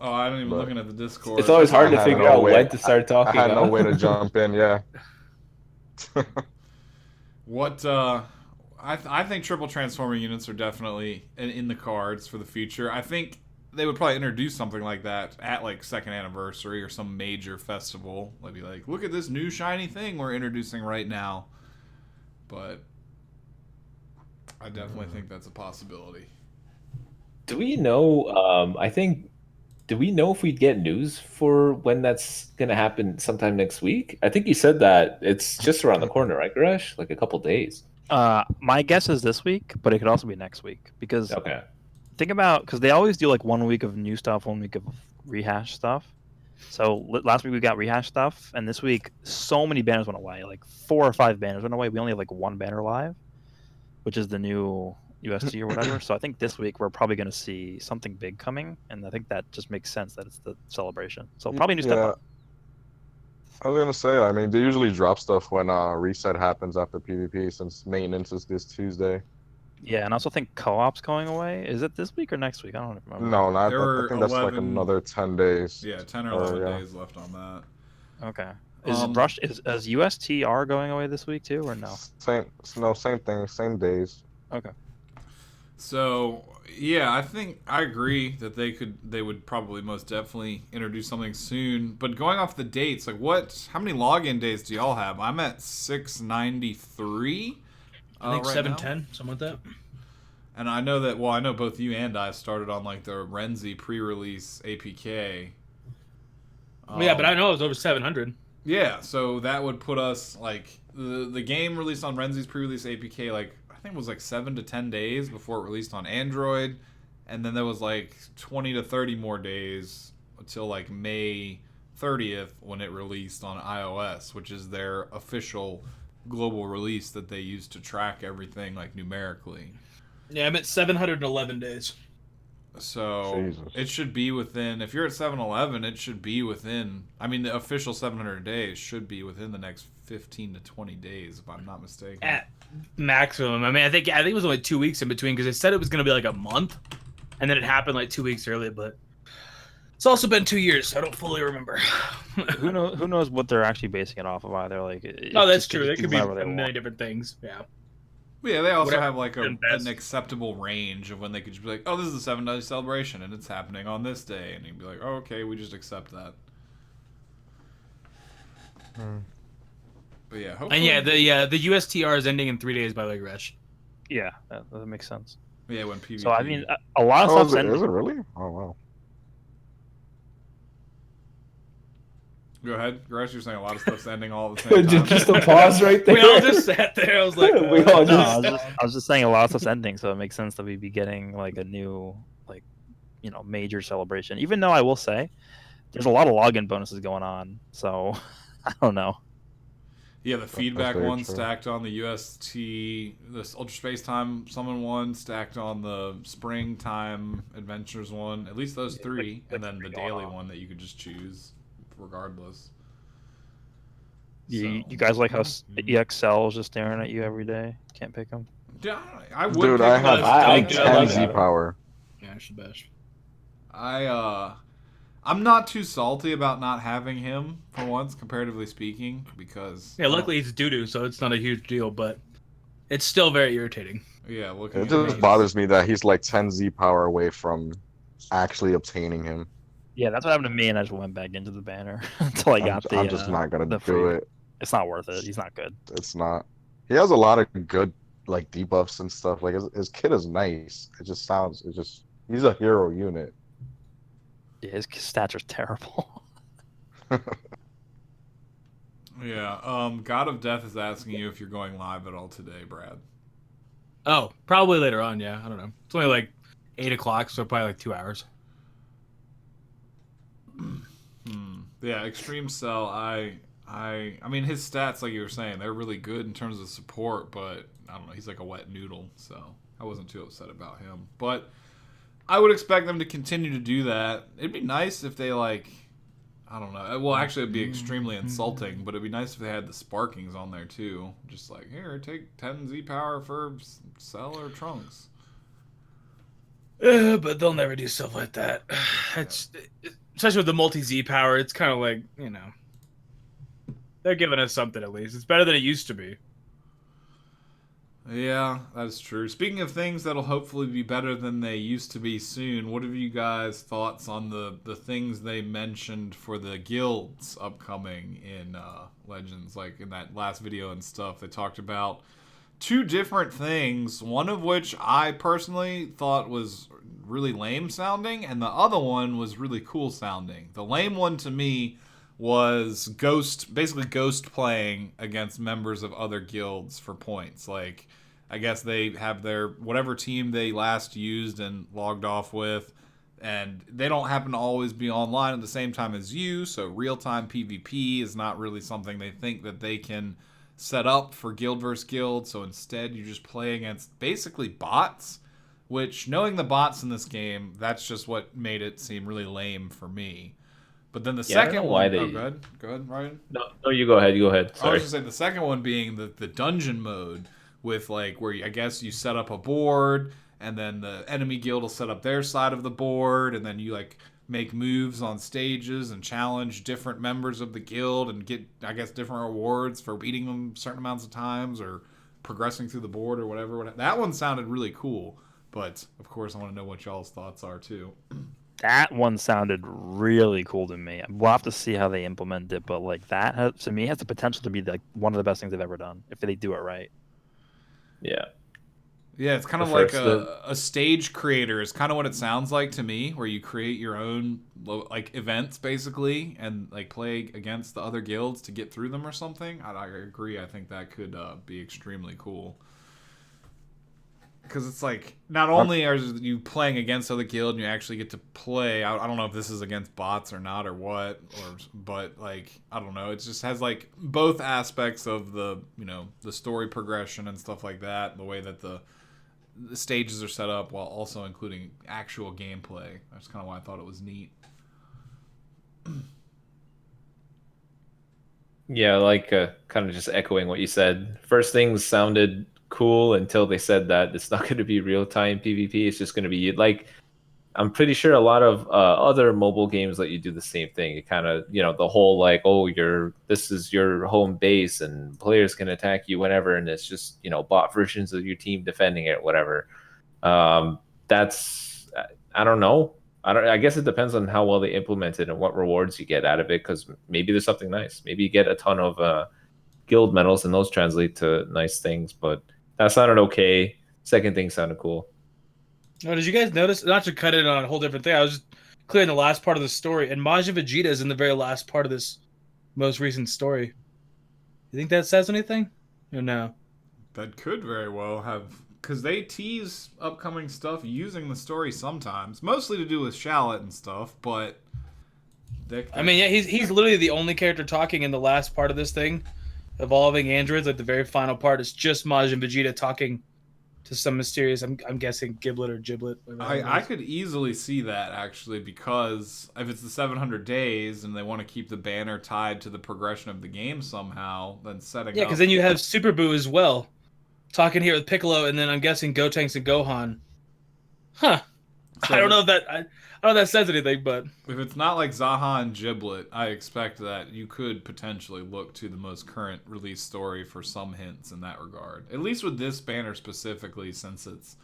A: Oh, I didn't even
F: But-
A: looking at the Discord.
B: It's always hard
F: I
B: to
F: had
B: figure
F: no
B: out
F: way-
B: when to start
F: I
B: talking.
F: had no
B: huh?
F: way to jump in, yeah.
A: What I think triple transformer units are definitely in the cards for the future. I think they would probably introduce something like that at like second anniversary or some major festival. They'd be like, look at this new shiny thing we're introducing right now. But I definitely think that's a possibility.
B: Do we know? Do we know if we'd get news for when that's gonna happen sometime next week? I think you said that it's just around the corner, right, Goresh? Like a couple days.
D: My guess is this week, but it could also be next week because
B: Okay.
D: think about because they always do like 1 week of new stuff, 1 week of rehash stuff. So last week we got rehash stuff, and this week so many banners went away. Like 4 or 5 banners went away. We only have like 1 banner live, which is the new UST or whatever. So I think this week we're probably going to see something big coming, and I think that just makes sense that it's the celebration. So probably new step up.
F: I was gonna say, I mean, they usually drop stuff when reset happens after PvP, since maintenance is this Tuesday.
D: Yeah, and I also think co-op's going away. Is it this week or next week? I don't remember.
F: No, not.
A: There
F: I
A: were
F: think that's like
A: 11
F: another 10 days.
A: Yeah, 10 or
F: Oh,
A: 11
F: yeah.
A: days left on that.
D: Okay. Is USTR going away this week too, or no?
F: Same thing, same days.
D: Okay.
A: So yeah, I think I agree that they would probably most definitely introduce something soon. But going off the dates, like how many login days do y'all have? I'm at 693.
E: I think
A: right
E: 710, something like that.
A: And I know that. Well, I know both you and I started on like the Renzi pre-release APK.
E: Yeah, but I know it was over 700.
A: Yeah, so that would put us like the game released on Renzi's pre-release APK. Like I think it was like 7 to 10 days before it released on Android, and then there was like 20 to 30 more days until like May 30th when it released on iOS, which is their official global release that they use to track everything like numerically.
E: Yeah, I'm at 711 days.
A: So
F: Jesus.
A: it should be within. If you're at 711, it should be within. I mean, the official 700 days should be within the next 15 to 20 days, if I'm not mistaken.
E: At maximum. I mean, I think it was only 2 weeks in between because they said it was going to be like a month, and then it happened like 2 weeks early. But it's also been 2 years, so I don't fully remember.
D: Who knows what they're actually basing it off of either? Like,
E: No, that's
D: just
E: true.
D: could
E: It
D: just
E: could be a
D: whatever they
E: million
D: want.
E: different things. Yeah.
A: Yeah, they also
E: Whatever
A: have like
E: been best.
A: an acceptable range of when they could just be like, oh, this is a 7-day celebration and it's happening on this day, and you'd be like, oh, okay, we just accept that. But yeah, hopefully.
E: And the USTR is ending in 3 days, by the way, Goresh.
D: Yeah, that makes sense.
A: Yeah, when PvP.
D: So I mean, a lot of
F: Oh,
D: stuff's
F: is
D: ending.
F: it really? Oh, wow.
A: Go ahead, Goresh. You're saying a lot of stuff's ending all at the same time.
B: Just a pause right there.
E: We all just sat there. I was like,
B: We all
D: No,
B: just-
D: I was just saying a lot of stuff's ending, so it makes sense that we'd be getting like a new, like, major celebration. Even though I will say, there's a lot of login bonuses going on, so I don't know.
A: Yeah, the feedback
F: very
A: one
F: true.
A: stacked on the UST, this Ultra Space Time Summon one stacked on the Springtime Adventures one. At least those three, and then the daily one that you could just choose, regardless.
D: You
A: So-
D: guys like how EXL is just staring at you every day? Can't pick them.
A: Yeah, I would.
F: Dude,
A: pick
F: I
A: him
F: have
A: as
B: I
A: Doug.
F: 10
B: like
F: Z
B: that.
F: power.
E: Yeah, I should bash.
A: I'm not too salty about not having him for once, comparatively speaking, because
E: Yeah, luckily it's doo-doo, so it's not a huge deal, but it's still very irritating.
A: yeah, looking
F: It
A: at
F: just
A: these-
F: bothers me that he's like 10 Z power away from actually obtaining him.
D: Yeah, that's what happened to me, and I just went back into the banner until I got
F: I'm just not gonna
D: the
F: do
D: free-
F: it.
D: It's not worth it. He's not good.
F: It's not. He has a lot of good like debuffs and stuff. Like his kit is nice. He's a hero unit.
D: Yeah, his stats are terrible.
A: Yeah, God of Death is asking you if you're going live at all today, Brad.
E: Oh, probably later on, yeah. I don't know. It's only like 8 o'clock, so probably like 2 hours.
A: Yeah, Extreme Cell, I mean his stats, like you were saying, they're really good in terms of support, but I don't know, he's like a wet noodle, so I wasn't too upset about him. But I would expect them to continue to do that. It'd be nice if they I don't know. Well, actually, it'd be extremely insulting, but it'd be nice if they had the sparkings on there too. Just like, here, take 10 Z power for Cell or Trunks.
E: But they'll never do stuff like that. Especially with the multi-Z power, it's kind of like, they're giving us something at least. It's better than it used to be.
A: Yeah, that's true. Speaking of things that'll hopefully be better than they used to be soon, what have you guys' thoughts on the things they mentioned for the guilds upcoming in Legends? Like in that last video and stuff, they talked about 2 different things, one of which I personally thought was really lame sounding, and the other one was really cool sounding. The lame one to me was basically ghost playing against members of other guilds for points. Like, I guess they have their whatever team they last used and logged off with, and they don't happen to always be online at the same time as you, so real-time PvP is not really something they think that they can set up for guild versus guild, so instead you just play against basically bots, which, knowing the bots in this game, that's just what made it seem really lame for me. But then the
B: Yeah, I don't
A: second
B: know why
A: one...
B: they-
A: Oh, go ahead, Ryan.
B: No, you go ahead. You go ahead.
A: I was
B: Sorry.
A: just saying the second one being the dungeon mode with where I guess you set up a board and then the enemy guild will set up their side of the board and then you make moves on stages and challenge different members of the guild and get, I guess, different rewards for beating them certain amounts of times or progressing through the board or whatever. That one sounded really cool, but of course I want to know what y'all's thoughts are too.
D: That one sounded really cool to me. We'll have to see how they implement it, but that to me has the potential to be one of the best things they've ever done if they do it right.
B: Yeah.
A: Yeah, it's kind of
B: The
A: like
B: first-
A: a stage creator is kind of what it sounds like to me, where you create your own events basically and play against the other guilds to get through them or something. I agree. I think that could be extremely cool. Because it's not only are you playing against other guild and you actually get to play. I don't know if this is against bots or not or what, but I don't know. It just has both aspects of the the story progression and stuff like that. The way that the the stages are set up while also including actual gameplay. That's kind of why I thought it was neat.
B: Yeah, like kind of just echoing what you said. First things sounded cool until they said that it's not going to be real-time PvP. It's just going to be like, I'm pretty sure a lot of other mobile games let you do the same thing. It kind of, the whole like, oh, this is your home base and players can attack you whenever, and it's just, bot versions of your team defending it, whatever. That's, I don't know. I guess it depends on how well they implement it and what rewards you get out of it, because maybe there's something nice. Maybe you get a ton of guild medals and those translate to nice things, but that sounded okay. Second thing sounded cool.
E: Oh, did you guys notice? Not to cut it on a whole different thing. I was just clearing the last part of the story, and Majin Vegeta is in the very last part of this most recent story. You think that says anything? Or no?
A: That could very well have, because they tease upcoming stuff using the story sometimes, mostly to do with Shallot and stuff. But
E: I mean, yeah, he's literally the only character talking in the last part of this thing, evolving androids. Like the very final part is just Majin Vegeta talking to some mysterious, I'm guessing Giblet or Giblet.
A: I could easily see that, actually, because if it's the 700 days and they want to keep the banner tied to the progression of the game somehow, then setting
E: Yeah, because then you have Super Buu as well, talking here with Piccolo, and then I'm guessing Gotenks and Gohan. Huh.
A: So
E: I don't know if that says anything, but
A: if it's not like Zaha and Giblet, I expect that you could potentially look to the most current release story for some hints in that regard. At least with this banner specifically, since it's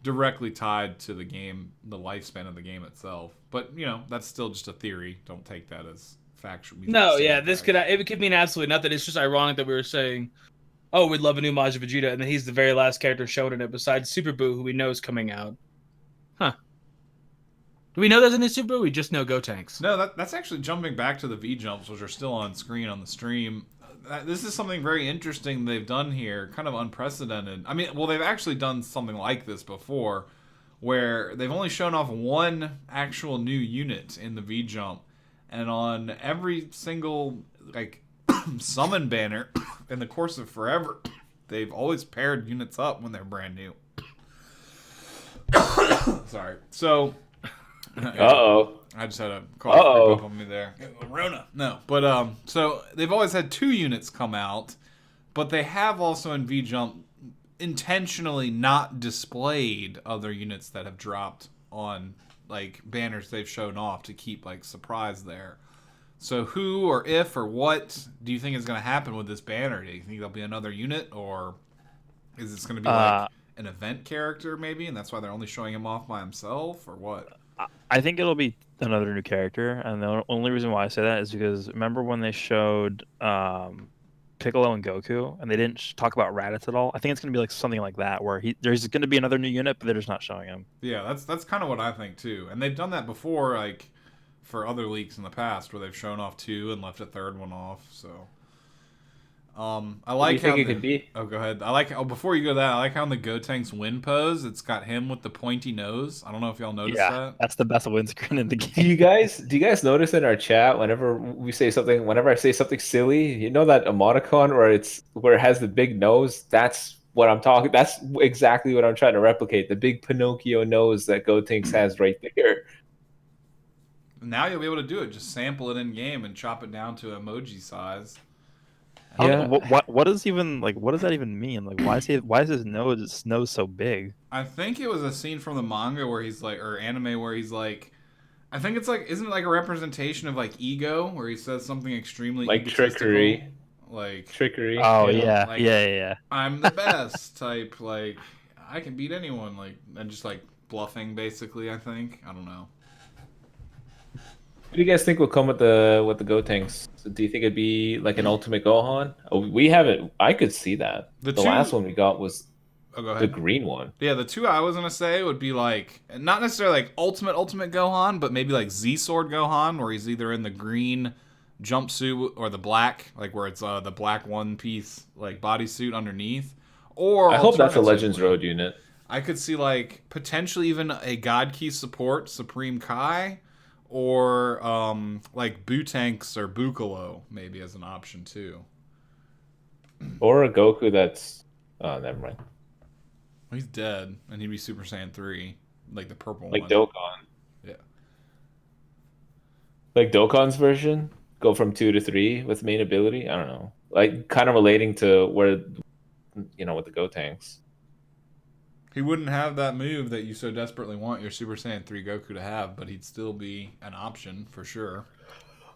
A: directly tied to the game, the lifespan of the game itself. But, that's still just a theory. Don't take that as factual.
E: No, yeah, it could mean absolutely nothing. It's just ironic that we were saying, oh, we'd love a new Majin Vegeta, and then he's the very last character shown in it besides Super Buu, who we know is coming out. Huh. Do we know there's a new Super Buu? We just know Gotenks.
A: No, that's actually jumping back to the V-Jumps, which are still on screen on the stream. This is something very interesting they've done here, kind of unprecedented. I mean, well, they've actually done something like this before, where they've only shown off one actual new unit in the V-Jump, and on every single, summon banner in the course of forever, they've always paired units up when they're brand new. Sorry. So...
B: Uh-oh.
A: I just had a cough creep up on me there. Rona. No. But, so they've always had 2 units come out, but they have also in V-Jump intentionally not displayed other units that have dropped on, banners they've shown off to keep, surprise there. So who or if or what do you think is going to happen with this banner? Do you think there'll be another unit, or is this going to be, an event character, maybe, and that's why they're only showing him off by himself, or what?
D: I think it'll be another new character, and the only reason why I say that is because remember when they showed Piccolo and Goku, and they didn't talk about Raditz at all? I think it's going to be something like that, where there's going to be another new unit, but they're just not showing him.
A: Yeah, that's kind of what I think too, and they've done that before, for other leaks in the past, where they've shown off 2 and left a 3rd one off. So, I like how
B: it could be.
A: Oh, go ahead. Before you go to that, I like how in the Gotenks win pose, it's got him with the pointy nose. I don't know if y'all noticed that.
D: That's the best win screen in the game.
B: Do you guys notice in our chat whenever I say something silly, that emoticon where it has the big nose? That's what I'm talking. That's exactly what I'm trying to replicate. The big Pinocchio nose that Gotenks has right there.
A: Now you'll be able to do it. Just sample it in game and chop it down to emoji size.
D: Yeah. What does that even mean? Why is his nose so big?
A: I think it was a scene from the manga where he's or anime where he's I think it's isn't it a representation of ego, where he says something extremely
B: trickery. Trickery.
D: Oh yeah. Yeah.
A: I'm the best type, I can beat anyone, and just bluffing basically, I think. I don't know.
B: What do you guys think will come with the Gotenks? So do you think it'd be an Ultimate Gohan? Oh, we haven't. I could see that. The last one we got was the green one.
A: Yeah, the 2 I was gonna say would be not necessarily Ultimate Gohan, but maybe Z Sword Gohan, where he's either in the green jumpsuit or the black, where it's the black one piece bodysuit underneath. Or
B: I hope that's a Legends Road unit.
A: I could see potentially even a God Key support Supreme Kai. Or Butanks or Bukalo maybe as an option too.
B: Or a Goku that's... Oh, never mind.
A: He's dead, and he'd be Super Saiyan 3, like the purple
B: Like
A: one.
B: Dokkan.
A: Yeah.
B: Like Dokkan's version, go from 2 to 3 with main ability. I don't know, like kind of relating to where, with the Go tanks.
A: He wouldn't have that move that you so desperately want your Super Saiyan 3 Goku to have, but he'd still be an option for sure.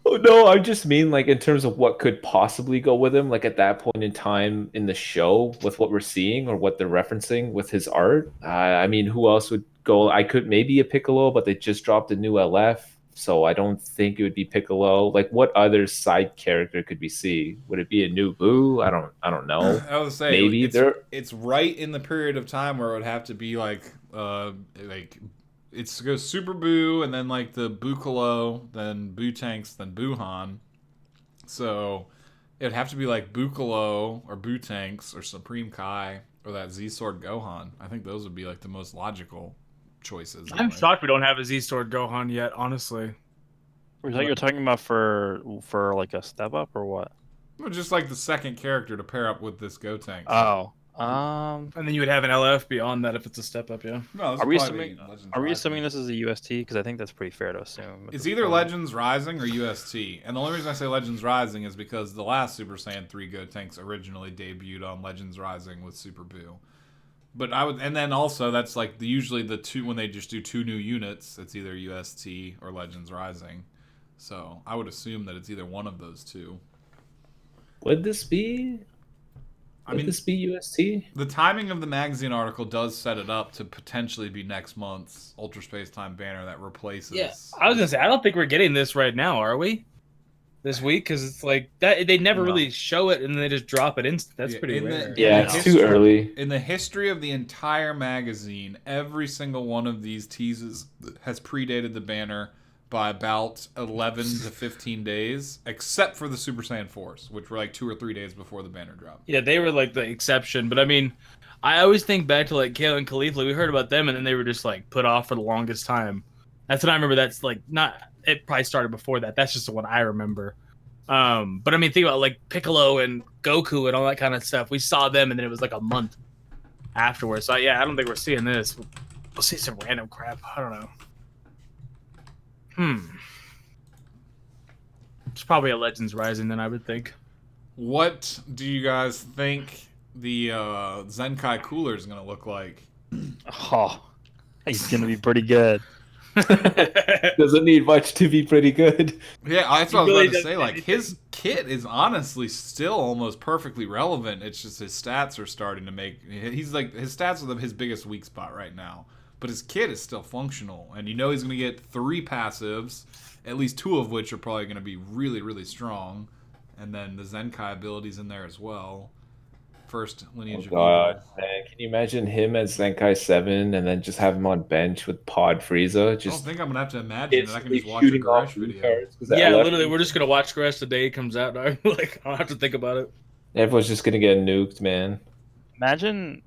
B: Oh no, I just mean like in terms of what could possibly go with him, like at that point in time in the show, with what we're seeing or what they're referencing with his art. I mean, who else would go? I could maybe a Piccolo, but they just dropped a new LF, so I don't think it would be Piccolo. Like, what other side character could we see? Would it be a new Boo? I don't know.
A: I would say
B: Maybe
A: it's right in the period of time where it would have to be like it goes Super Boo and then like the Buccalo, then Boo Tanks, then Buhan. So it would have to be like Buccalo or Boo Tanks or Supreme Kai or that Z Sword Gohan. I think those would be like the most logical choices.
E: I'm shocked we don't have a Z Sword Gohan yet, honestly.
D: You're talking about for like a step up or what?
A: Well, just like the second character to pair up with this Go Tank.
D: Oh,
E: and then you would have an LF beyond that if it's a step up, yeah.
A: No,
D: are we assuming this is a UST? Because I think that's pretty fair to assume.
A: It's either Legends Rising or UST. And the only reason I say Legends Rising is because the last Super Saiyan 3 Go Tanks originally debuted on Legends Rising with Super Boo. But and then also that's like usually the two, when they just do 2 new units, it's either UST or Legends Rising. So I would assume that it's either one of those two.
B: Would this be? Would this be UST?
A: The timing of the magazine article does set it up to potentially be next month's Ultra Space Time banner that replaces.
E: Yeah, I was gonna say I don't think we're getting this right now, are we? This week, because it's like that they never really show it and they just drop it instant. That's pretty rare.
B: It's too early.
A: In the history of the entire magazine, every single one of these teases has predated the banner by about 11 to 15 days, except for the Super Saiyan 4s, which were like 2 or 3 days before the banner dropped.
E: Yeah, they were like the exception. But I mean, I always think back to like Kale and Khalifa. We heard about them and then they were just like put off for the longest time. That's what I remember. That's like it probably started before that. That's just the one I remember. But I mean, think about like Piccolo and Goku and all that kind of stuff. We saw them and then it was like a month afterwards. So yeah, I don't think we're seeing this. We'll see some random crap. I don't know. It's probably a Legends Rising then, I would think.
A: What do you guys think the Zenkai cooler is going to look like?
D: Oh, he's going to be pretty good.
B: Doesn't need much to be pretty good.
A: Yeah, that's what I was about to say. Like, his kit is honestly still almost perfectly relevant. It's just his stats are starting to make... He's like, his stats are his biggest weak spot right now. But his kit is still functional. And you know he's going to get 3 passives, at least 2 of which are probably going to be really, really strong. And then the Zenkai abilities in there as well. First lineage of
B: God, man. Can you imagine him as Zenkai 7 and then just have him on bench with Pod Frieza?
A: I don't think I'm going to have to imagine that. I can just watch a Goresh video.
E: Yeah, literally, we're just going to watch Goresh the day it comes out. Like, I don't have to think about it.
B: Everyone's just going to get nuked, man.
D: Imagine...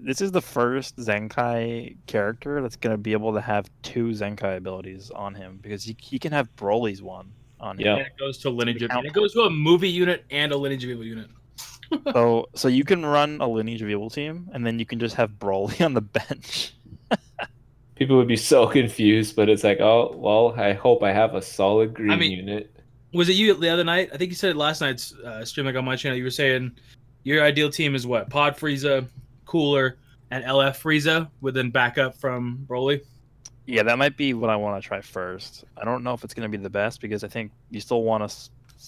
D: This is the first Zenkai character that's going to be able to have 2 Zenkai abilities on him because he can have Broly's one on him.
E: Yeah, it goes to a lineage of, and it goes to a movie unit and a lineage of evil unit.
D: so you can run a lineage of evil team and then you can just have Broly on the bench.
B: People would be so confused, but it's like, oh well, I hope I have a solid green unit.
E: Was it you the other night? I think you said it last night's stream, like on my channel. You were saying your ideal team is what? Pod Frieza, Cooler, and LF Frieza with then backup from Broly.
D: Yeah, that might be what I want to try first. I don't know if it's going to be the best because I think you still want to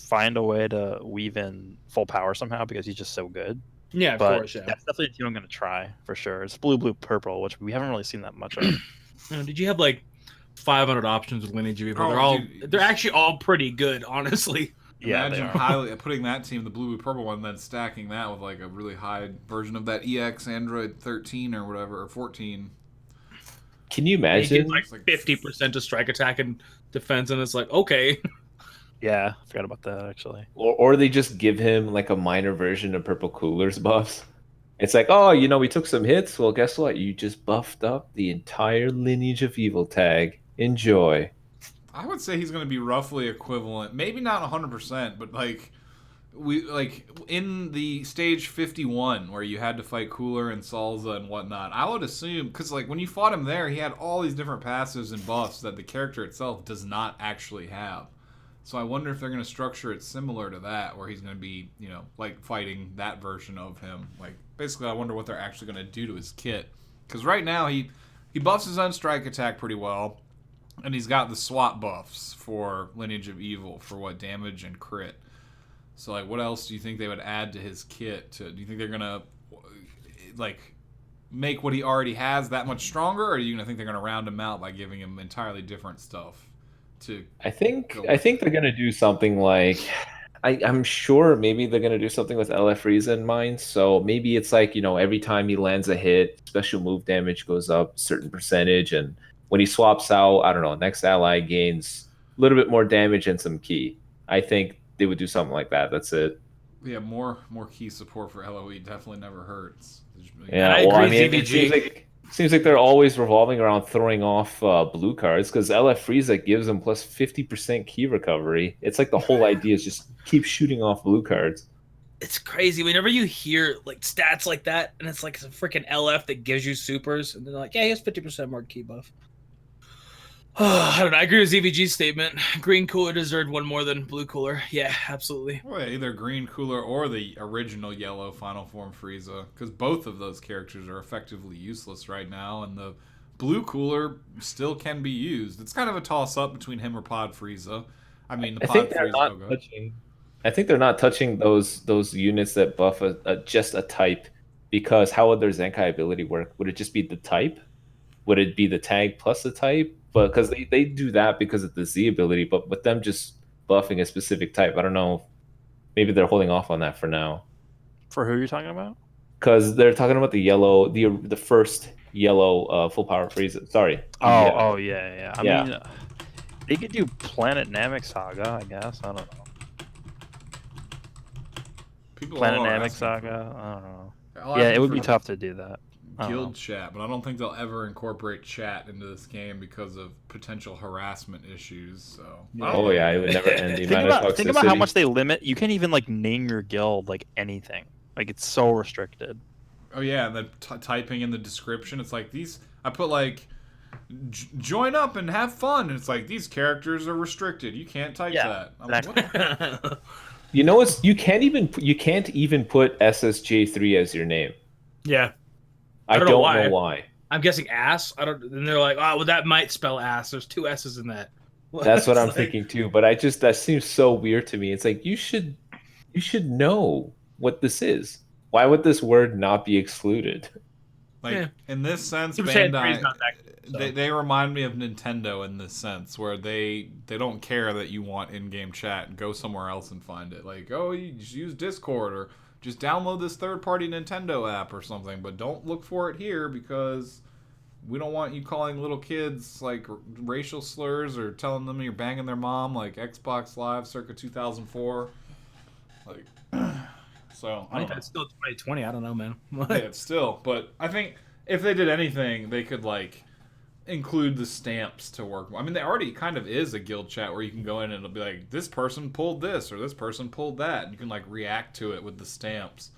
D: find a way to weave in full power somehow because he's just so good.
E: Yeah, of course. Yeah,
D: that's definitely a team I'm going to try for sure. It's blue, blue, purple, which we haven't really seen that much of.
E: Did you have like 500 options with lineage of evil? They're actually all pretty good, honestly.
A: Yeah, imagine putting that team, the blue purple one, then stacking that with like a really high version of that EX Android 13 or whatever, or 14.
B: Can you imagine?
E: Like 50% to strike attack and defense, and it's like, okay.
D: Yeah, I forgot about that actually.
B: Or they just give him like a minor version of Purple Cooler's buffs. It's like, oh, we took some hits. Well, guess what? You just buffed up the entire lineage of evil tag. Enjoy.
A: I would say he's going to be roughly equivalent. Maybe not 100%, but like we like in the stage 51 where you had to fight Cooler and Salza and whatnot. I would assume because like when you fought him there, he had all these different passives and buffs that the character itself does not actually have. So I wonder if they're going to structure it similar to that, where he's going to be, you know, like fighting that version of him. Like basically, I wonder what they're actually going to do to his kit, because right now he buffs his own strike attack pretty well, and he's got the swap buffs for Lineage of Evil for what damage and crit. So, like, what else do you think they would add to his kit? Do you think they're going to, like, make what he already has that much stronger? Or are you going to think they're going to round him out by giving him entirely different stuff?
B: I think they're going to do something like, I'm sure maybe they're going to do something with LF Frieza in mind. So maybe it's like, you know, every time he lands a hit, special move damage goes up a certain percentage. And when he swaps out, I don't know, next ally gains a little bit more damage and some key. I think they would do something like that. That's it.
A: Yeah, more key support for LOE definitely never hurts.
B: Yeah, well, I mean, it seems like they're always revolving around throwing off blue cards because LF Frieza gives them plus 50% key recovery. It's like the whole idea is just keep shooting off blue cards.
E: It's crazy whenever you hear like stats like that, and it's like a freaking LF that gives you supers, and they're like, yeah, he has 50% more key buff. I don't know. I agree with ZVG's statement. Green Cooler deserved one more than Blue Cooler. Yeah, absolutely.
A: Well, yeah, either Green Cooler or the original yellow Final Form Frieza, because both of those characters are effectively useless right now, and the Blue Cooler still can be used. It's kind of a toss-up between him or Pod Frieza. I mean, the Pod Frieza.
B: I think they're not touching those units that buff just a type, because how would their Zenkai ability work? Would it just be the type? Would it be the tag plus the type? But because they do that because of the Z ability, but with them just buffing a specific type, I don't know. Maybe they're holding off on that for now.
D: For who are you talking about?
B: Because they're talking about the yellow, the first yellow full power Frieza. Sorry.
D: Yeah. I mean, they could do Planet Namek Saga, I guess. I don't know. Planet Namek Saga. I don't know. Yeah, it would be tough to do that.
A: Guild chat, but I don't think they'll ever incorporate chat into this game because of potential harassment issues. So
B: it would never end.
D: Think about how much they limit. You can't even like name your guild like anything. Like it's so restricted.
A: Oh yeah, and then typing in the description, it's like these. I put like join up and have fun, and it's like these characters are restricted. You can't type that. I'm
D: exactly.
A: Like, what?
B: You know, you can't even put SSJ3 as your name.
E: Yeah.
B: I don't know why.
E: I'm guessing ass. I don't. And they're like, oh, well, that might spell ass. There's 2 S's in that.
B: That's what I'm thinking too. But that seems so weird to me. It's like you should know what this is. Why would this word not be excluded?
A: Like in this sense, Bandai, they remind me of Nintendo in this sense, where they don't care that you want in-game chat. Go somewhere else and find it. Like, oh, you just use Discord or just download this third-party Nintendo app or something, but don't look for it here because we don't want you calling little kids like racial slurs or telling them you're banging their mom like Xbox Live circa 2004. Like, so
E: I think that's still 2020. I don't know, man.
A: Yeah, it's still, but I think if they did anything, they could like include the stamps to work. I mean, there already kind of is a guild chat where you can go in and it'll be like, this person pulled this or this person pulled that, and you can like react to it with the stamps.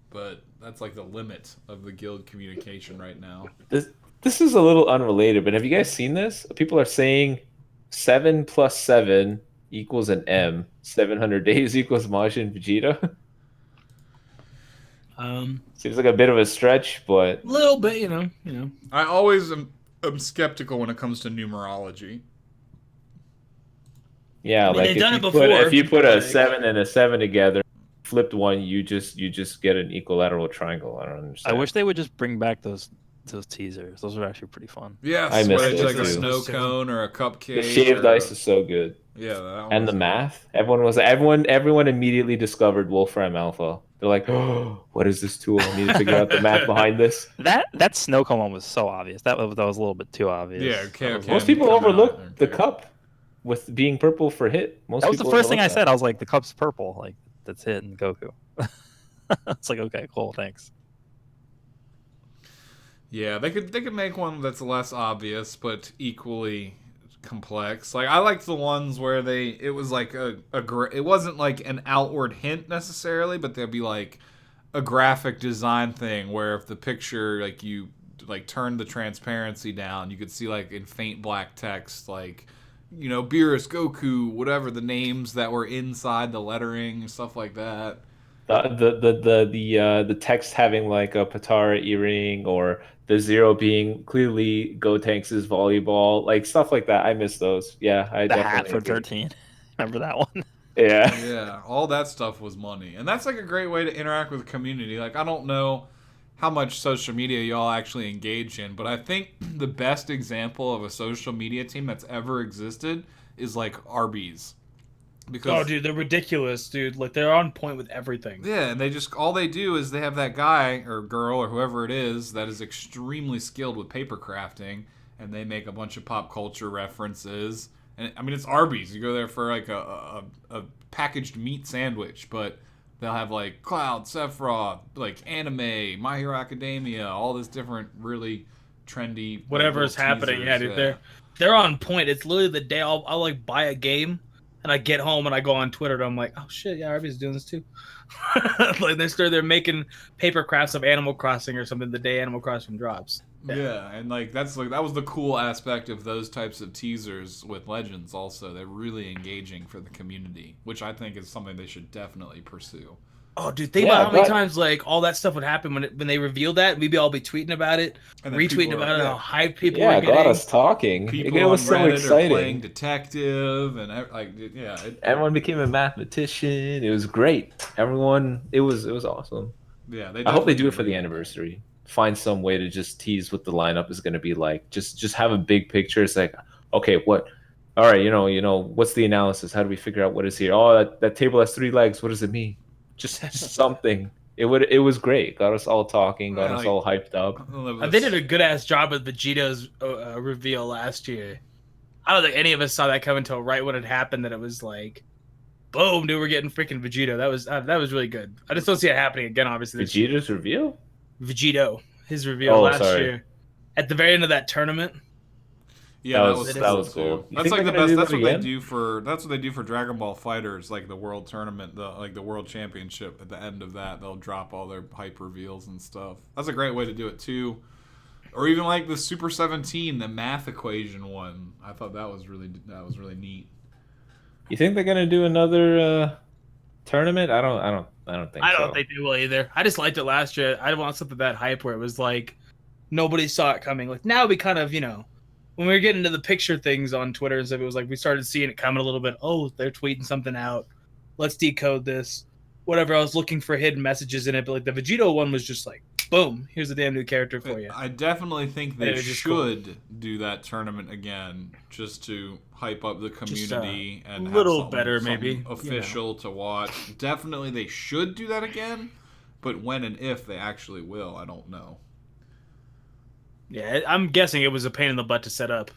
A: But that's like the limit of the guild communication right now.
B: This is a little unrelated, but have you guys seen this? People are saying 7 + 7 = an M. 700 days equals Majin Vegeta. Seems like a bit of a stretch, but
E: a little bit, you know.
A: I always am skeptical when it comes to numerology.
B: Yeah,
E: I mean,
B: like
E: they've done it before.
B: If you put a 7 and a 7 together, flipped one, you just get an equilateral triangle. I don't understand.
D: I wish they would just bring back those teasers. Those are actually pretty fun.
A: Yeah,
B: I miss
A: where it's like
B: those
A: a
B: too.
A: snow cone or a cupcake.
B: The shaved ice is so good.
A: Yeah, that one
B: and the math. Everyone immediately discovered Wolfram Alpha. They're like, oh, what is this tool? I need to figure out the math behind this.
D: That snow cone one was so obvious. That was a little bit too obvious.
A: Yeah, okay.
B: Most people overlook the cup with being purple for hit.
D: That was the first thing I said. I was like, the cup's purple. Like, that's hit in Goku. It's like, okay, cool, thanks.
A: Yeah, they could make one that's less obvious but equally complex. Like I liked the ones where it was like it wasn't like an outward hint necessarily, but there'd be like a graphic design thing where if the picture like you like turned the transparency down, you could see like in faint black text like Beerus, Goku, whatever the names that were inside the lettering, stuff like that.
B: The text having like a Patara earring, or the zero being clearly Gotenks' volleyball, like stuff like that. I miss those. Yeah, I
D: The hat
B: definitely
D: for
B: agree.
D: 13. Remember that one?
B: Yeah.
A: Yeah, all that stuff was money. And that's like a great way to interact with the community. Like I don't know how much social media y'all actually engage in, but I think the best example of a social media team that's ever existed is like Arby's.
E: Oh, dude, they're ridiculous, dude. Like they're on point with everything.
A: Yeah, and all they do is they have that guy or girl or whoever it is that is extremely skilled with paper crafting, and they make a bunch of pop culture references. And I mean, it's Arby's. You go there for like a packaged meat sandwich, but they'll have like Cloud, Sephiroth, like anime, My Hero Academia, all this different really trendy
E: Whatever's happening. Yeah, dude, they're on point. It's literally the day I'll like buy a game. And I get home and I go on Twitter and I'm like, oh shit, yeah, Arby's doing this too. Like they're making paper crafts of Animal Crossing or something the day Animal Crossing drops.
A: Yeah, and like that was the cool aspect of those types of teasers with Legends also. They're really engaging for the community, which I think is something they should definitely pursue.
E: Oh, dude, think about how many times like all that stuff would happen when they revealed that. We'd all be tweeting about it, and retweeting about it, how hyped people were getting.
B: Yeah, got us talking. It was so exciting.
A: Playing detective and like
B: everyone became a mathematician. It was great. Everyone, it was awesome.
A: Yeah,
B: I hope they do it for the anniversary. Find some way to just tease what the lineup is going to be like. Just have a big picture. It's like, okay, what? All right, what's the analysis? How do we figure out what is here? Oh, that table has 3 legs. What does it mean? Just something. It was great. Got us all talking. Got us all hyped up.
E: They did a good ass job with Vegeta's reveal last year. I don't think any of us saw that coming until right when it happened. That it was like, boom, dude, we're getting freaking Vegeta. That was really good. I just don't see it happening again. Obviously,
B: Vegeta's reveal.
E: His reveal last year at the very end of that tournament.
A: Yeah, that was
B: cool.
A: That's like the best. That's what they do for Dragon Ball Fighters, like the World Tournament, the World Championship. At the end of that, they'll drop all their hype reveals and stuff. That's a great way to do it too. Or even like the Super 17, the math equation one. I thought that was really neat.
B: You think they're gonna do another tournament? I don't think.
E: I don't think they will either. I just liked it last year. I want something that hype where it was like nobody saw it coming. Like now we kind of when we were getting into the picture things on Twitter and stuff, it was like we started seeing it coming a little bit. Oh, they're tweeting something out. Let's decode this. Whatever. I was looking for hidden messages in it, but like the Vegeta one was just like, boom, here's a damn new character for you.
A: I definitely think they should do that tournament again, just to hype up the community and have
E: little better, maybe
A: official to watch. Definitely, they should do that again, but when and if they actually will, I don't know.
E: Yeah, I'm guessing it was a pain in the butt to set up.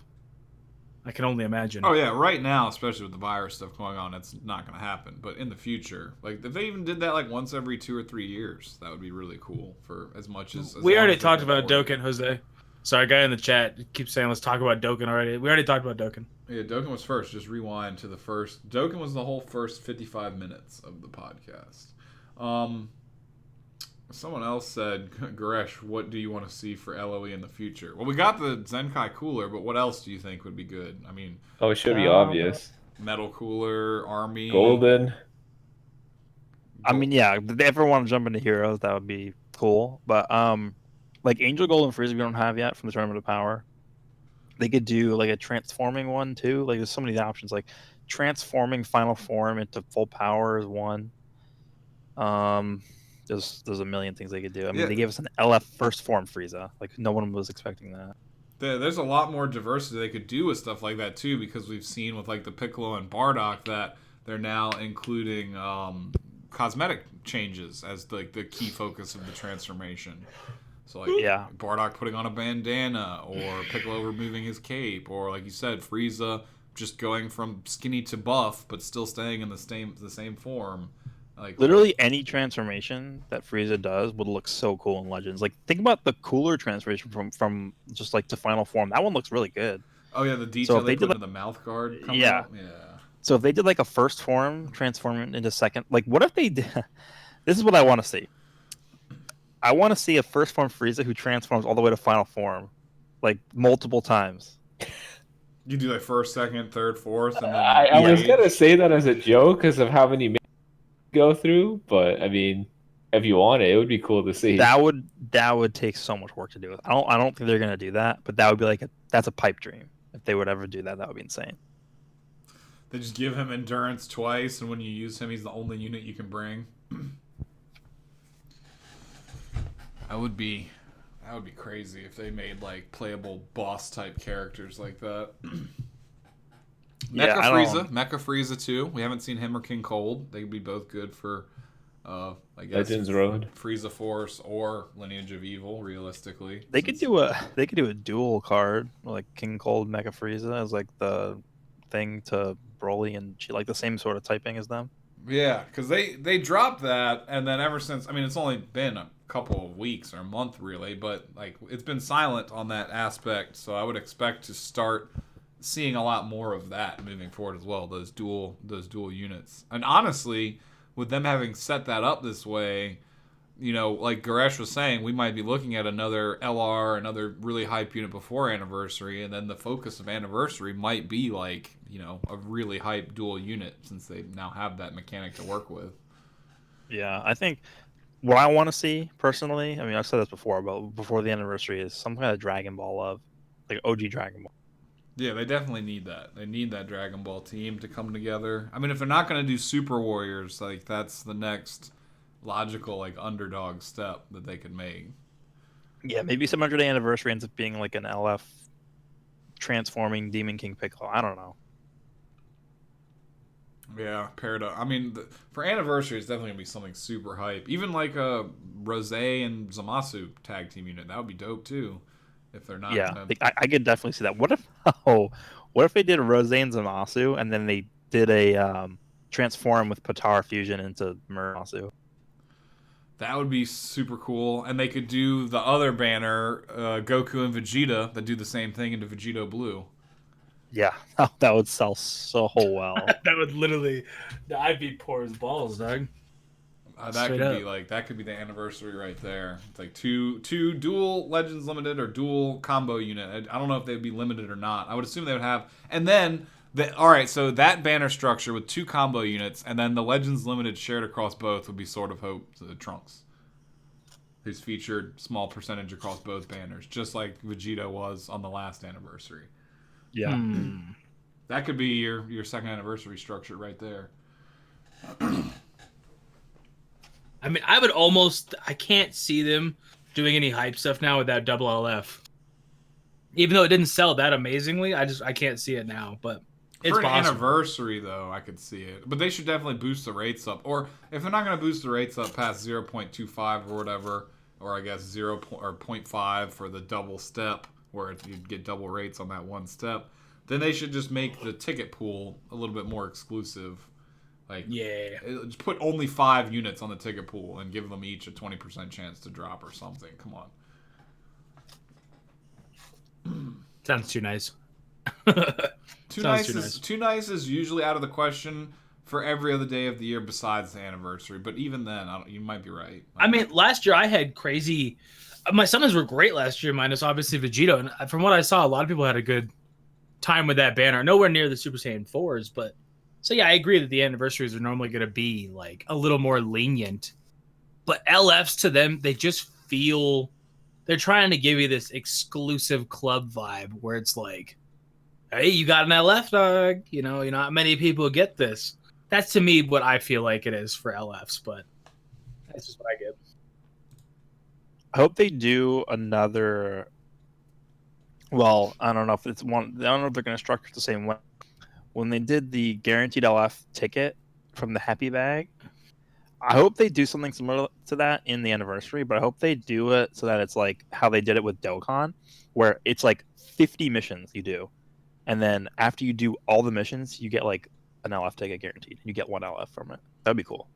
E: I can only imagine.
A: Oh yeah, right now, especially with the virus stuff going on, it's not going to happen. But in the future, like if they even did that like once every 2 or 3 years, that would be really cool. For as much as
E: we already talked about Dokkan, Jose. Sorry, guy in the chat keeps saying let's talk about Dokkan already. We already talked about Dokkan.
A: Yeah, Dokkan was first. Just rewind to the first. Dokkan was the whole first 55 minutes of the podcast. Someone else said, Goresh, what do you want to see for LOE in the future? Well, we got the Zenkai cooler, but what else do you think would be good? I mean,
B: it should be obvious.
A: Metal cooler, army,
B: golden.
D: I mean, yeah, if they ever want to jump into heroes, that would be cool. But like Angel Gold and Frieza, we don't have yet from the Tournament of Power. They could do like a transforming one too. Like there's so many options. Like transforming final form into full power is one. There's a million things they could do. I mean, they gave us an LF first form Frieza. Like no one was expecting that.
A: There's a lot more diversity they could do with stuff like that too, because we've seen with like the Piccolo and Bardock that they're now including cosmetic changes as like the key focus of the transformation. So like Bardock putting on a bandana, or Piccolo removing his cape, or like you said, Frieza just going from skinny to buff but still staying in the same form. Like
D: literally any transformation that Frieza does would look so cool in Legends. Like think about the cooler transformation from just like to final form. That one looks really good.
A: Oh yeah, the detail
D: So if
A: they
D: they
A: put
D: did,
A: into the mouth guard coming
D: Yeah.
A: up. Yeah.
D: So if they did like a first form, transform it into second, like what if they did? This is what I want to see. I want to see a first form Frieza who transforms all the way to final form, like multiple times.
A: You do like first, second, third, fourth, and then
B: I was
A: engage.
B: gonna say that as a joke because of how many go through, but I mean, if you want it, it would be cool to see.
D: That would take so much work to do. I don't think they're gonna do that, but that would be like that's a pipe dream. If they would ever do that, that would be insane.
A: They just give him endurance twice, and when you use him, he's the only unit you can bring. That would be crazy if they made like playable boss type characters like that.
D: Yeah,
A: Mecha Frieza too. We haven't seen him or King Cold. They could be both good for, I guess,
B: Legends Road,
A: Frieza Force, or Lineage of Evil. Realistically,
D: They could do a dual card like King Cold Mecha Frieza as like the thing to Broly and she like the same sort of typing as them.
A: Yeah, because they dropped that, and then ever since, I mean, it's only been a couple of weeks or a month really, but like it's been silent on that aspect. So I would expect to start seeing a lot more of that moving forward as well. Those dual units, and honestly, with them having set that up this way, you know, like Goresh was saying, we might be looking at another LR, another really hype unit before Anniversary, and then the focus of Anniversary might be like, you know, a really hype dual unit since they now have that mechanic to work with.
D: Yeah, I think what I want to see personally, I mean, I've said this before, but before the Anniversary is some kind of Dragon Ball of like OG Dragon Ball.
A: Yeah, they definitely need that. They need that Dragon Ball team to come together. I mean, if they're not going to do Super Warriors, like that's the next logical like underdog step that they could make.
D: Yeah, maybe 700th Anniversary ends up being like an LF transforming Demon King Piccolo. I don't know.
A: Yeah, Paradox. I mean, for Anniversary, it's definitely going to be something super hype. Even like a Rose and Zamasu tag team unit. That would be dope too. If they're not.
D: Yeah,
A: gonna...
D: I could definitely see that. What if they did Rose and Zamasu and then they did a transform with Potara fusion into Murasu?
A: That would be super cool. And they could do the other banner, Goku and Vegeta, that do the same thing into Vegito Blue.
D: Yeah, that would sell so well.
E: That would literally, I'd be poor as balls, dog.
A: That could be the Anniversary right there. It's like two dual Legends Limited or dual combo unit. I don't know if they'd be limited or not. I would assume they would have. And then alright, so that banner structure with 2 combo units, and then the Legends Limited shared across both would be Sword of Hope to the Trunks, who's featured small percentage across both banners, just like Vegeta was on the last Anniversary.
D: Yeah.
A: That could be your second Anniversary structure right there.
E: I mean, I can't see them doing any hype stuff now with that double LF. Even though it didn't sell that amazingly, I can't see it now, but it's
A: for an
E: possible.
A: Anniversary, though, I could see it. But they should definitely boost the rates up. Or if they're not going to boost the rates up past 0.25 or whatever, or I guess 0.5 for the double step, where you'd get double rates on that one step, then they should just make the ticket pool a little bit more exclusive. Like,
E: yeah,
A: just put only 5 units on the ticket pool and give them each a 20% chance to drop or something. Come on.
E: Sounds too nice.
A: Too nice is usually out of the question for every other day of the year besides the Anniversary. But even then, you might be right.
E: I mean, last year I had crazy. My summons were great last year, minus obviously Vegito. And from what I saw, a lot of people had a good time with that banner. Nowhere near the Super Saiyan 4s, but so yeah, I agree that the Anniversaries are normally going to be like a little more lenient. But LFs to them, they just feel they're trying to give you this exclusive club vibe where it's like, hey, you got an LF, dog. You know, not many people get this. That's to me what I feel like it is for LFs, but that's just what I get.
D: I hope they do another. Well, I don't know if it's one. I don't know if they're going to structure it the same way. When they did the guaranteed LF ticket from the Happy Bag, I hope they do something similar to that in the Anniversary, but I hope they do it so that it's like how they did it with Dokkan, where it's like 50 missions you do. And then after you do all the missions, you get like an LF ticket guaranteed. You get 1 LF from it. That'd be cool.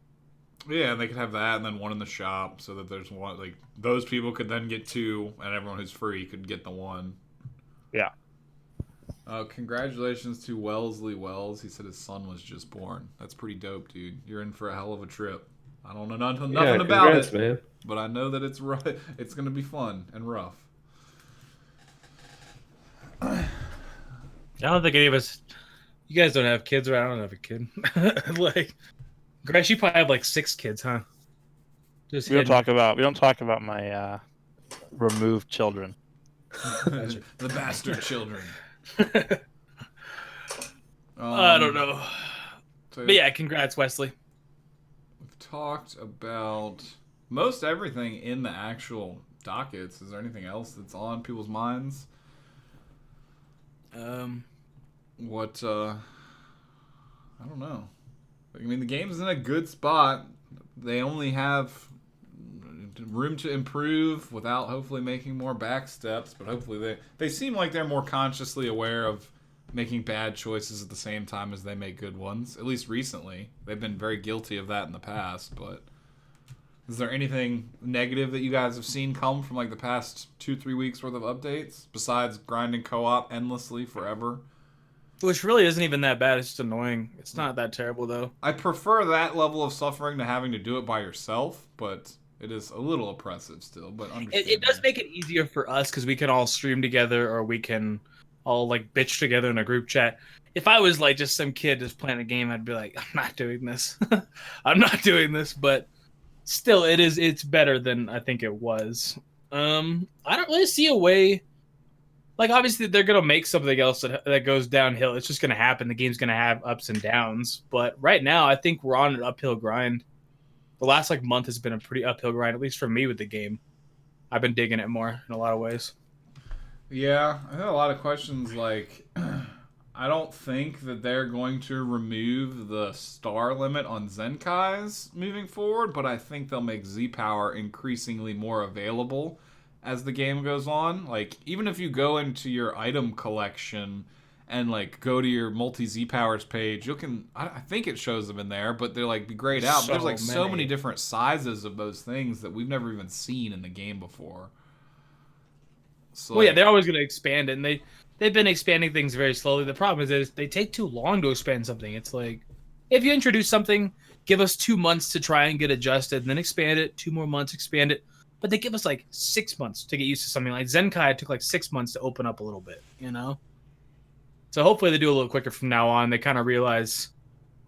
A: Yeah, and they could have that and then 1 in the shop so that there's 1. Like, those people could then get 2, and everyone who's free could get the 1.
D: Yeah.
A: Congratulations to Wellesley Wells. He said his son was just born. That's pretty dope, dude. You're in for a hell of a trip. I don't know nothing about it,
B: man.
A: but I know that it's rough. It's gonna be fun and rough.
E: I don't think any of us. You guys don't have kids, right? I don't have a kid. Like, Gresh, you probably have like 6 kids, huh? Just
D: We don't talk about my removed children.
A: The bastard children.
E: I don't know.
A: So
E: But yeah, congrats, Wesley.
A: we've talked about most everything in the actual dockets. Is there anything else that's on people's minds? What? I don't know. I mean, the game's in a good spot. They only have room to improve without hopefully making more back steps, but hopefully they seem like they're more consciously aware of making bad choices at the same time as they make good ones, at least recently. They've been very guilty of that in the past, but is there anything negative that you guys have seen come from like the past 2-3 weeks worth of updates besides grinding co-op endlessly forever?
E: Which really isn't even that bad. It's just annoying. It's not that terrible, though.
A: I prefer that level of suffering to having to do it by yourself, but it is a little oppressive still. But
E: It does make it easier for us because we can all stream together or we can all like bitch together in a group chat. If I was like just some kid just playing a game, I'd be like, I'm not doing this. I'm not doing this. But still, it's better than I think it was. I don't really see a way. Like, obviously, they're going to make something else that goes downhill. It's just going to happen. The game's going to have ups and downs. But right now, I think we're on an uphill grind. The last, like, month has been a pretty uphill grind, at least for me with the game. I've been digging it more in a lot of ways.
A: Yeah, I had a lot of questions, like, I don't think that they're going to remove the star limit on Zenkais moving forward, but I think they'll make Z-Power increasingly more available as the game goes on. Like, even if you go into your item collection and like go to your multi Z powers page, I think it shows them in there, but they're like be grayed out. But there's like so many different sizes of those things that we've never even seen in the game before. So,
E: well, yeah, they're always going to expand it, and they've been expanding things very slowly. The problem is they take too long to expand something. It's like, if you introduce something, give us 2 months to try and get adjusted, and then expand it, 2 more months, expand it. But they give us like 6 months to get used to something. Like Zenkai, it took like 6 months to open up a little bit, you know? So hopefully they do a little quicker from now on. They kind of realize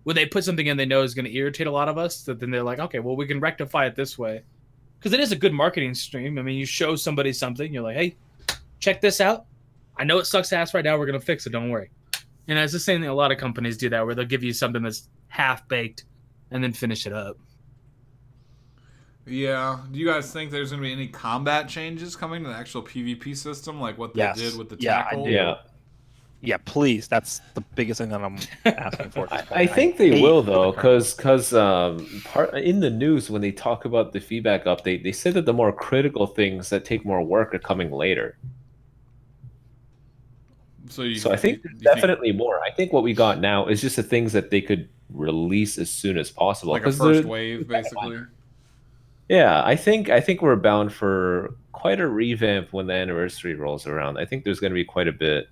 E: when they put something in they know is going to irritate a lot of us, that then they're like, okay, well, we can rectify it this way. Because it is a good marketing stream. I mean, you show somebody something, you're like, hey, check this out. I know it sucks ass right now. We're going to fix it. Don't worry. And it's the same thing. A lot of companies do that, where they'll give you something that's half-baked and then finish it up.
A: Yeah. Do you guys think there's going to be any combat changes coming to the actual PvP system, like what they did with the tackle?
D: Yeah, please. That's the biggest thing that I'm asking for.
B: I think they will, though, because in the news, when they talk about the feedback update, they said that the more critical things that take more work are coming later. So I think definitely more. I think what we got now is just the things that they could release as soon as possible.
A: Like a first wave, basically.
B: Yeah, I think we're bound for quite a revamp when the anniversary rolls around. I think there's going to be quite a bit.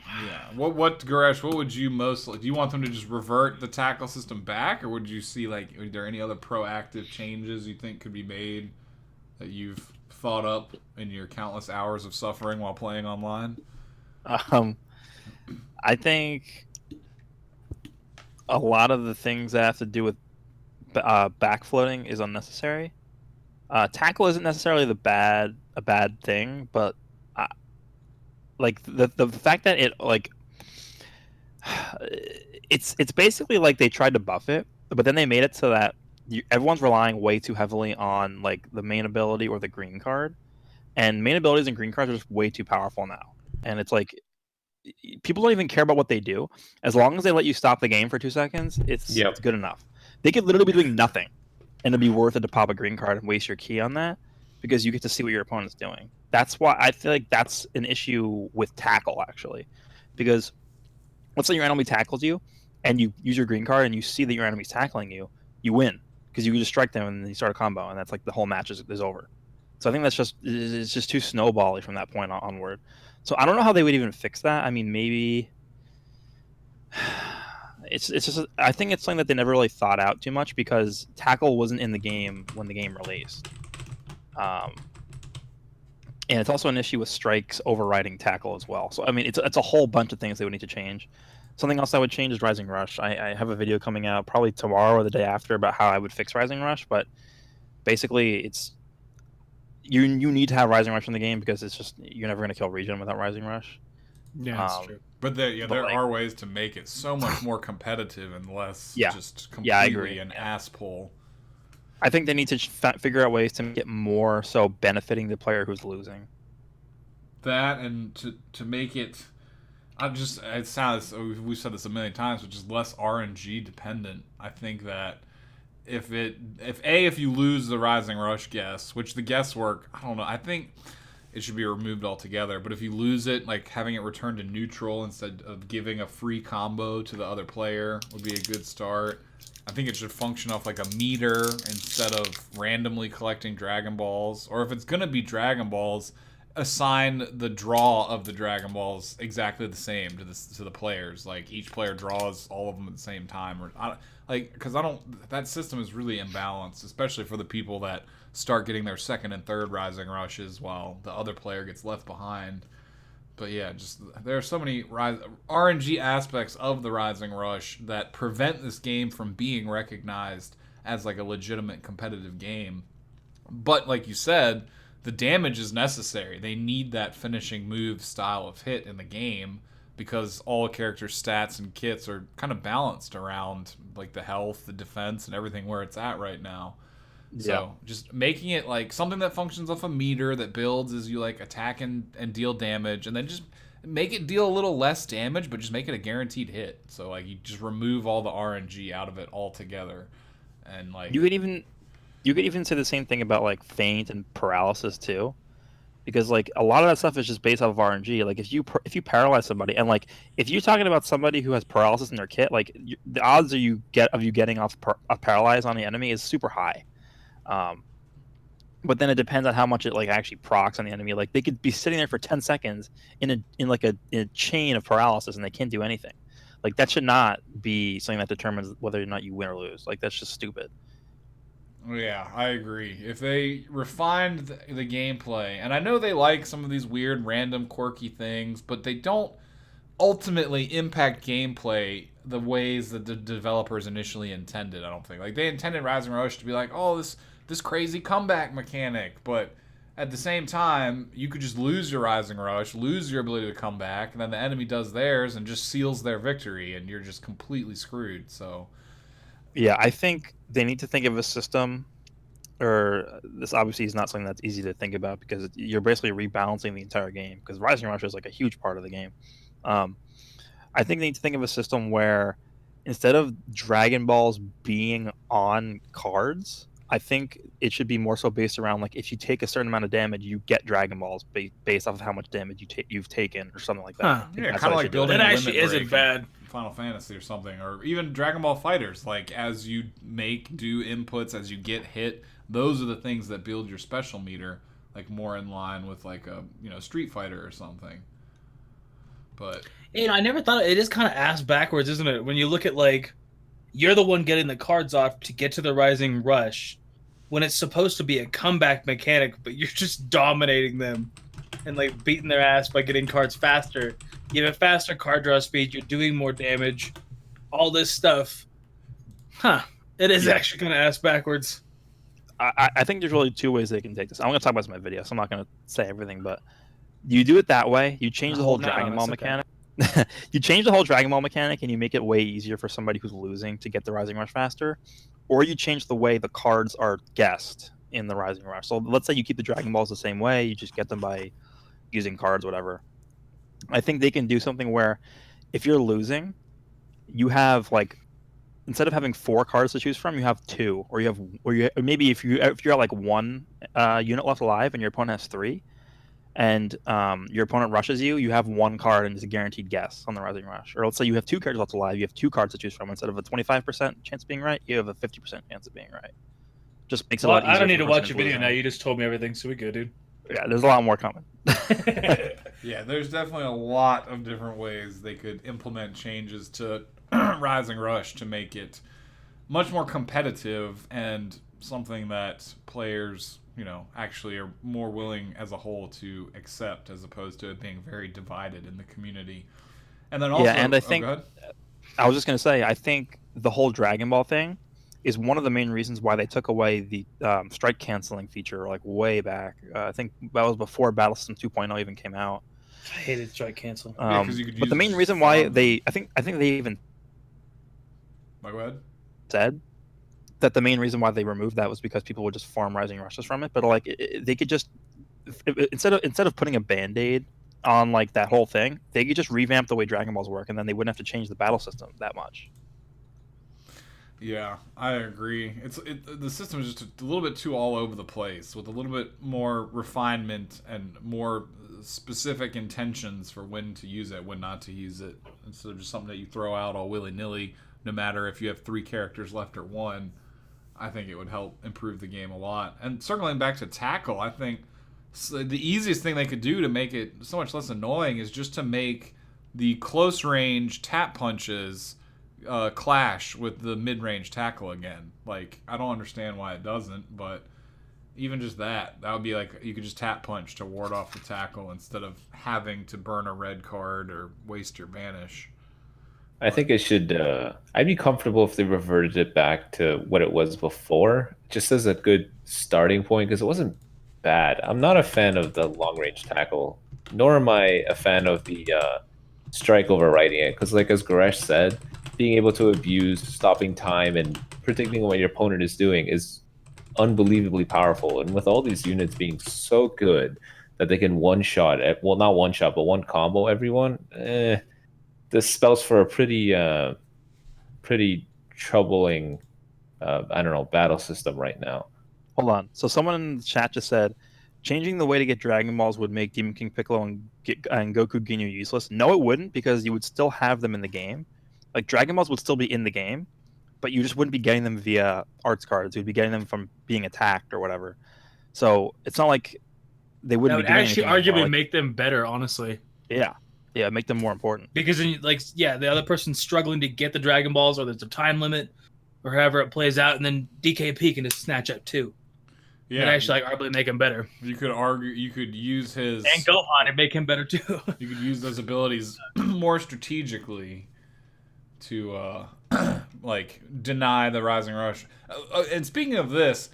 A: Yeah. What Goresh, what would you most like? Do you want them to just revert the tackle system back, or would you see like are there any other proactive changes you think could be made that you've thought up in your countless hours of suffering while playing online?
D: I think a lot of the things that have to do with backfloating is unnecessary. Tackle isn't necessarily a bad thing, but like the fact that it like it's basically like they tried to buff it, but then they made it so that everyone's relying way too heavily on like the main ability or the green card, and main abilities and green cards are just way too powerful now. And it's like people don't even care about what they do as long as they let you stop the game for 2 seconds. It's good enough. They could literally be doing nothing, and it'd be worth it to pop a green card and waste your key on that because you get to see what your opponent's doing. That's why I feel like that's an issue with tackle, actually, because let's say your enemy tackles you, and you use your green card, and you see that your enemy's tackling you, you win because you can just strike them and then you start a combo, and that's like the whole match is over. So I think it's just too snowbally from that point onward. So I don't know how they would even fix that. I mean, maybe it's just I think it's something that they never really thought out too much because tackle wasn't in the game when the game released. And it's also an issue with strikes overriding tackle as well. So I mean, it's a whole bunch of things they would need to change. Something else I would change is Rising Rush. I have a video coming out probably tomorrow or the day after about how I would fix Rising Rush, but basically it's you need to have Rising Rush in the game because it's just you're never going to kill Regen without Rising Rush.
E: Yeah, that's true.
A: But there are ways to make it so much more competitive and less just completely an ass pull.
D: I think they need to figure out ways to make it more so benefiting the player who's losing.
A: That and to make it, it sounds, we've said this a million times, but just less RNG dependent. I think that if you lose the Rising Rush guess, which the guesswork, I don't know, I think it should be removed altogether. But if you lose it, like having it returned to neutral instead of giving a free combo to the other player would be a good start. I think it should function off like a meter instead of randomly collecting Dragon Balls. Or if it's going to be Dragon Balls, assign the draw of the Dragon Balls exactly the same to the players. Like each player draws all of them at the same time. That system is really imbalanced, especially for the people that start getting their second and third Rising Rushes while the other player gets left behind. But yeah, just there are so many RNG aspects of the Rising Rush that prevent this game from being recognized as like a legitimate competitive game. But like you said, the damage is necessary. They need that finishing move style of hit in the game because all a character's stats and kits are kind of balanced around like the health, the defense, and everything where it's at right now. So just making it like something that functions off a meter that builds as you like attack and deal damage, and then just make it deal a little less damage, but just make it a guaranteed hit. So like you just remove all the RNG out of it altogether, and like
D: you could even say the same thing about like feint and paralysis too, because like a lot of that stuff is just based off of RNG. Like if you paralyze somebody, and like if you're talking about somebody who has paralysis in their kit, like the odds of you getting off a paralyze on the enemy is super high. But then it depends on how much it like actually procs on the enemy. Like they could be sitting there for 10 seconds in a chain of paralysis and they can't do anything. Like that should not be something that determines whether or not you win or lose. Like that's just stupid.
A: Yeah, I agree. If they refined the gameplay, and I know they like some of these weird, random, quirky things, but they don't ultimately impact gameplay the ways that the developers initially intended. I don't think like they intended Rising Rush to be like, oh, this crazy comeback mechanic, but at the same time, you could just lose your Rising Rush, lose your ability to come back, and then the enemy does theirs and just seals their victory, and you're just completely screwed. So,
D: yeah, I think they need to think of a system, or this obviously is not something that's easy to think about because you're basically rebalancing the entire game because Rising Rush is like a huge part of the game. I think they need to think of a system where instead of Dragon Balls being on cards, I think it should be more so based around like if you take a certain amount of damage, you get Dragon Balls based off of how much damage you've taken or something like that.
E: Huh.
A: Yeah, kind of like building.
E: That actually isn't bad.
A: Final Fantasy or something, or even Dragon Ball FighterZ. Like as you do inputs, as you get hit, those are the things that build your special meter, like more in line with like a Street Fighter or something. But
E: I never thought it is kind of ass backwards, isn't it? When you look at like you're the one getting the cards off to get to the Rising Rush, when it's supposed to be a comeback mechanic, but you're just dominating them and like beating their ass by getting cards faster. You have a faster card draw speed. You're doing more damage. All this stuff. It is actually kind of ass backwards.
D: I think there's really two ways they can take this. I'm going to talk about this in my video, so I'm not going to say everything, but you do it that way. You change the whole Dragon Ball mechanic. You change the whole Dragon Ball mechanic and you make it way easier for somebody who's losing to get the Rising Rush faster. Or you change the way the cards are guessed in the Rising Rush. So let's say you keep the Dragon Balls the same way. You just get them by using cards, whatever. I think they can do something where if you're losing, you have like instead of having 4 cards to choose from, you have 2, or maybe if you're at like 1 unit left alive and your opponent has 3, and your opponent rushes you, you have 1 card and it's a guaranteed guess on the Rising Rush. Or let's say you have 2 cards left alive, you have 2 cards to choose from. Instead of a 25% chance of being right, you have a 50% chance of being right. Just makes it a lot easier.
E: I don't need to watch your video now. You just told me everything, so we good, dude.
D: Yeah, there's a lot more coming.
A: Yeah, there's definitely a lot of different ways they could implement changes to Rising Rush to make it much more competitive and something that players, actually are more willing as a whole to accept, as opposed to it being very divided in the community. And then also,
D: Yeah, and I think
A: go ahead.
D: I was just gonna say, I think the whole Dragon Ball thing is one of the main reasons why they took away the strike canceling feature like way back. I think that was before Battle System 2.0 even came out.
E: I hated strike cancel.
A: Yeah, 'cause you could
D: But
A: use
D: the
A: it
D: main
A: to
D: reason why
A: farm
D: I think they even
A: Go ahead.
D: said that the main reason why they removed that was because people would just farm Rising Rushes from it. But like they could just instead of putting a band-aid on like that whole thing, they could just revamp the way Dragon Balls work, and then they wouldn't have to change the battle system that much.
A: Yeah, I agree. The system is just a little bit too all over the place, with a little bit more refinement and more specific intentions for when to use it, when not to use it, instead of just something that you throw out all willy-nilly, no matter if you have 3 characters left or 1. I think it would help improve the game a lot. And circling back to tackle, I think the easiest thing they could do to make it so much less annoying is just to make the close range tap punches clash with the mid range tackle again. Like, I don't understand why it doesn't, but even just that would be like you could just tap punch to ward off the tackle instead of having to burn a red card or waste your banish.
B: I think it should. I'd be comfortable if they reverted it back to what it was before, just as a good starting point, because it wasn't bad. I'm not a fan of the long range tackle, nor am I a fan of the strike overriding it, because, like as Goresh said, being able to abuse stopping time and predicting what your opponent is doing is unbelievably powerful. And with all these units being so good that they can one shot, well, not one shot, but one combo everyone. This spells for a pretty troubling, I don't know, battle system right now.
D: Hold on. So someone in the chat just said, changing the way to get Dragon Balls would make Demon King Piccolo and Goku Ginyu useless. No, it wouldn't, because you would still have them in the game. Like, Dragon Balls would still be in the game, but you just wouldn't be getting them via arts cards. You'd be getting them from being attacked or whatever. So it's not like they wouldn't
E: That
D: be
E: would
D: doing
E: actually
D: anything anymore.
E: arguably make them better, honestly.
D: Yeah, make them more important.
E: Because then, the other person's struggling to get the Dragon Balls, or there's a time limit, or however it plays out, and then DKP can just snatch up 2. Yeah, and actually arguably make him better.
A: You could argue, you could use his
E: and Gohan and make him better too.
A: You could use those abilities more strategically to deny the Rising Rush. And speaking of this,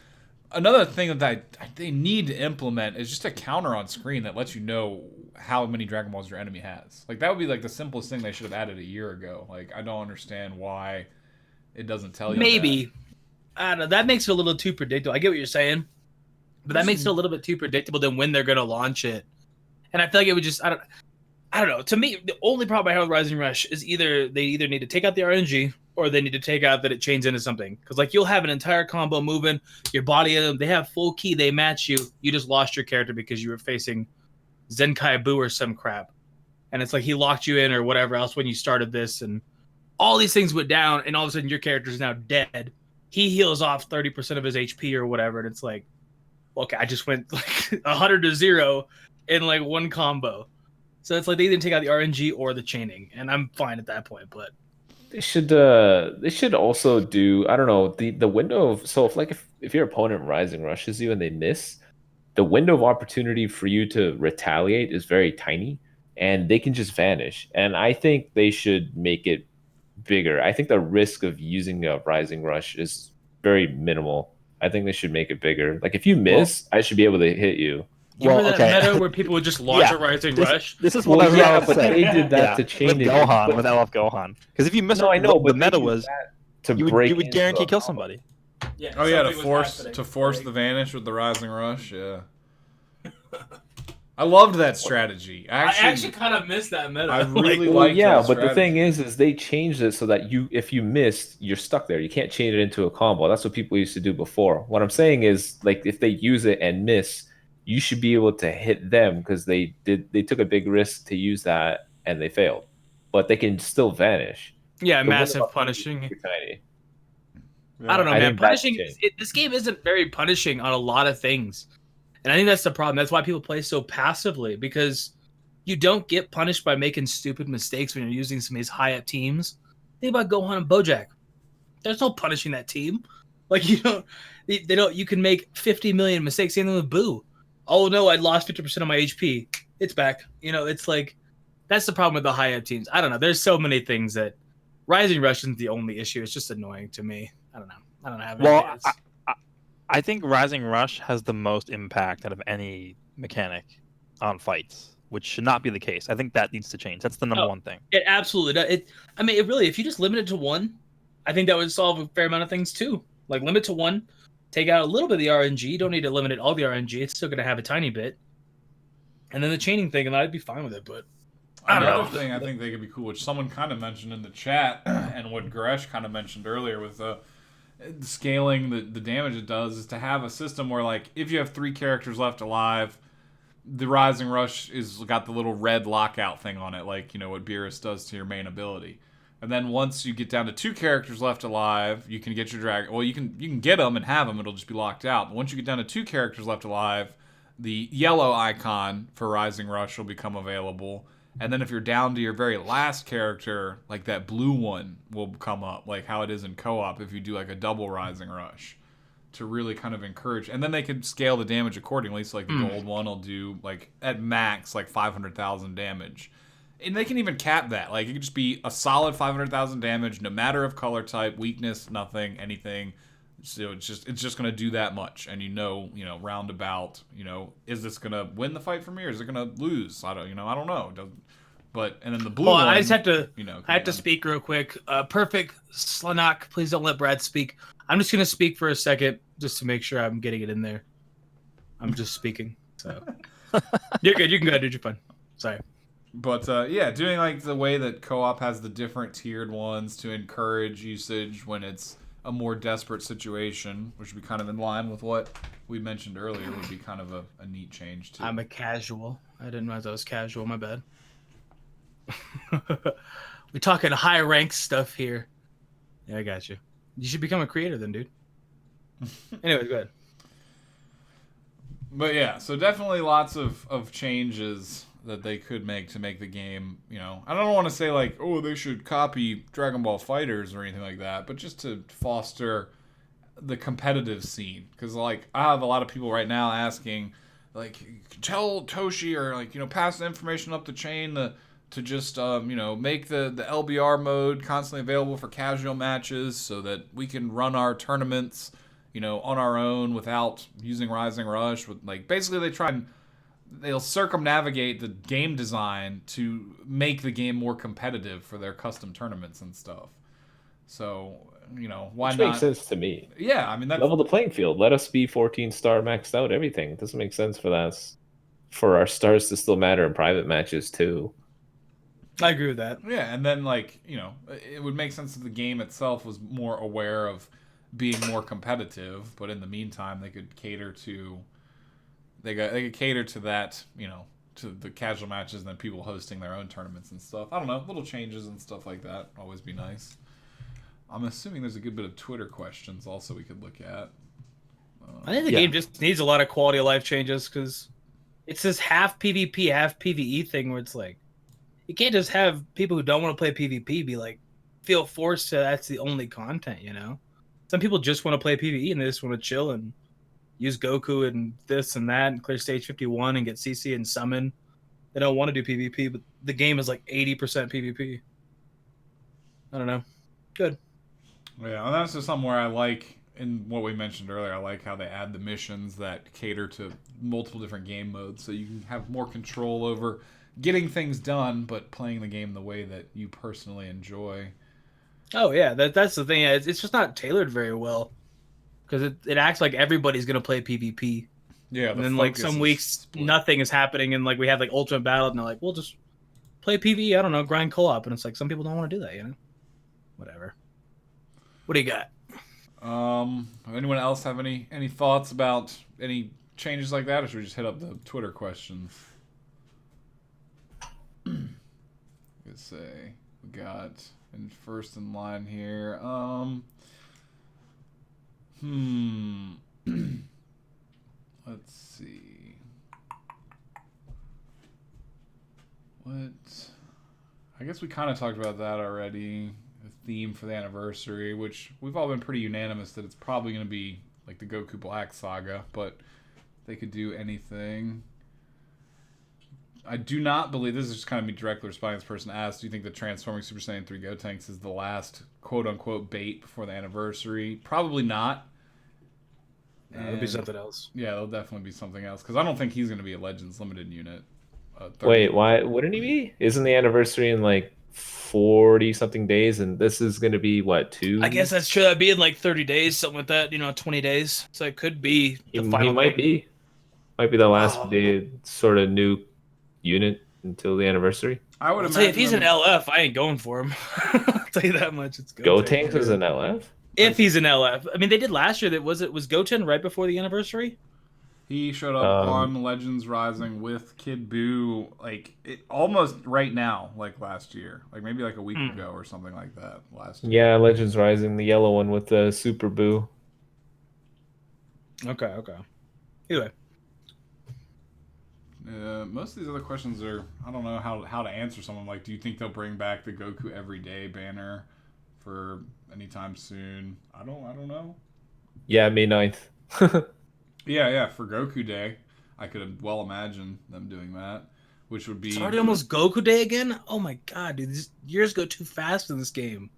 A: another thing that they need to implement is just a counter on screen that lets you know how many Dragon Balls your enemy has. Like, that would be like the simplest thing they should have added a year ago. Like, I don't understand why it doesn't tell you.
E: Maybe. I don't know. That makes it a little too predictable. I get what you're saying, but that makes it a little bit too predictable than when they're going to launch it. And I feel like it would just, I don't know. To me, the only problem I have with Rising Rush is they either need to take out the RNG or they need to take out that it chains into something. Because, like, you'll have an entire combo moving, your body, they have full key, they match you. You just lost your character because you were facing Zenkai Buu or some crap. And it's like he locked you in or whatever else when you started this. And all these things went down, and all of a sudden your character is now dead. He heals off 30% of his HP or whatever. And it's like, okay, I just went like 100 to 0 in like one combo. So it's like they either take out the RNG or the chaining, and I'm fine at that point. But
B: they should also do, I don't know, the window of, so if your opponent Rising Rushes you and they miss, the window of opportunity for you to retaliate is very tiny, and they can just vanish. And I think they should make it bigger. I think the risk of using a Rising Rush is very minimal. I think they should make it bigger. Like, if you miss, I should be able to hit you.
E: Remember that meta where people would just launch a Rising Rush?
D: This is what I was about to say.
B: They did that to chain
D: with Gohan, with LF Gohan. Because if you miss,
B: I know, but
D: the meta was you would guarantee kill somebody.
E: Yeah.
A: Oh yeah, to force the vanish with the Rising Rush. Yeah. I loved that strategy.
E: I actually kind of missed that meta.
A: I really liked that
B: but
A: strategy.
B: the thing is they changed it so that if you missed, you're stuck there. You can't chain it into a combo. That's what people used to do before. What I'm saying is, like, if they use it and miss, you should be able to hit them, because they took a big risk to use that and they failed. But they can still vanish.
E: Yeah, massive punishing.
B: Tiny.
E: I don't know, man. Punishing. This game isn't very punishing on a lot of things. And I think that's the problem. That's why people play so passively, because you don't get punished by making stupid mistakes when you're using some of these high up teams. Think about Gohan and Bojack. There's no punishing that team. Like, you don't, they don't. You can make 50 million mistakes. Same thing with Boo. Oh no, I lost 50% of my HP. It's back. You know, it's like that's the problem with the high up teams. I don't know. There's so many things that Rising Rush isn't the only issue. It's just annoying to me. I don't know. I don't have any
D: Well,
E: ideas.
D: I think Rising Rush has the most impact out of any mechanic on fights, which should not be the case. I think that needs to change. That's the number one thing.
E: It absolutely does. I mean, it really, if you just limit it to one, I think that would solve a fair amount of things too. Like, limit to one, take out a little bit of the RNG. You don't need to limit it all the RNG. It's still going to have a tiny bit. And then the chaining thing, and I'd be fine with it, but I don't know.
A: Another thing I think they could be cool, which someone kind of mentioned in the chat, and what Goresh kind of mentioned earlier with scaling the damage it does, is to have a system where, like, if you have 3 characters left alive, the Rising Rush is got the little red lockout thing on it, like, you know, what Beerus does to your main ability. And then once you get down to 2 characters left alive, you can get your dragon. Well, you can get them and have them; it'll just be locked out. But once you get down to 2 characters left alive, the yellow icon for Rising Rush will become available. And then if you're down to your very last character, like that blue one will come up, like how it is in co-op if you do like a double Rising Rush, to really kind of encourage. And then they can scale the damage accordingly. So like the gold one will do like at max like 500,000 damage. And they can even cap that. Like it could just be a solid 500,000 damage, no matter of color type, weakness, nothing, anything. So it's just gonna do that much, and you know, roundabout, is this gonna win the fight for me, or is it gonna lose? I don't know. But and then the blue one,
E: I just have to, I have to
A: yeah.
E: speak real quick. Perfect, Slanak, please don't let Brad speak. I'm just gonna speak for a second, just to make sure I'm getting it in there. I'm just speaking, so you're good. You can go, dude. You're fine. Sorry.
A: But yeah, doing like the way that co-op has the different tiered ones to encourage usage when it's a more desperate situation, which would be kind of in line with what we mentioned earlier, would be kind of a neat change too.
E: I'm a casual. I didn't realize I was casual. My bad. We're talking high rank stuff here. Yeah, I got you. You should become a creator then, dude. Anyways, go ahead.
A: But yeah, so definitely lots of changes that they could make to make the game, I don't want to say like, oh, they should copy Dragon Ball FighterZ or anything like that, but just to foster the competitive scene. Because like I have a lot of people right now asking, like, tell Toshi or like, pass the information up the chain to just make the LBR mode constantly available for casual matches so that we can run our tournaments on our own without using Rising Rush. With like basically they'll circumnavigate the game design to make the game more competitive for their custom tournaments and stuff. So, why
B: Which
A: not?
B: makes sense to me.
A: Yeah, I mean, that's...
B: level the playing field. Let us be 14-star maxed out everything. It doesn't make sense for that. For our stars to still matter in private matches too.
E: I agree with that.
A: Yeah, and then like, it would make sense if the game itself was more aware of being more competitive, but in the meantime they could cater to that, to the casual matches and then people hosting their own tournaments and stuff. I don't know, little changes and stuff like that always be nice. I'm assuming there's a good bit of Twitter questions also we could look at.
E: I think the game just needs a lot of quality of life changes, because it's this half PvP, half PvE thing where it's like, you can't just have people who don't want to play PvP be like, feel forced to that's the only content, Some people just want to play PvE and they just want to chill and use Goku and this and that and clear stage 51 and get CC and summon. They don't want to do PvP, but the game is like 80% PvP. I don't know. Good.
A: Yeah, and that's just something where I like, in what we mentioned earlier, I like how they add the missions that cater to multiple different game modes, so you can have more control over getting things done, but playing the game the way that you personally enjoy.
E: Oh yeah, that's the thing. It's just not tailored very well, because it acts like everybody's gonna play PvP.
A: Yeah,
E: and then like some weeks nothing is happening, and like we have like Ultimate Battle, and they're like, we'll just play PvE. I don't know, grind co-op, and it's like some people don't want to do that, Whatever. What do you got?
A: Anyone else have any thoughts about any changes like that, or should we just hit up the Twitter questions? Let's say we got first in line here. Let's see. What? I guess we kind of talked about that already. The theme for the anniversary, which we've all been pretty unanimous that it's probably going to be like the Goku Black Saga, but they could do anything. I do not believe, this is just kind of me directly responding to this person asked, do you think the transforming Super Saiyan 3 Gotenks is the last quote-unquote bait before the anniversary? Probably not.
E: No, it'll be something else.
A: Yeah, it'll definitely be something else, because I don't think he's going to be a Legends Limited unit.
B: Wait, why wouldn't he be? Isn't the anniversary in like 40 something days, and this is going to be what, 2?
E: I guess that's true. That'd be in like 30 days, something like that. 20 days. So it could be the final.
B: He might be the last day, sort of new unit until the anniversary.
A: I would
E: say if he's an LF, I ain't going for him. I'll tell you that much. It's
B: Gotenks is an LF.
E: If he's an LF, I mean, they did last year. Was Goten right before the anniversary?
A: He showed up on Legends Rising with Kid Buu, almost right now, like last year, like maybe like a week ago or something like that. Last year.
B: Yeah, Legends Rising, the yellow one with the Super Buu.
E: Okay. Either way.
A: Most of these other questions are, I don't know how to answer someone. Like, do you think they'll bring back the Goku Everyday banner for anytime soon? I don't know.
B: Yeah, May 9th.
A: Yeah, for Goku Day. I could well imagine them doing that, which would be...
E: It's already almost Goku Day again? Oh my god, dude. These years go too fast in this game.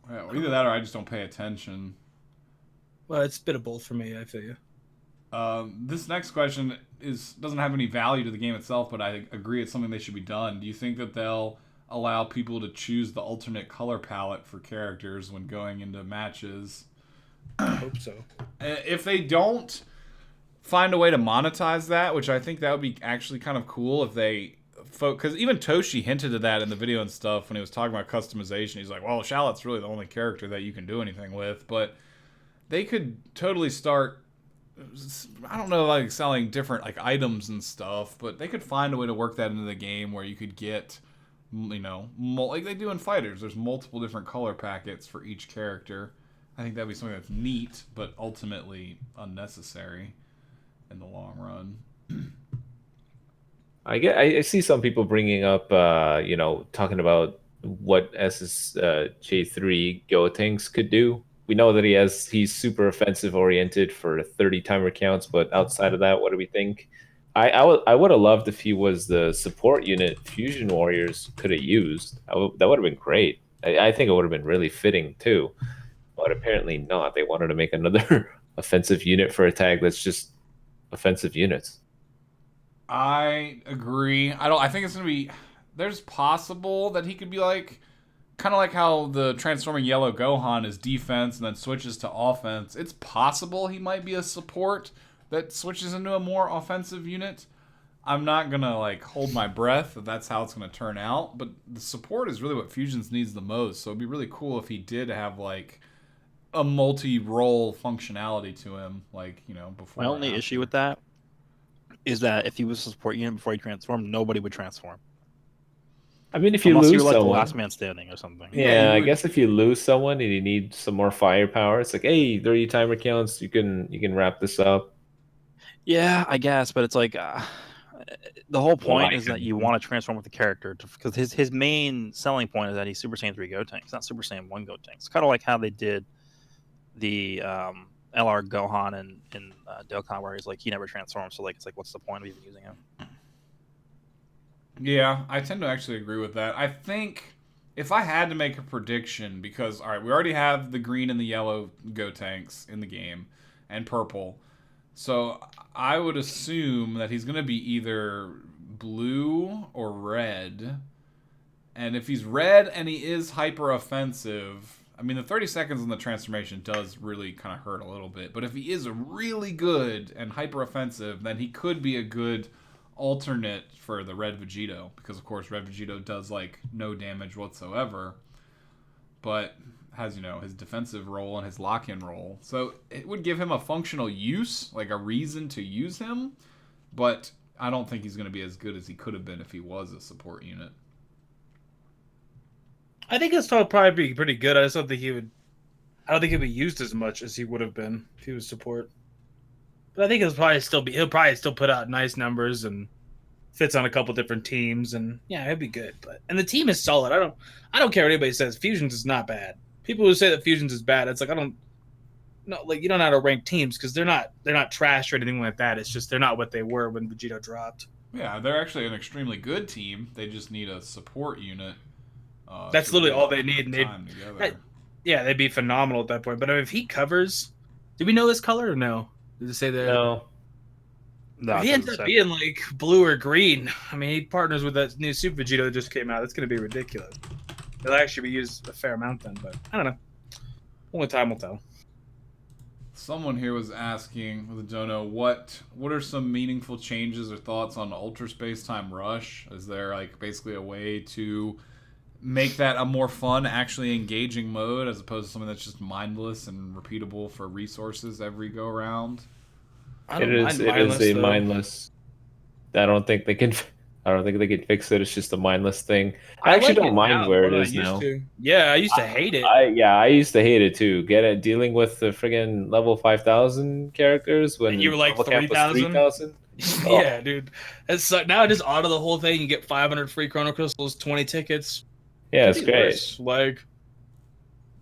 A: Well, either that or I just don't pay attention.
E: Well, it's a bit of both for me, I feel you.
A: This next question doesn't have any value to the game itself, but I agree it's something they should be done. Do you think that they'll allow people to choose the alternate color palette for characters when going into matches?
E: I hope so.
A: If they don't find a way to monetize that, which I think that would be actually kind of cool if they... Because even Toshi hinted at that in the video and stuff when he was talking about customization. He's like, well, Shallot's really the only character that you can do anything with. But they could totally start... I don't know, like selling different items and stuff, but they could find a way to work that into the game where you could get, like they do in Fighters. There's multiple different color packets for each character. I think that'd be something that's neat, but ultimately unnecessary in the long run.
B: I see some people bringing up, talking about what SSJ3 Gotenks could do. We know that he's super offensive oriented for 30 timer counts, but outside of that, what do we think? I would have loved if he was the support unit Fusion Warriors could have used. That would have been great. I think it would have been really fitting too, but apparently not. They wanted to make another offensive unit for a tag that's just offensive units.
A: I agree. I think it's gonna be. There's possible that he could be kind of like how the transforming yellow Gohan is defense and then switches to offense. It's possible he might be a support that switches into a more offensive unit. I'm not gonna hold my breath that that's how it's gonna turn out, but the support is really what Fusions needs the most. So it'd be really cool if he did have a multi-role functionality to him, before.
D: My only issue with that is that if he was a support unit before he transformed, nobody would transform.
B: I mean, if you
D: Unless
B: lose
D: you're
B: someone,
D: the last man standing or something.
B: Yeah, I guess if you lose someone and you need some more firepower, it's like, hey, 30 timer counts, you can wrap this up.
D: Yeah, I guess, but it's the whole point is that you want to transform with the character because his main selling point is that he's Super Saiyan 3 Gotenks, not Super Saiyan 1 Gotenks. Kind of like how they did the LR Gohan in Dokkan, where he never transforms. So it's what's the point of even using him?
A: Yeah, I tend to actually agree with that. I think if I had to make a prediction, because, all right, we already have the green and the yellow Gotenks in the game, and purple. So I would assume that he's going to be either blue or red. And if he's red and he is hyper offensive, I mean, the 30 seconds on the transformation does really kind of hurt a little bit. But if he is really good and hyper offensive, then he could be a good alternate for the Red Vegito, because of course Red Vegito does no damage whatsoever, but has his defensive role and his lock-in role, so it would give him a functional use, a reason to use him, but I don't think he's going to be as good as he could have been if he was a support unit.
E: I think it's probably be pretty good. I just don't think I don't think he'd be used as much as he would have been if he was support. But I think he'll probably still put out nice numbers and fits on a couple different teams, and yeah, it'd be good. And the team is solid. I don't care what anybody says. Fusions is not bad. People who say that Fusions is bad, it's like I don't. No, like you don't know how to rank teams because they're not trash or anything like that. It's just they're not what they were when Vegeta dropped.
A: Yeah, they're actually an extremely good team. They just need a support unit.
E: That's literally all they need.
A: Yeah,
E: they'd be phenomenal at that point. But if he covers, do we know his color or no? Did it say there?
B: No.
E: If he ends up being like blue or green, I mean, he partners with that new Super Vegeta that just came out. That's going to be ridiculous. It'll actually be used a fair amount then, but I don't know. Only time will tell.
A: Someone here was asking with a dono, what are some meaningful changes or thoughts on Ultra Space Time Rush? Is there like basically a way to make that a more fun, actually engaging mode as opposed to something that's just mindless and repeatable for resources every go around?
B: It is a mindless. I don't think they can fix it. It's just a mindless thing. I actually don't mind where it is now.
E: Yeah, I used to hate it.
B: I used to hate it too. Dealing with the friggin' level 5,000 characters when
E: and you were like 3,000. Yeah, dude. Now I just auto the whole thing. You get 500 free Chrono Crystals, 20 tickets.
B: Yeah, it's great.
E: Like,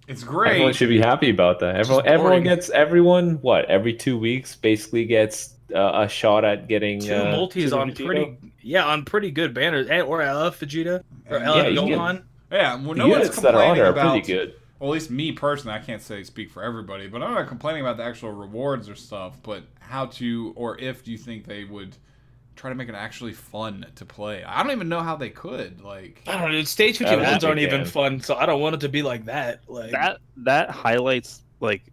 A: it's great.
B: Everyone should be happy about that. Everyone every 2 weeks basically gets a shot at getting
E: 2 multis on pretty good banners, or LF Vegeta or LF Gohan.
A: Yeah, well, no one's complaining about.
B: Pretty good.
A: Well, at least me personally, I can't speak for everybody, but I'm not complaining about the actual rewards or stuff. But how to or if do you think they would try to make it actually fun to play? I don't even know how they could. Like,
E: I don't know. Stage 51s aren't even fun, so I don't want it to be like that. Like
D: that highlights like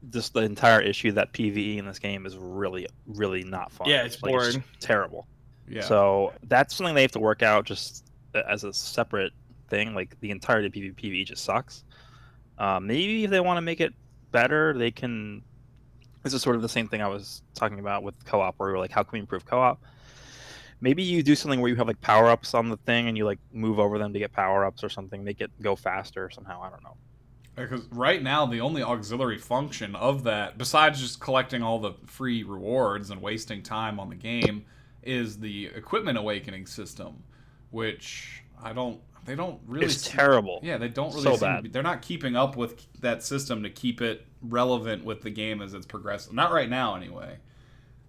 D: just the entire issue that PvE in this game is really, really not fun.
E: Yeah, it's boring.
D: It's terrible.
A: Yeah.
D: So that's something they have to work out just as a separate thing. Like the entirety of PvE just sucks. Maybe if they want to make it better, they can. This is sort of the same thing I was talking about with co-op, where we were like, how can we improve co-op? Maybe you do something where you have like power-ups on the thing and you like move over them to get power-ups or something, make it go faster somehow. I don't know.
A: Because right now, the only auxiliary function of that, besides just collecting all the free rewards and wasting time on the game, is the equipment awakening system, which they don't really.
D: It's terrible.
A: Yeah, they don't really.
D: So bad.
A: They're not keeping up with that system to keep it relevant with the game as it's progressing. Not right now, anyway.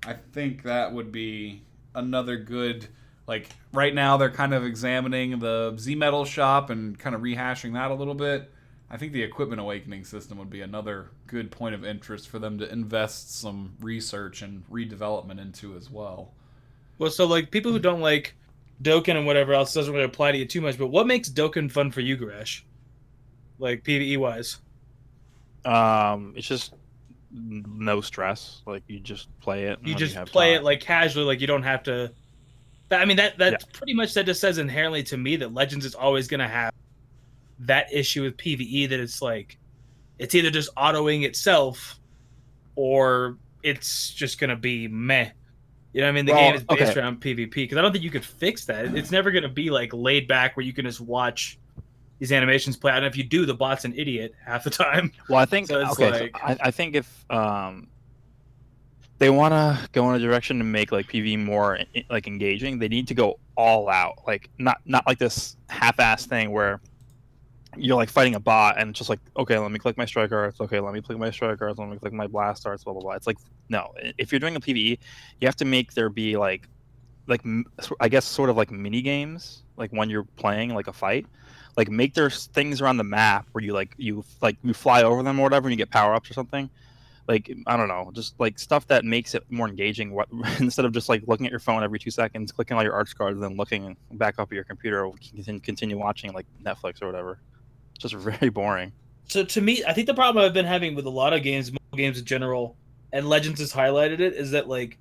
A: I think that would be another good. Like right now, they're kind of examining the Z Metal shop and kind of rehashing that a little bit. I think the equipment awakening system would be another good point of interest for them to invest some research and redevelopment into as well.
E: Well, so like people who don't like Dokkan and whatever else doesn't really apply to you too much, but what makes Dokkan fun for you, Goresh? Like PvE wise?
D: It's just no stress. Like you just play it.
E: You just play it like casually, like you don't have to. I mean that pretty much that just says inherently to me that Legends is always gonna have that issue with PvE that it's like it's either just autoing itself or it's just gonna be meh. You know what I mean? The game is based around PvP because I don't think you could fix that. It's never gonna be like laid back where you can just watch these animations play out. And if you do, the bot's an idiot half the time.
D: Well, I think I think if they want to go in a direction to make like PvE more like engaging, they need to go all out. Like not like this half-ass thing where you're like fighting a bot and it's just like, okay, let me click my strike arts. Okay, let me click my strike arts. Let me click my blast arts. Blah blah blah. It's like no. If you're doing a PvE, you have to make there be like I guess sort of like mini games. Like when you're playing like a fight, like make there things around the map where you fly over them or whatever and you get power ups or something. Like I don't know, just like stuff that makes it more engaging. Instead of just like looking at your phone every 2 seconds, clicking all your arts cards, and then looking back up at your computer, or continue watching like Netflix or whatever. Just very boring.
E: So to me, I think the problem I've been having with a lot of games, mobile games in general, and Legends has highlighted it, is that like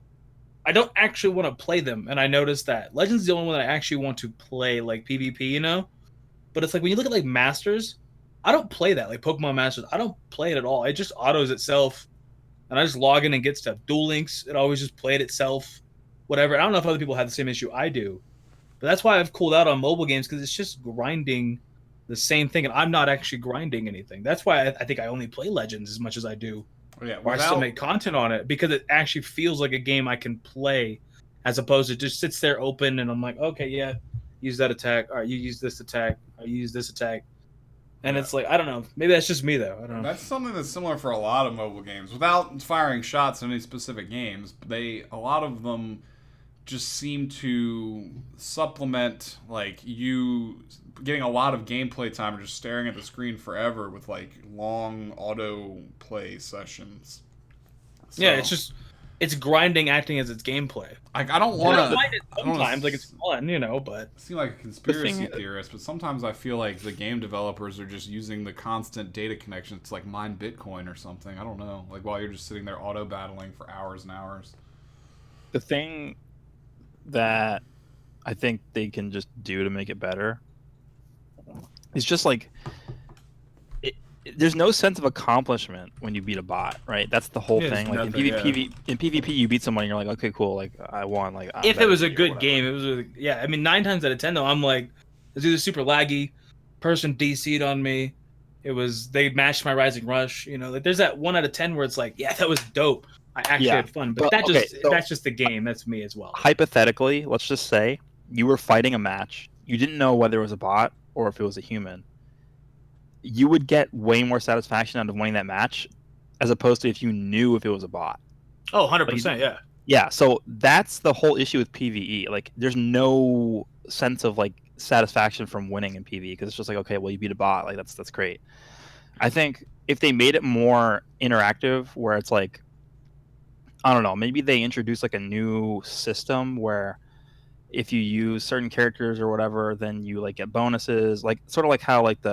E: I don't actually want to play them, and I noticed that Legends is the only one that I actually want to play like PvP, you know. But it's like when you look at like Masters, I don't play that like Pokemon Masters. I don't play it at all. It just autos itself, and I just log in and get stuff. Duel Links, it always just played itself, whatever. I don't know if other people have the same issue I do, but that's why I've cooled out on mobile games because it's just grinding the same thing, and I'm not actually grinding anything. That's why I think I only play Legends as much as I do.
A: Yeah,
E: or I still make content on it because it actually feels like a game I can play as opposed to just sits there open and I'm like, okay, yeah, use that attack. All right, you use this attack. I use this attack. And it's like, I don't know. Maybe that's just me though. I don't know.
A: That's something that's similar for a lot of mobile games. Without firing shots in any specific games, a lot of them just seem to supplement like you getting a lot of gameplay time or just staring at the screen forever with like long auto play sessions. So,
E: yeah, it's grinding acting as its gameplay.
A: I don't
E: I
A: want
E: don't
A: to.
E: mind it sometimes, like it's fun, but
A: seem like a conspiracy theorist, but sometimes I feel like the game developers are just using the constant data connections to like mine Bitcoin or something. I don't know. Like while you're just sitting there auto battling for hours and hours.
D: The thing that I think they can just do to make it better is just like there's no sense of accomplishment when you beat a bot, right? That's the whole thing. Like
E: nothing,
D: in PvP, you beat someone, and you're like, okay, cool, like I won. Like
E: if it was a good game, it was I mean, 9 times out of 10 though, I'm like, it's either super laggy, person DC'd on me, they matched my Rising Rush. Like there's that 1 out of 10 where it's like, yeah, that was dope. I actually had fun, but that's just the game. That's me as well.
D: Hypothetically, let's just say you were fighting a match. You didn't know whether it was a bot or if it was a human. You would get way more satisfaction out of winning that match as opposed to if you knew if it was a bot.
E: Oh, 100%, yeah.
D: Yeah, so that's the whole issue with PvE. Like, there's no sense of, like, satisfaction from winning in PvE because it's just like, okay, well, you beat a bot. Like, that's great. I think if they made it more interactive where it's like, I don't know, maybe they introduce, like, a new system where if you use certain characters or whatever, then you, like, get bonuses. Like, sort of like how, like,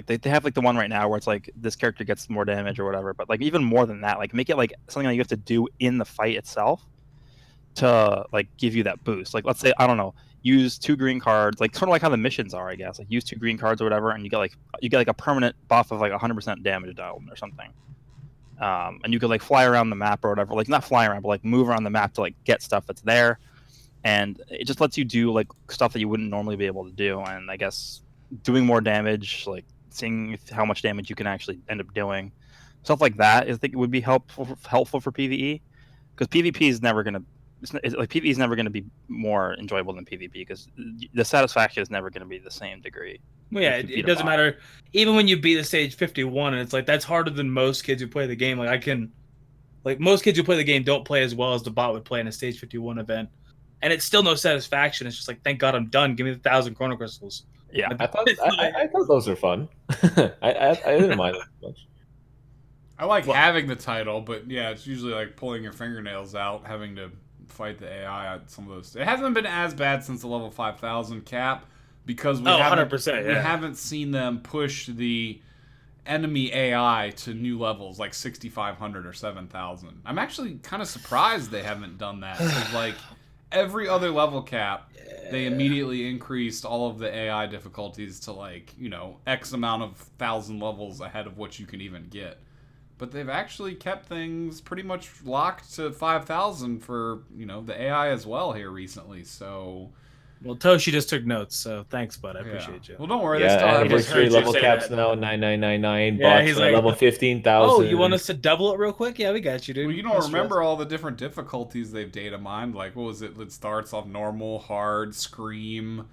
D: they have like the one right now where it's like this character gets more damage or whatever, but like even more than that, like make it like something that you have to do in the fight itself to like give you that boost. Like let's say, I don't know, use 2 green cards, like sort of like how the missions are, I guess. Like use 2 green cards or whatever, and you get like a permanent buff of like 100% damage dialed or something. And you could like fly around the map or whatever, like not fly around, but like move around the map to like get stuff that's there, and it just lets you do like stuff that you wouldn't normally be able to do. And I guess doing more damage, like seeing how much damage you can actually end up doing, stuff like that. I think it would be helpful for PvE, because PvP is never gonna PvE is never gonna be more enjoyable than PvP because the satisfaction is never gonna be the same degree.
E: Well, yeah, it doesn't matter. Even when you beat the stage 51, and it's like that's harder than most kids who play the game. Like most kids who play the game don't play as well as the bot would play in a stage 51 event, and it's still no satisfaction. It's just like, thank God I'm done. Give me the 1,000 chrono crystals.
B: Yeah, I thought those were fun. I didn't mind them much.
A: I like having the title, but yeah, it's usually like pulling your fingernails out, having to fight the AI at some of those. It hasn't been as bad since the level 5,000 cap because we haven't seen them push the enemy AI to new levels like 6,500 or 7,000. I'm actually kind of surprised they haven't done that. Like every other level cap, they immediately increased all of the AI difficulties to like, X amount of 1,000 levels ahead of what you can even get. But they've actually kept things pretty much locked to 5,000 for, the AI as well here recently. So,
E: well, Toshi just took notes, so thanks, bud. I appreciate you.
A: Well, don't worry.
B: Yeah,
A: anniversary
B: level caps now 9,999.
E: Yeah,
B: bots
E: he's
B: like,
E: like,
B: level 15,000.
E: Oh, you want us to double it real quick? Yeah, we got you, dude.
A: Well, you don't remember all the different difficulties they've data mined. Like, what was it? It starts off normal, hard, scream.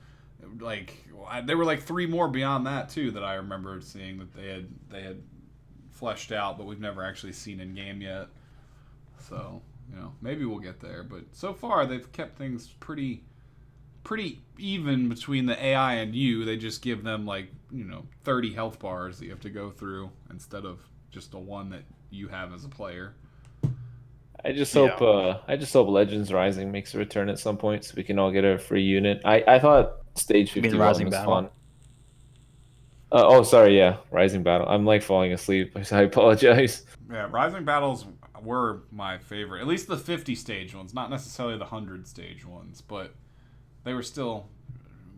A: Like, there were like 3 more beyond that too that I remember seeing that they had fleshed out, but we've never actually seen in game yet. So, maybe we'll get there. But so far, they've kept things pretty even between the AI and you. They just give them like 30 health bars that you have to go through instead of just the one that you have as a player.
B: I just hope Legends Rising makes a return at some point so we can all get a free unit. I thought stage 51
D: Rising
B: was
D: Battle?
B: fun. Oh, sorry, yeah, Rising Battle. I'm like falling asleep, so I apologize.
A: Yeah, Rising Battles were my favorite. At least the 50 stage ones, not necessarily the 100 stage ones, but they were still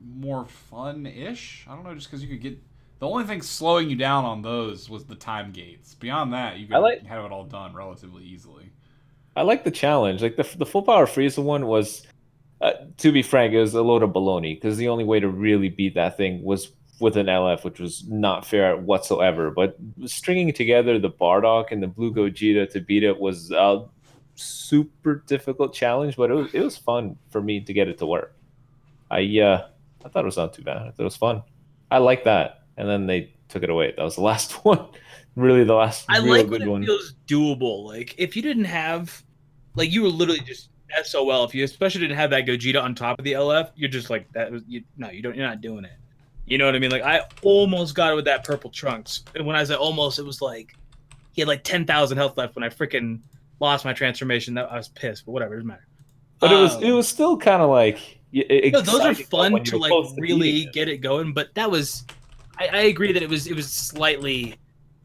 A: more fun-ish. I don't know, just because you could get... The only thing slowing you down on those was the time gates. Beyond that, you could have it all done relatively easily.
B: I like the challenge. Like the full power Frieza one was, to be frank, it was a load of baloney because the only way to really beat that thing was with an LF, which was not fair whatsoever. But stringing together the Bardock and the Blue Gogeta to beat it was super difficult challenge, but it was fun for me to get it to work. I thought it was not too bad. I thought it was fun. I like that, and then they took it away. That was the last one, really the last
E: I
B: real
E: like when
B: good
E: it
B: one.
E: feels doable. Like if you didn't have, like you were literally just SOL. If you especially didn't have that Gogeta on top of the LF, you're just like that. No, you don't. You're not doing it. You know what I mean? Like I almost got it with that purple Trunks, and when I say almost, it was like he had like 10,000 health left when I freaking lost my transformation. That I was pissed, but whatever, it doesn't matter.
B: But it was still kind of like
E: No, those are
B: exciting
E: fun
B: when
E: to
B: you were
E: like
B: close to beating
E: really
B: it.
E: get it going. But that was, I agree that it was slightly,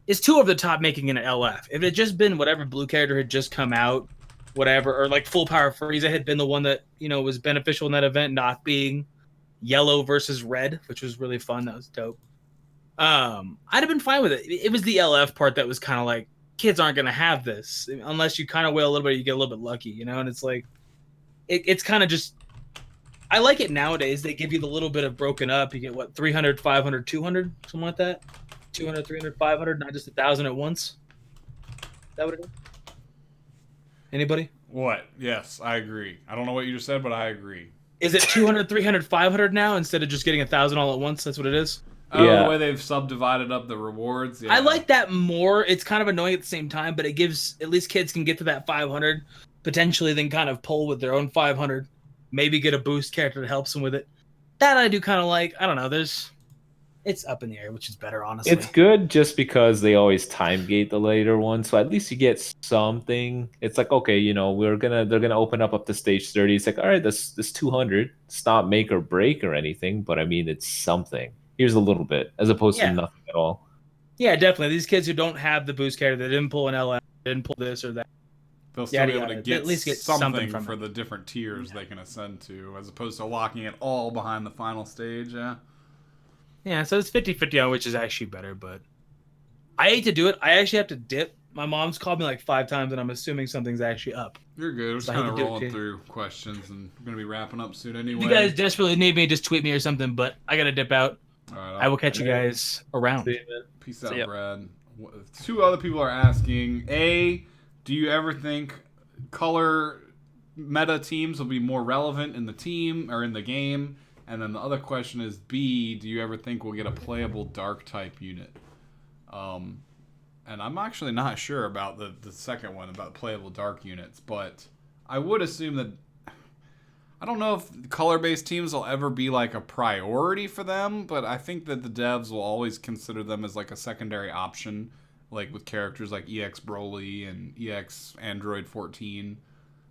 E: it's too over the top making an LF. If it had just been whatever blue character had just come out, whatever, or like full power Frieza had been the one that was beneficial in that event, not being yellow versus red, which was really fun. That was dope. I'd have been fine with it. It was the LF part that was kind of like kids aren't gonna have this unless you kind of wail a little bit. You get a little bit lucky, and it's like it's kind of just. I like it nowadays. They give you the little bit of broken up. You get what 300, 500, 200, something like that. 200, 300, 500, not just 1,000 at once. Is that what it is? Anybody?
A: What? Yes, I agree. I don't know what you just said, but I agree.
E: Is it 200, 300, 500 now instead of just getting 1,000 all at once? That's what it is.
A: Oh,
B: Yeah.
A: the way they've subdivided up the rewards. Yeah.
E: I like that more. It's kind of annoying at the same time, but it gives at least kids can get to that 500, potentially then kind of pull with their own 500, maybe get a boost character that helps them with it. That I do kind of like. I don't know. It's up in the air, which is better, honestly.
B: It's good just because they always time gate the later one, so at least you get something. It's like, okay, they're gonna open up to stage 30. It's like, all right, this 200. It's not make or break or anything, but I mean, it's something. Here's a little bit, as opposed to nothing at all.
E: Yeah, definitely. These kids who don't have the boost character, they didn't pull an LF, didn't pull this or that.
A: They'll still be able
E: Yada,
A: to
E: yada.
A: get,
E: At least get
A: something
E: something from
A: for
E: it.
A: the different tiers they can ascend to, as opposed to locking it all behind the final stage. Yeah.
E: Yeah, so it's 50-50 on which is actually better, but I hate to do it. I actually have to dip. My mom's called me like 5 times, and I'm assuming something's actually up.
A: You're good. We're just
E: So I hate
A: kind of
E: to do it
A: rolling
E: too.
A: through questions, and we're gonna be wrapping up soon anyway.
E: If you guys desperately need me, just tweet me or something, but I gotta dip out.
A: All right,
E: I will catch you guys around.
B: See you, man.
A: Peace out,
D: ya.
A: Brad. 2 other people are asking: A, do you ever think color meta teams will be more relevant in the team or in the game? And then the other question is B, do you ever think we'll get a playable dark type unit? And I'm actually not sure about the second one, about playable dark units, but I would assume that I don't know if color-based teams will ever be like a priority for them, but I think that the devs will always consider them as like a secondary option, like with characters like EX Broly and EX Android 14.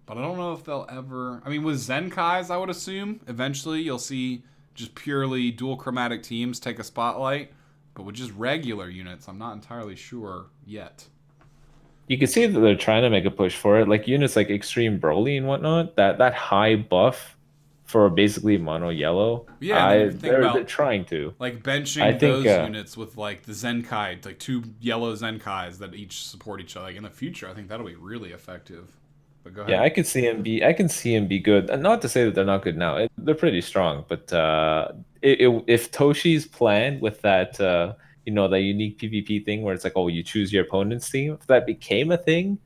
A: But I don't know if they'll ever... I mean, with Zenkais, I would assume, eventually you'll see just purely dual chromatic teams take a spotlight. But with just regular units, I'm not entirely sure yet.
B: You can see that they're trying to make a push for it. Like units like Extreme Broly and whatnot, that high buff for basically mono yellow.
A: Yeah,
B: they're trying to.
A: Like benching
B: I think,
A: those units with like the Zenkai, like 2 yellow Zenkais that each support each other. Like in the future, I think that'll be really effective. But go ahead.
B: Yeah, I can see him be good. And not to say that they're not good now. They're pretty strong. But if Toshi's plan with that, that unique PvP thing where it's like, oh, you choose your opponent's team, if that became a thing,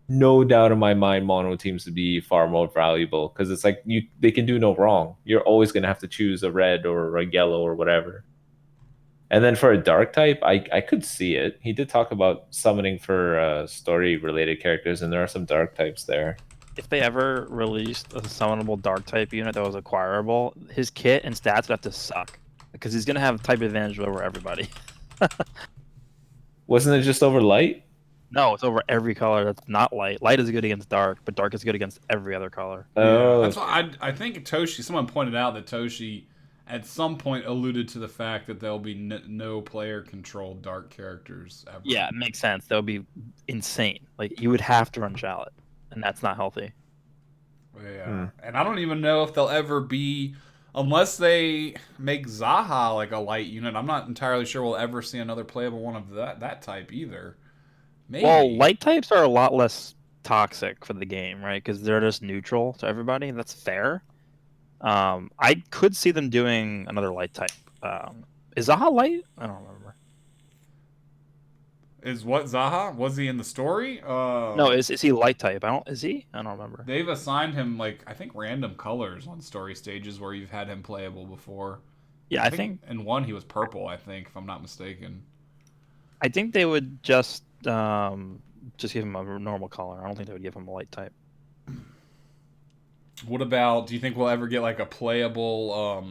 B: no doubt in my mind, mono teams would be far more valuable because it's like they can do no wrong. You're always gonna have to choose a red or a yellow or whatever. And then for a dark type, I could see it. He did talk about summoning for story-related characters, and there are some dark types there.
D: If they ever released a summonable dark type unit that was acquirable, his kit and stats would have to suck because he's gonna have type advantage over everybody.
B: Wasn't it just over light?
D: No, it's over every color that's not light. Light is good against dark, but dark is good against every other color.
B: Oh,
A: that's why I think Toshi. Someone pointed out that Toshi at some point alluded to the fact that there'll be no player-controlled dark characters ever.
D: Yeah, it makes sense. That would be insane. Like you would have to run Shallot, and that's not healthy.
A: Yeah, and I don't even know if they'll ever be, unless they make Zaha like a light unit. I'm not entirely sure we'll ever see another playable one of that type either. Maybe.
D: Well, light types are a lot less toxic for the game, right? Because they're just neutral to everybody. That's fair. I could see them doing another light type. Is Zaha light? I don't remember.
A: Is what Zaha? Was he in the story?
D: No, is he light type? Is he? I don't remember.
A: They've assigned him like I think random colors on story stages where you've had him playable before.
D: Yeah, I think
A: in one he was purple. I think if I'm not mistaken.
D: I think they would just give him a normal color. I don't think they would give him a light type.
A: What about? Do you think we'll ever get like a playable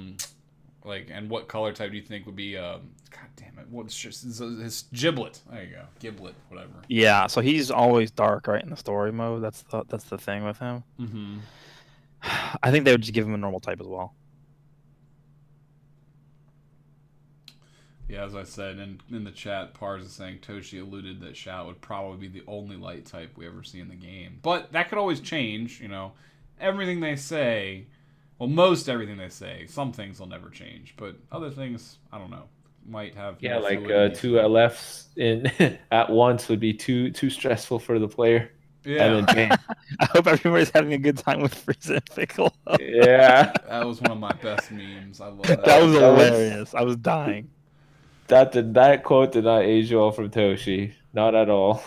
A: like? And what color type do you think would be? God damn it! What's just his giblet? There you go, giblet, whatever.
D: Yeah, so he's always dark, right, in the story mode. That's the thing with him.
A: Mm-hmm.
D: I think they would just give him a normal type as well.
A: Yeah, as I said in the chat, Pars is saying Toshi alluded that Shout would probably be the only light type we ever see in the game. But that could always change, you know. Everything they say, well, most everything they say, some things will never change. But other things, I don't know, might have...
B: Yeah, like two LFs in at once would be too stressful for the player.
A: Yeah.
B: And then
D: I hope everybody's having a good time with Frieza and Piccolo.
B: Yeah.
A: That was one of my best memes. I love that.
D: That was hilarious. I was dying.
B: That quote did not age well from Toshi. Not at all.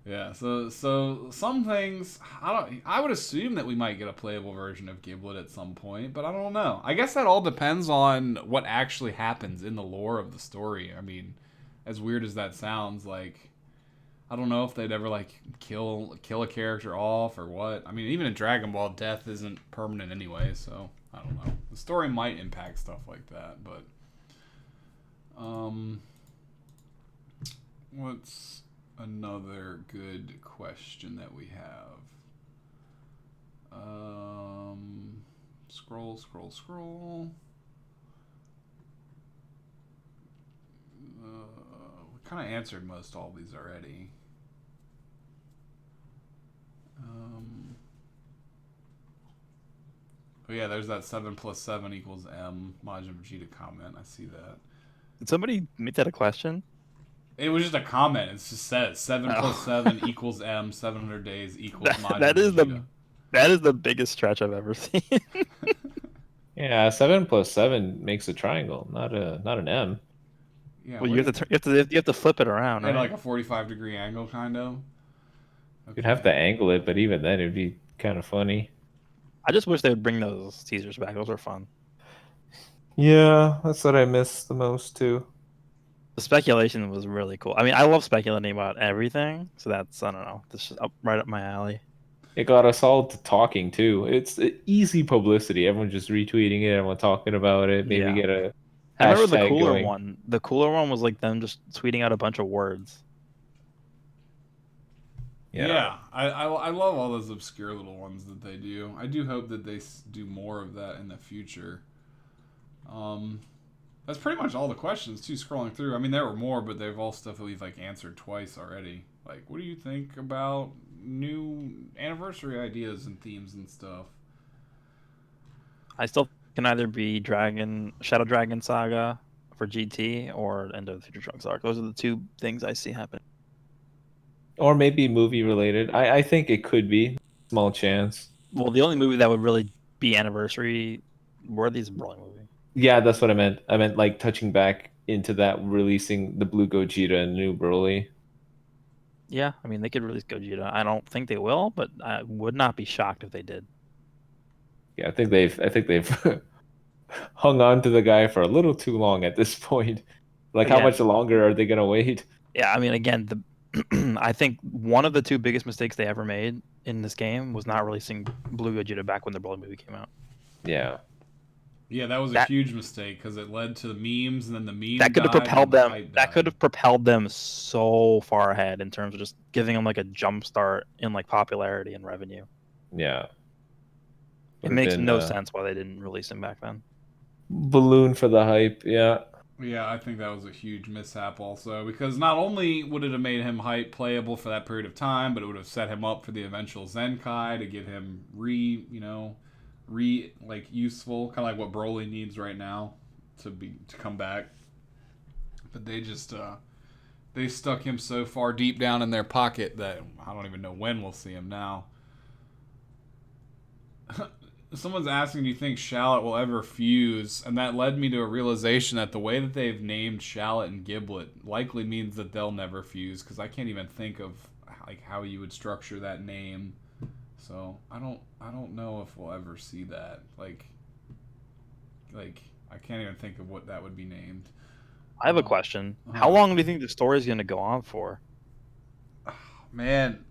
A: Yeah, so some things I would assume that we might get a playable version of Giblet at some point, but I don't know. I guess that all depends on what actually happens in the lore of the story. I mean, as weird as that sounds, like I don't know if they'd ever like kill a character off or what. I mean, even in Dragon Ball, death isn't permanent anyway, so I don't know. The story might impact stuff like that, but what's another good question that we have? Scroll. We kind of answered most all these already. Oh yeah, there's that 7 + 7 = M Majin Vegeta comment. I see that.
D: Did somebody make that a question?
A: It was just a comment. It just says 7 + 7 = M. 700 days equals Majin Vegeta.
D: That is the biggest stretch I've ever seen.
B: Yeah, 7 + 7 makes a triangle, not an M.
D: Yeah, well, you have to flip it around, right?
A: At like a 45-degree angle, kind of.
B: Okay. You'd have to angle it, but even then, it'd be kind of funny.
D: I just wish they would bring those teasers back. Those were fun.
B: Yeah, that's what I miss the most too.
D: The speculation was really cool. I mean, I love speculating about everything, so that's, I don't know, this is right up my alley.
B: It got us all to talking too. It's easy publicity. Everyone just retweeting it. Everyone talking about it. Maybe get a hashtag
D: I remember the cooler
B: going.
D: one. The cooler one was like them just tweeting out a bunch of words.
A: Yeah, I love all those obscure little ones that they do. I do hope that they do more of that in the future. That's pretty much all the questions too. Scrolling through, I mean, there were more, but they've all stuff that we've like answered twice already. Like, what do you think about new anniversary ideas and themes and stuff?
D: I still can either be Shadow Dragon Saga for GT or End of the Future Trunks arc. Those are the two things I see happening.
B: Or maybe movie related. I think it could be. Small chance.
D: Well, the only movie that would really be anniversary worthy is a Broly movie.
B: Yeah, that's what I meant. I meant like touching back into that, releasing the Blue Gogeta and New Broly.
D: Yeah, I mean, they could release Gogeta. I don't think they will, but I would not be shocked if they did.
B: Yeah, I think they've hung on to the guy for a little too long at this point. Like, how much longer are they gonna wait?
D: Yeah, I mean, again, I think one of the two biggest mistakes they ever made in this game was not releasing Blue Gogeta back when the Broly movie came out.
B: Yeah.
A: Yeah, that was a huge mistake because it led to the memes, and then the memes
D: that could have propelled them. That could have propelled them so far ahead in terms of just giving them like a jump start in like popularity and revenue.
B: Yeah,
D: it makes no sense why they didn't release him back then.
B: Balloon for the hype, yeah.
A: Yeah, I think that was a huge mishap also, because not only would it have made him hype playable for that period of time, but it would have set him up for the eventual Zenkai to get him useful, kind of like what Broly needs right now to come back. But they just they stuck him so far deep down in their pocket that I don't even know when we'll see him now. Someone's asking, do you think Shallot will ever fuse? And that led me to a realization that the way that they've named Shallot and Giblet likely means that they'll never fuse, because I can't even think of like how you would structure that name. So I don't know if we'll ever see that. Like I can't even think of what that would be named.
D: I have a question. How long do you think the story is going to go on for?
A: Man,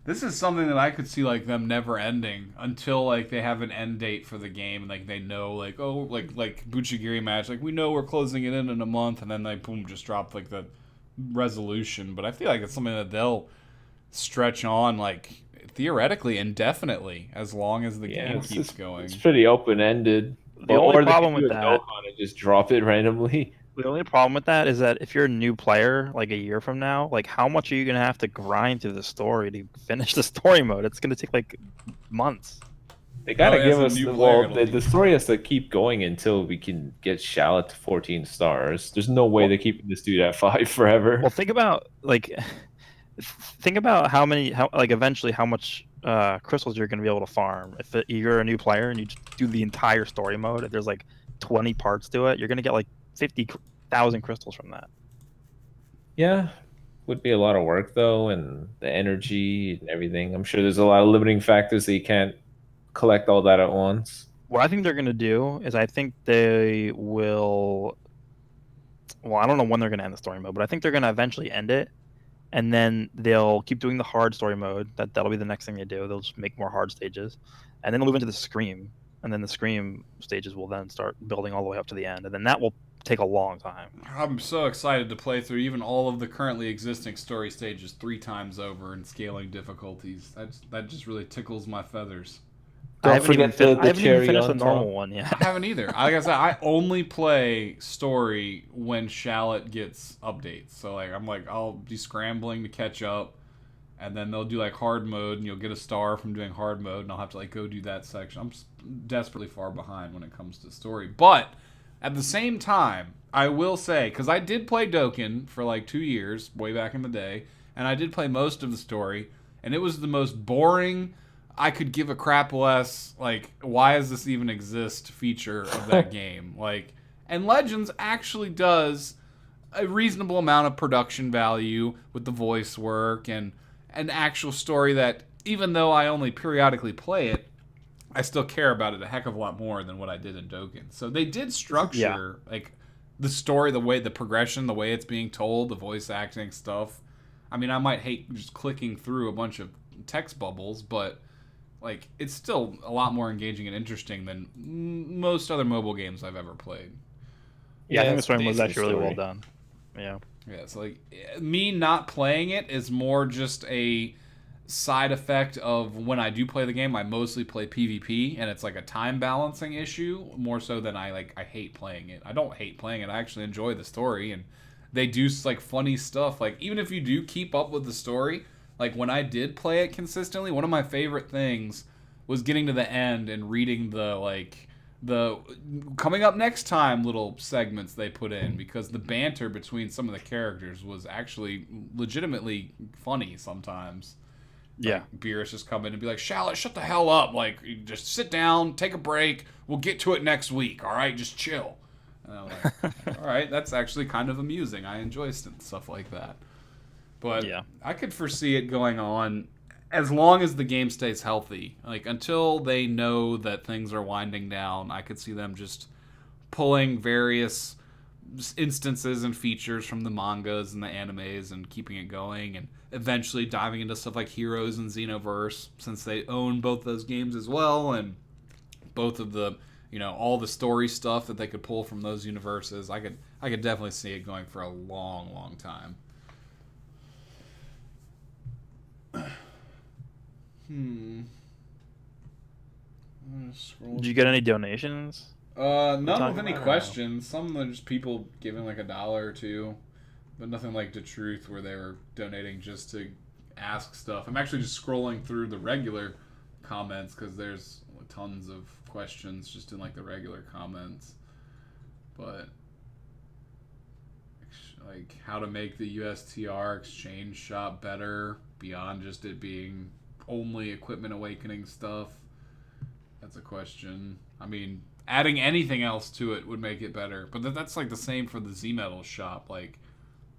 A: this is something that I could see like them never ending until like they have an end date for the game and like they know like, oh, like Buchigiri match, like we know we're closing it in a month, and then they boom just drop like the resolution. But I feel like it's something that they'll stretch on like theoretically indefinitely as long as the game keeps going.
B: It's pretty open ended.
D: The only problem with that,
B: and just drop it randomly.
D: the only problem with that is that if you're a new player, like a year from now, like how much are you gonna have to grind through the story to finish the story mode? It's gonna take like months.
B: They gotta give us the story has to keep going until we can get Shallot to 14 stars. There's no way they're keeping this dude at 5 forever.
D: Well, think about eventually how much crystals you're going to be able to farm. If you're a new player and you just do the entire story mode, if there's like 20 parts to it, you're going to get like 50,000 crystals from that.
B: Yeah, would be a lot of work though, and the energy and everything. I'm sure there's a lot of limiting factors that you can't collect all that at once.
D: What I think they're going to do is I think they will. Well, I don't know when they're going to end the story mode, but I think they're going to eventually end it. And then they'll keep doing the hard story mode. That'll be the next thing they do. They'll just make more hard stages, and then they'll move into the Scream, and then the Scream stages will then start building all the way up to the end, and then that will take a long time.
A: I'm so excited to play through even all of the currently existing story stages 3 times over and scaling difficulties. That just really tickles my feathers.
D: I haven't even finished the normal one yet.
A: I haven't either. Like I said, I only play story when Shallot gets updates. So like I'll be scrambling to catch up, and then they'll do like hard mode, and you'll get a star from doing hard mode, and I'll have to like go do that section. I'm desperately far behind when it comes to story. But at the same time, I will say, because I did play Dokkan for like 2 years, way back in the day, and I did play most of the story, and it was the most boring, I could give a crap less, like, why does this even exist feature of that game. Like, and Legends actually does a reasonable amount of production value with the voice work and an actual story that, even though I only periodically play it, I still care about it a heck of a lot more than what I did in Dokkan. So they did structure, like, the story, the way, the progression, the way it's being told, the voice acting stuff. I mean, I might hate just clicking through a bunch of text bubbles, but like, it's still a lot more engaging and interesting than most other mobile games I've ever played.
D: Yeah, I think the story was actually really well done. Yeah.
A: Yeah, so like, me not playing it is more just a side effect of when I do play the game, I mostly play PvP, and it's like a time balancing issue more so than I hate playing it. I don't hate playing it. I actually enjoy the story, and they do like funny stuff. Like, even if you do keep up with the story, like, when I did play it consistently, one of my favorite things was getting to the end and reading the coming up next time little segments they put in, because the banter between some of the characters was actually legitimately funny sometimes.
D: Yeah.
A: Like, Beerus just come in and be like, Shallot, shut the hell up. Like, just sit down, take a break. We'll get to it next week, all right? Just chill. And I'm like, all right, that's actually kind of amusing. I enjoy stuff like that. But yeah, I could foresee it going on as long as the game stays healthy. Like, until they know that things are winding down, I could see them just pulling various instances and features from the mangas and the animes and keeping it going, and eventually diving into stuff like Heroes and Xenoverse, since they own both those games as well, and both of the, all the story stuff that they could pull from those universes. I could definitely see it going for a long, long time.
D: Did you get any donations?
A: None with any questions. Some are just people giving like $1 or $2, but nothing like the truth where they were donating just to ask stuff. I'm actually just scrolling through the regular comments because there's tons of questions just in like the regular comments. But like how to make the USTR exchange shop better beyond just it being only Equipment Awakening stuff. That's a question. I mean, adding anything else to it would make it better. But that's like the same for the Z-Metal shop. Like,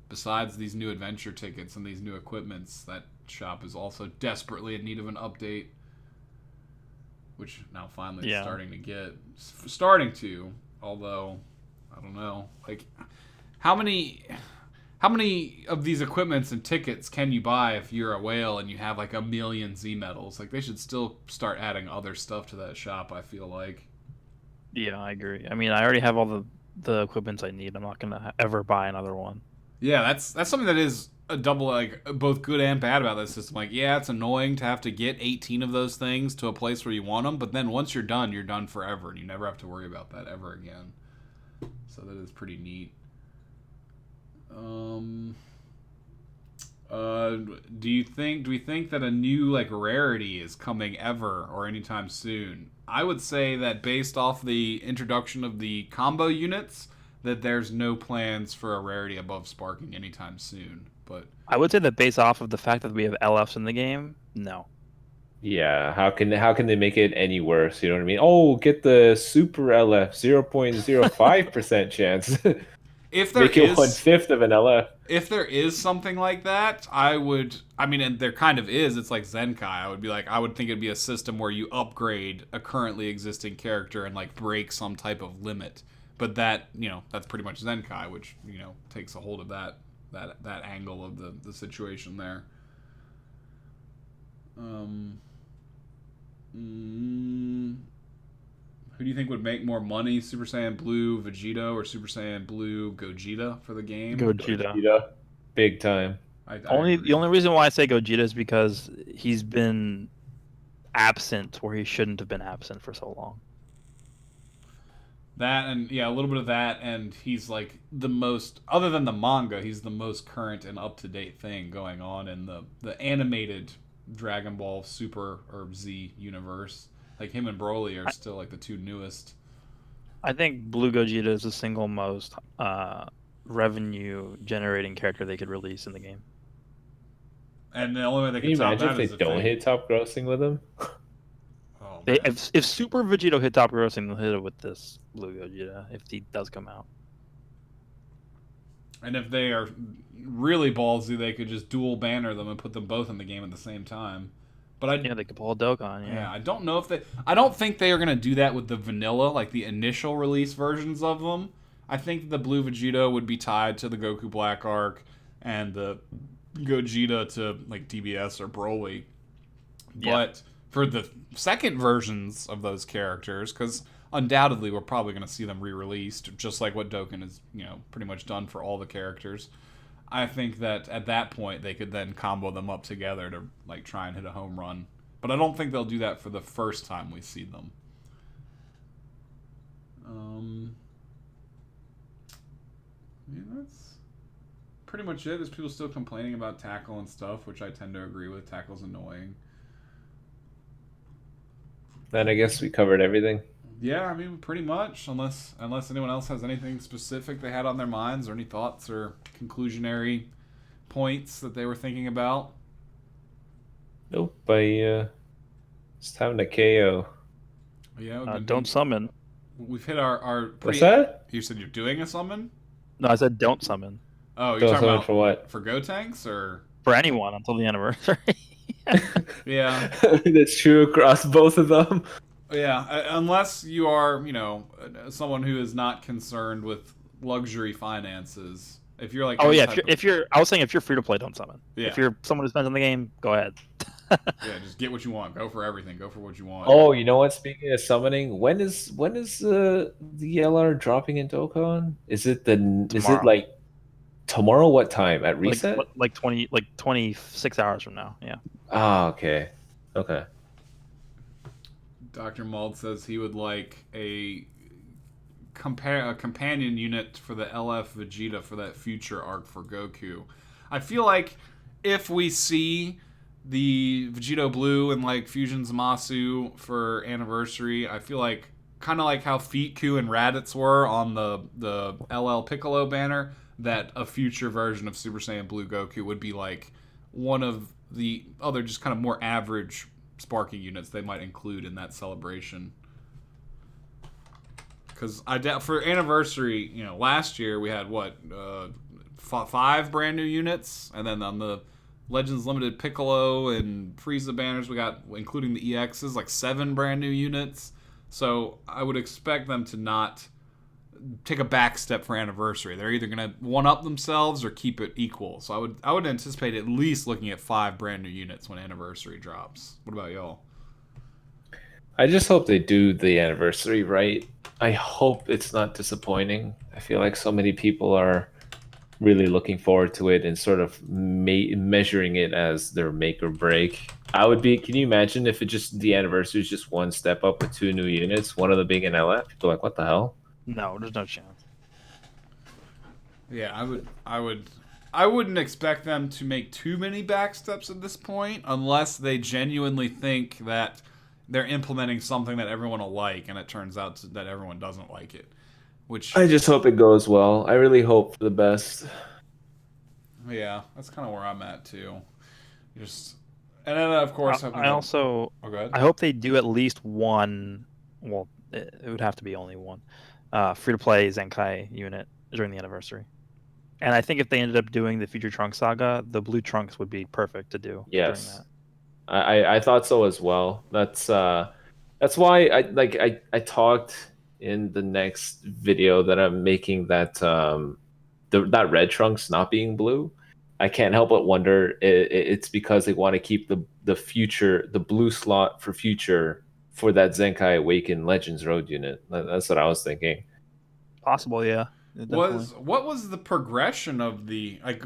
A: besides these new adventure tickets and these new equipments, that shop is also desperately in need of an update. Which now finally it's starting to get. Starting to. Although, I don't know. Like, how many of these equipments and tickets can you buy if you're a whale and you have like 1 million Z-Metals? Like, they should still start adding other stuff to that shop, I feel like.
D: Yeah, I agree. I mean, I already have all the equipments I need. I'm not gonna ever buy another one.
A: Yeah, that's something that is a double, like, both good and bad about this system. Like, yeah, it's annoying to have to get 18 of those things to a place where you want them, but then once you're done forever, and you never have to worry about that ever again. So that is pretty neat. Do we think that a new like rarity is coming ever or anytime soon? I would say that based off the introduction of the combo units, that there's no plans for a rarity above sparking anytime soon. But
D: I would say that based off of the fact that we have LFs in the game, no.
B: Yeah, how can they make it any worse? You know what I mean? Oh, get the super LF 0.05% chance.
A: if there
B: Make it
A: is
B: 1/5 of an LF.
A: If there is something like that, and there kind of is, it's like Zenkai. I would think it'd be a system where you upgrade a currently existing character and like break some type of limit. But that, that's pretty much Zenkai, which, takes a hold of that angle of the situation there. Who do you think would make more money, Super Saiyan Blue Vegeta or Super Saiyan Blue Gogeta for the game?
D: Gogeta.
B: Big time.
A: The
D: only reason why I say Gogeta is because he's been absent where he shouldn't have been absent for so long.
A: That and a little bit of that, and he's like the most, other than the manga, he's the most current and up to date thing going on in the animated Dragon Ball Super or Z universe. Like, him and Broly are still like the two newest.
D: I think Blue Gogeta is the single most revenue generating character they could release in the game.
A: And the only way they
B: Can you
A: can top
B: imagine
A: that
B: if
A: is
B: they don't hit top grossing with him?
A: Oh,
D: if Super Vegeta hit top grossing, they'll hit it with this Blue Gogeta if he does come out.
A: And if they are really ballsy, they could just dual banner them and put them both in the game at the same time. But
D: they could pull a Dokkan.
A: Yeah, I don't know if I don't think they are gonna do that with the vanilla, like the initial release versions of them. I think the Blue Vegeta would be tied to the Goku Black Arc, and the Gogeta to like DBS or Broly.
D: Yeah.
A: But for the second versions of those characters, because undoubtedly we're probably going to see them re-released, just like what Dokkan has, pretty much done for all the characters. I think that at that point they could then combo them up together to like try and hit a home run. But I don't think they'll do that for the first time we see them. That's pretty much it. There's people still complaining about Tackle and stuff, which I tend to agree with. Tackle's annoying.
B: Then I guess we covered everything.
A: Yeah, I mean, pretty much, unless anyone else has anything specific they had on their minds or any thoughts or conclusionary points that they were thinking about.
B: Nope, it's time to KO.
A: Yeah,
D: don't summon.
A: We've hit our
B: What's that?
A: You said you're doing a summon?
D: No, I said don't summon.
A: Oh, you're
B: Don't
A: talking
B: summon
A: about
B: for what?
A: For Gotenks or
D: For anyone until the anniversary.
A: Yeah.
B: That's true across both of them.
A: Yeah, unless you are, someone who is not concerned with luxury finances. If you're like,
D: I was saying if you're free to play, don't summon.
A: Yeah.
D: If you're someone who spends on the game, go ahead.
A: Yeah, just get what you want. Go for everything. Go for what you want.
B: Oh, you know what? Speaking of summoning, when is the LR dropping in Dokkan? Is it like tomorrow? What time? At reset?
D: Like 26 hours from now. Yeah.
B: Ah, okay. Okay.
A: Dr. Mald says he would like a companion unit for the LF Vegeta for that future arc for Goku. I feel like if we see the Vegito Blue and like Fusion Zamasu for anniversary, I feel like kind of like how Feetku and Raditz were on the LL Piccolo banner, that a future version of Super Saiyan Blue Goku would be like one of the other just kind of more average Sparking units they might include in that celebration. because for anniversary, last year we had what 5 brand new units, and then on the Legends Limited Piccolo and Frieza banners we got, including the EXs, like 7 brand new units. So I would expect them to not take a back step for anniversary. They're either going to one up themselves or keep it equal. So I would anticipate at least looking at 5 brand new units when anniversary drops. What about y'all?
B: I just hope they do the anniversary right. I hope it's not disappointing. I feel like so many people are really looking forward to it and sort of measuring it as their make or break. Can you imagine if the anniversary is just one step up with 2 new units, one of them being an LF? People are like, what the hell?
D: No, there's no chance.
A: Yeah, I wouldn't expect them to make too many backsteps at this point unless they genuinely think that they're implementing something that everyone will like, and it turns out that everyone doesn't like it. Which
B: I just hope it goes well. I really hope for the best.
A: Yeah, that's kind of where I'm at too. And then of course
D: I hope they do at least one. Well, it would have to be only one free-to-play Zenkai unit during the anniversary. And I think if they ended up doing the Future Trunks saga, the blue Trunks would be perfect to do.
B: Yes,
D: during that.
B: I thought so as well. That's why I talked in the next video that I'm making that that red Trunks not being blue. I can't help but wonder it's because they want to keep the blue slot for future for that Zenkai Awaken Legends Road unit. That's what I was thinking.
D: Possible, yeah.
A: What was the progression of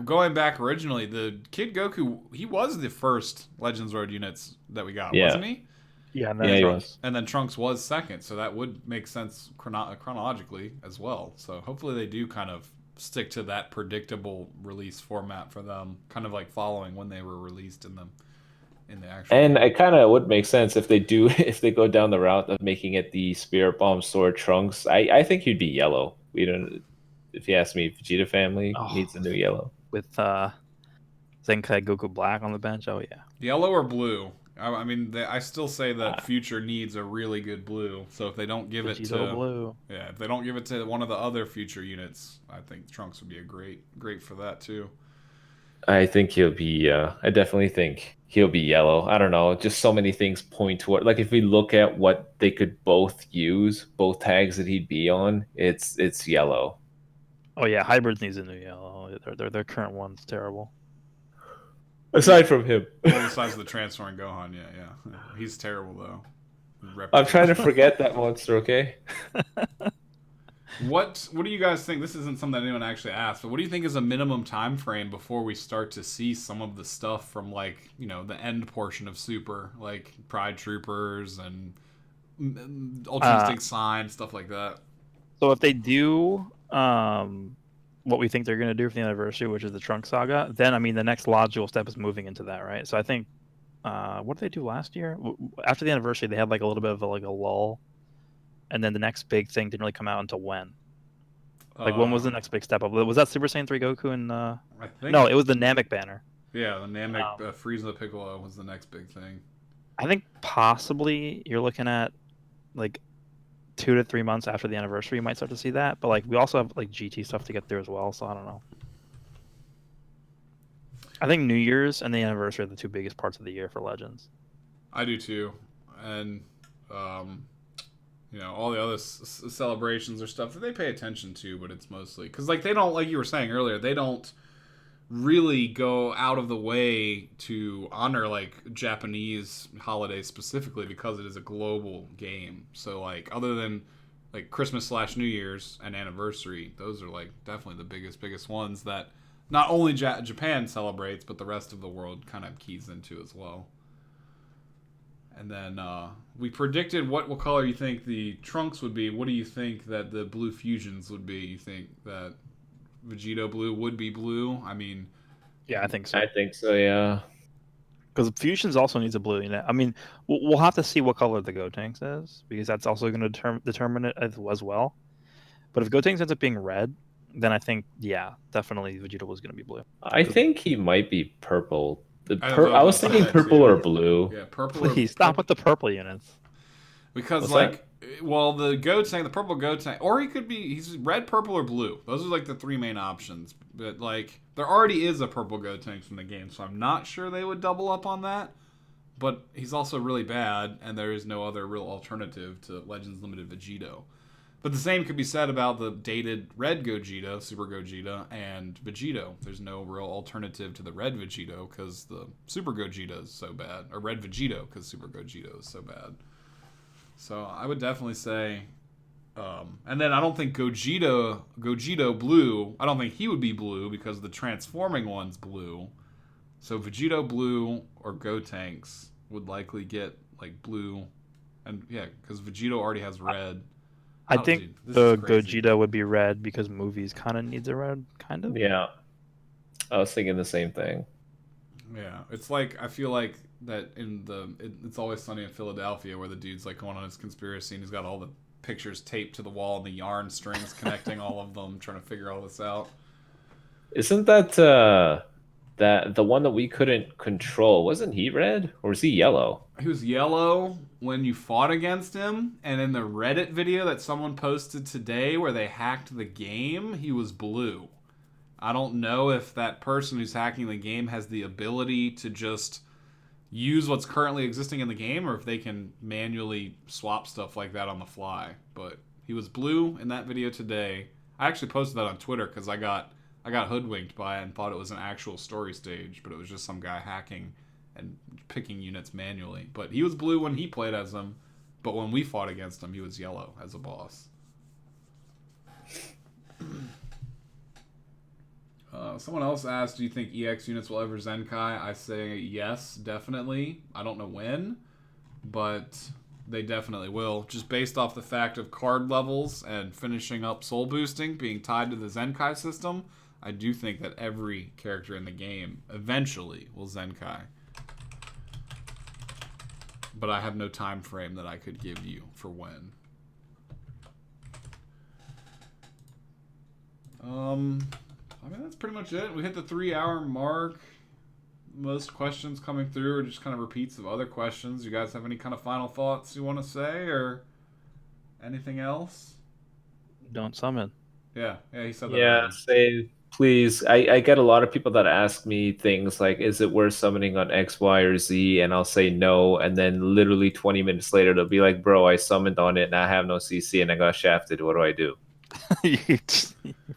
A: going back originally? The Kid Goku, he was the first Legends Road units that we got, wasn't he?
D: Yeah,
B: he was.
A: And then Trunks was second, so that would make sense chronologically as well. So hopefully they do kind of stick to that predictable release format for them, kind of like following when they were released in the actual.
B: And it kind of would make sense if they go down the route of making it the Spirit Bomb Sword Trunks. I think he'd be yellow. If you ask me, Vegeta family needs a new yellow
D: with Zenkai Goku Black on the bench. Oh yeah,
A: yellow or blue. I mean, I still say that Future needs a really good blue. So if they don't give it to
D: blue,
A: if they don't give it to one of the other Future units, I think Trunks would be a great for that too.
B: I think he'll be. I definitely think he'll be yellow. I don't know. Just so many things point toward. Like if we look at what they could both use, both tags that he'd be on, it's yellow.
D: Oh yeah, Hybrids needs a new yellow. Their current one's terrible.
B: Aside from him.
A: Well, besides the transferring Gohan, yeah. He's terrible, though.
B: I'm trying to forget that monster, okay?
A: What do you guys think? This isn't something that anyone actually asked, but what do you think is a minimum time frame before we start to see some of the stuff from, the end portion of Super, like Pride Troopers and Ultra Instinct Sign, stuff like that?
D: So if they do what we think they're going to do for the anniversary, which is the Trunk Saga, then the next logical step is moving into that, right? So I think what did they do last year? After the anniversary, they had a little bit of a lull, and then the next big thing didn't really come out until when? When was the next big step up? Was that Super Saiyan 3 Goku and
A: I think
D: no, it was the Namek banner.
A: Yeah, the Namek Frieza Piccolo was the next big thing.
D: I think possibly you're looking at 2 to 3 months after the anniversary, you might start to see that. But we also have GT stuff to get through as well, so I don't know. I think New Year's and the anniversary are the 2 biggest parts of the year for Legends.
A: I do too, and all the other celebrations or stuff that they pay attention to, but it's mostly because they don't, like you were saying earlier, they don't really go out of the way to honor Japanese holidays specifically because it is a global game. So other than Christmas / New Year's and anniversary, those are definitely the biggest ones that not only Japan celebrates, but the rest of the world kind of keys into as well. And then we predicted what color you think the Trunks would be. What do you think that the blue fusions would be? You think that Vegeta blue would be blue? I mean,
D: yeah, I think so.
B: I think so, yeah.
D: Because Fusions also needs a blue unit. We'll have to see what color the Gotenks is, because that's also going to determine it as well. But if Gotenks ends up being red, then I think, yeah, definitely Vegeta was going to be blue.
B: I think he might be purple. I was thinking purple or blue.
A: Yeah, purple.
D: Please stop with the purple units.
A: Because Well, the Gotenks, the purple Gotenks, or he could be, he's red, purple, or blue. Those are like the three main options. But like, there already is a purple Gotenks in the game, so I'm not sure they would double up on that. But he's also really bad, and there is no other real alternative to Legends Limited Vegito. But the same could be said about the dated red Gogeta, Super Gogeta, and Vegito. There's no real alternative to the red Vegito because the Super Gogeta is so bad. Or red Vegito because Super Gogeta is so bad. So I would definitely say... and then I don't think Gogeta blue, I don't think he would be blue because the transforming one's blue. So Vegito blue or Gotenks would likely get like blue. And yeah, because Vegito already has red.
D: I think the Gogeta would be red because movies kind of needs a red, kind of.
B: Yeah. I was thinking the same thing.
A: Yeah, it's like, I feel like that in It's Always Sunny in Philadelphia where the dude's like going on his conspiracy and he's got all the pictures taped to the wall and the yarn strings connecting all of them, trying to figure all this out.
B: Isn't that the one that we couldn't control? Wasn't he red or was he yellow?
A: He was yellow when you fought against him, and in the Reddit video that someone posted today where they hacked the game, he was blue. I don't know if that person who's hacking the game has the ability to just use what's currently existing in the game, or if they can manually swap stuff like that on the fly. But he was blue in that video today. I actually posted that on Twitter because I got hoodwinked by it and thought it was an actual story stage, but it was just some guy hacking and picking units manually. But he was blue when he played as him, but when we fought against him, he was yellow as a boss. Someone else asked, do you think EX units will ever Zenkai? I say yes, definitely. I don't know when, but they definitely will. Just based off the fact of card levels and finishing up soul boosting being tied to the Zenkai system, I do think that every character in the game eventually will Zenkai. But I have no time frame that I could give you for when. I mean, that's pretty much it. We hit the 3-hour mark. Most questions coming through are just kind of repeats of other questions. You guys have any kind of final thoughts you want to say or anything else?
D: Don't summon.
A: Yeah, he said that.
B: Yeah,
A: already.
B: say please. I get a lot of people that ask me things like, is it worth summoning on X, Y, or Z? And I'll say no. And then literally 20 minutes later, they'll be like, bro, I summoned on it and I have no CC and I got shafted. What do I do?
D: You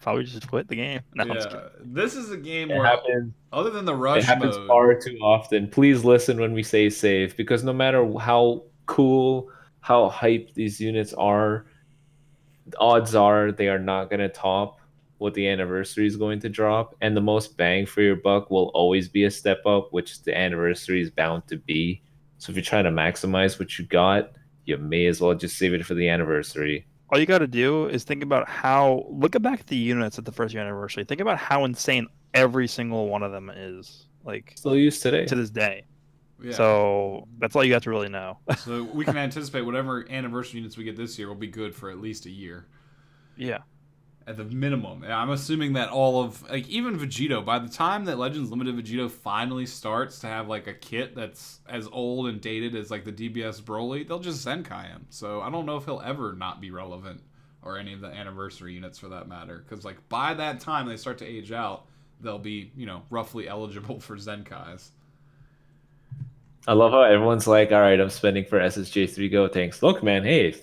D: probably just quit the game. No,
A: yeah, this is a game
B: It
A: where,
B: happens.
A: other than the rush
B: It happens
A: mode,
B: far too often. Please listen when we say save, because no matter how cool, how hyped these units are, the odds are they are not going to top what the anniversary is going to drop. And the most bang for your buck will always be a step up, which the anniversary is bound to be. So if you're trying to maximize what you got, you may as well just save it for the anniversary.
D: all you got to do is think about look back at the units at the first year anniversary. Think about how insane every single one of them is. Like,
B: Still used today.
D: to this day.
A: yeah.
D: So that's all you have to really know.
A: So we can anticipate whatever anniversary units we get this year will be good for at least a year.
D: Yeah.
A: At the minimum. I'm assuming that all of, like, even Vegito, by the time that Legends Limited Vegito finally starts to have, like, a kit that's as old and dated as, like, the DBS Broly, they'll just Zenkai him. So I don't know if he'll ever not be relevant, or any of the anniversary units for that matter. Because, like, by that time they start to age out, they'll be, roughly eligible for Zenkais.
B: I love how everyone's like, all right, I'm spending for SSJ3 Go. Thanks. Look, man, hey,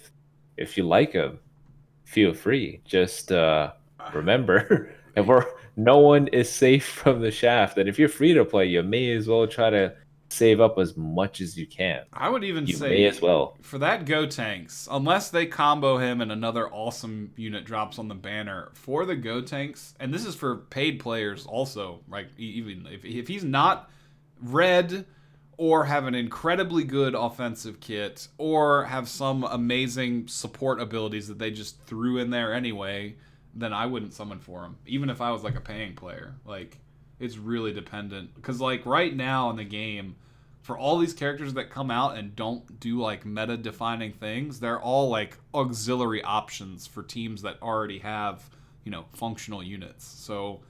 B: if you like him, feel free. Just remember, no one is safe from the shaft. And if you're free to play, you may as well try to save up as much as you can.
A: I would even
B: You
A: say,
B: may as well.
A: for that Gotenks, unless they combo him and another awesome unit drops on the banner, for the Gotenks, and this is for paid players also, like, even if he's not red, or have an incredibly good offensive kit, or have some amazing support abilities that they just threw in there anyway, then I wouldn't summon for him. Even if I was, like, a paying player. Like, it's really dependent. Because, like, right now in the game, for all these characters that come out and don't do, like, meta-defining things, they're all, like, auxiliary options for teams that already have, functional units. So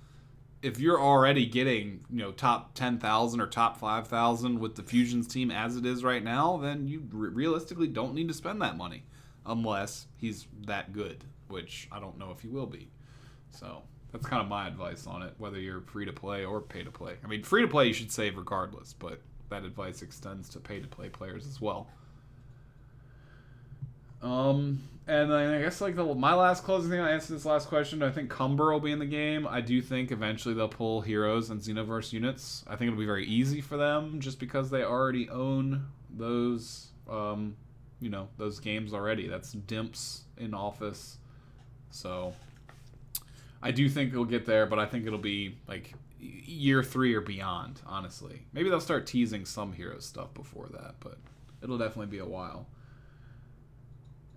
A: if you're already getting, top 10,000 or top 5,000 with the Fusions team as it is right now, then you realistically don't need to spend that money. unless he's that good, which I don't know if he will be. So that's kind of my advice on it, whether you're free to play or pay to play. I mean, free to play you should save regardless, but that advice extends to pay to play players as well. And then I guess like my last closing thing, I answered this last question. I think Cumber will be in the game. I do think eventually they'll pull Heroes and Xenoverse units. I think it'll be very easy for them just because they already own those, those games already. That's Dimps in Office. So I do think it'll get there, but I think it'll be like year 3 or beyond, honestly. Maybe they'll start teasing some Heroes stuff before that, but it'll definitely be a while.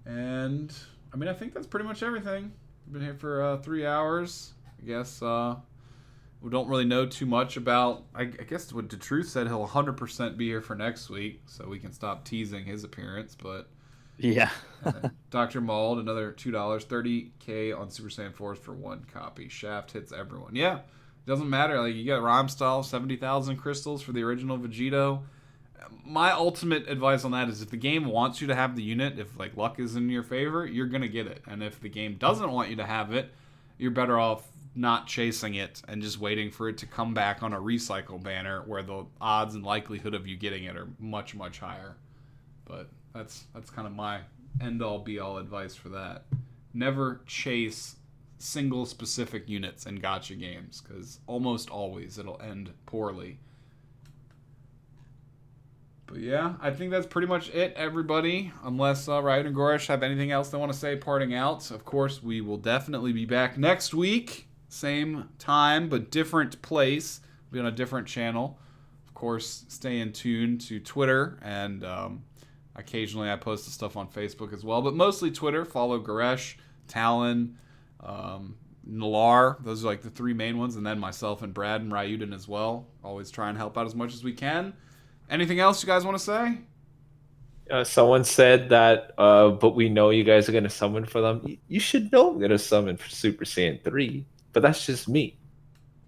A: And, I mean, I think that's pretty much everything. We've been here for 3 hours. I guess we don't really know too much about... I guess what DeTruth said, he'll 100% be here for next week, so we can stop teasing his appearance, but...
D: Yeah.
A: Dr. Mauld, another $2, $30K on Super Saiyan 4s for 1 copy. Shaft hits everyone. Yeah, doesn't matter. Like, you got Rhyme Style, 70,000 crystals for the original Vegito. My ultimate advice on that is if the game wants you to have the unit, if like luck is in your favor, you're going to get it. And if the game doesn't want you to have it, you're better off not chasing it and just waiting for it to come back on a recycle banner where the odds and likelihood of you getting it are much, much higher. But that's kind of my end-all be-all advice for that. Never chase single specific units in gacha games because almost always it'll end poorly. But yeah, I think that's pretty much it, everybody. Unless Raiyuden and Goresh have anything else they want to say parting out. Of course, we will definitely be back next week. Same time, but different place. We'll be on a different channel. Of course, stay in tune to Twitter. And occasionally I post the stuff on Facebook as well. But mostly Twitter. Follow Goresh, Tallen, Nalar. Those are like the 3 main ones. And then myself and Brad and Raiyuden as well. Always try and help out as much as we can. Anything else you guys want to say?
B: Someone said that, but we know you guys are going to summon for them. You should know I'm going to summon for Super Saiyan 3, but that's just me.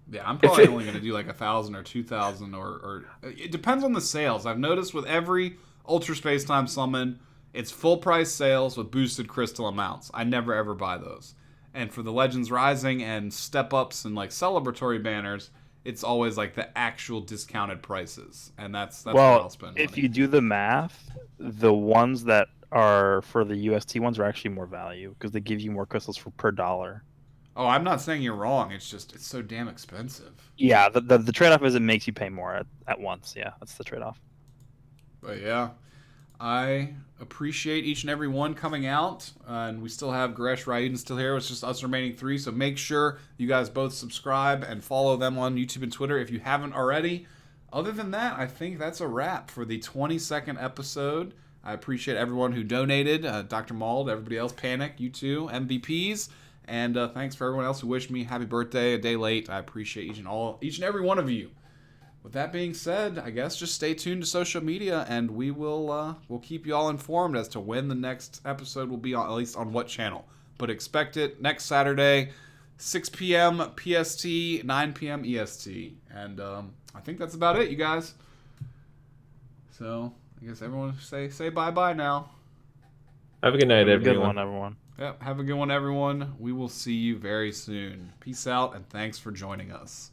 A: Yeah, I'm probably only going to do like 1,000 or 2,000 or it depends on the sales. I've noticed with every Ultra Space Time summon, it's full price sales with boosted crystal amounts. I never ever buy those. And for the Legends Rising and step ups and like celebratory banners, it's always like the actual discounted prices, and that's where I'll spend money.
D: If you do the math, the ones that are for the UST ones are actually more value because they give you more crystals per dollar.
A: Oh, I'm not saying you're wrong. It's just it's so damn expensive.
D: Yeah, the trade-off is it makes you pay more at once. Yeah, that's the trade-off.
A: But yeah, I appreciate each and every one coming out, and we still have Goresh, Raiyuden still here. It's just us remaining 3, so make sure you guys both subscribe and follow them on YouTube and Twitter if you haven't already. Other than that, I think that's a wrap for the 22nd episode. I appreciate everyone who donated, Dr. Mauld, everybody else, Panic, you two, MVPs, and thanks for everyone else who wished me happy birthday a day late. I appreciate each and every one of you. With that being said, I guess just stay tuned to social media, and we'll keep you all informed as to when the next episode will be on, at least on what channel. But expect it next Saturday, 6 p.m. PST, 9 p.m. EST. And I think that's about it, you guys. So I guess everyone say bye-bye now.
B: Have a good night, everyone.
D: Have a good one, everyone.
A: Yep, have a good one, everyone. We will see you very soon. Peace out, and thanks for joining us.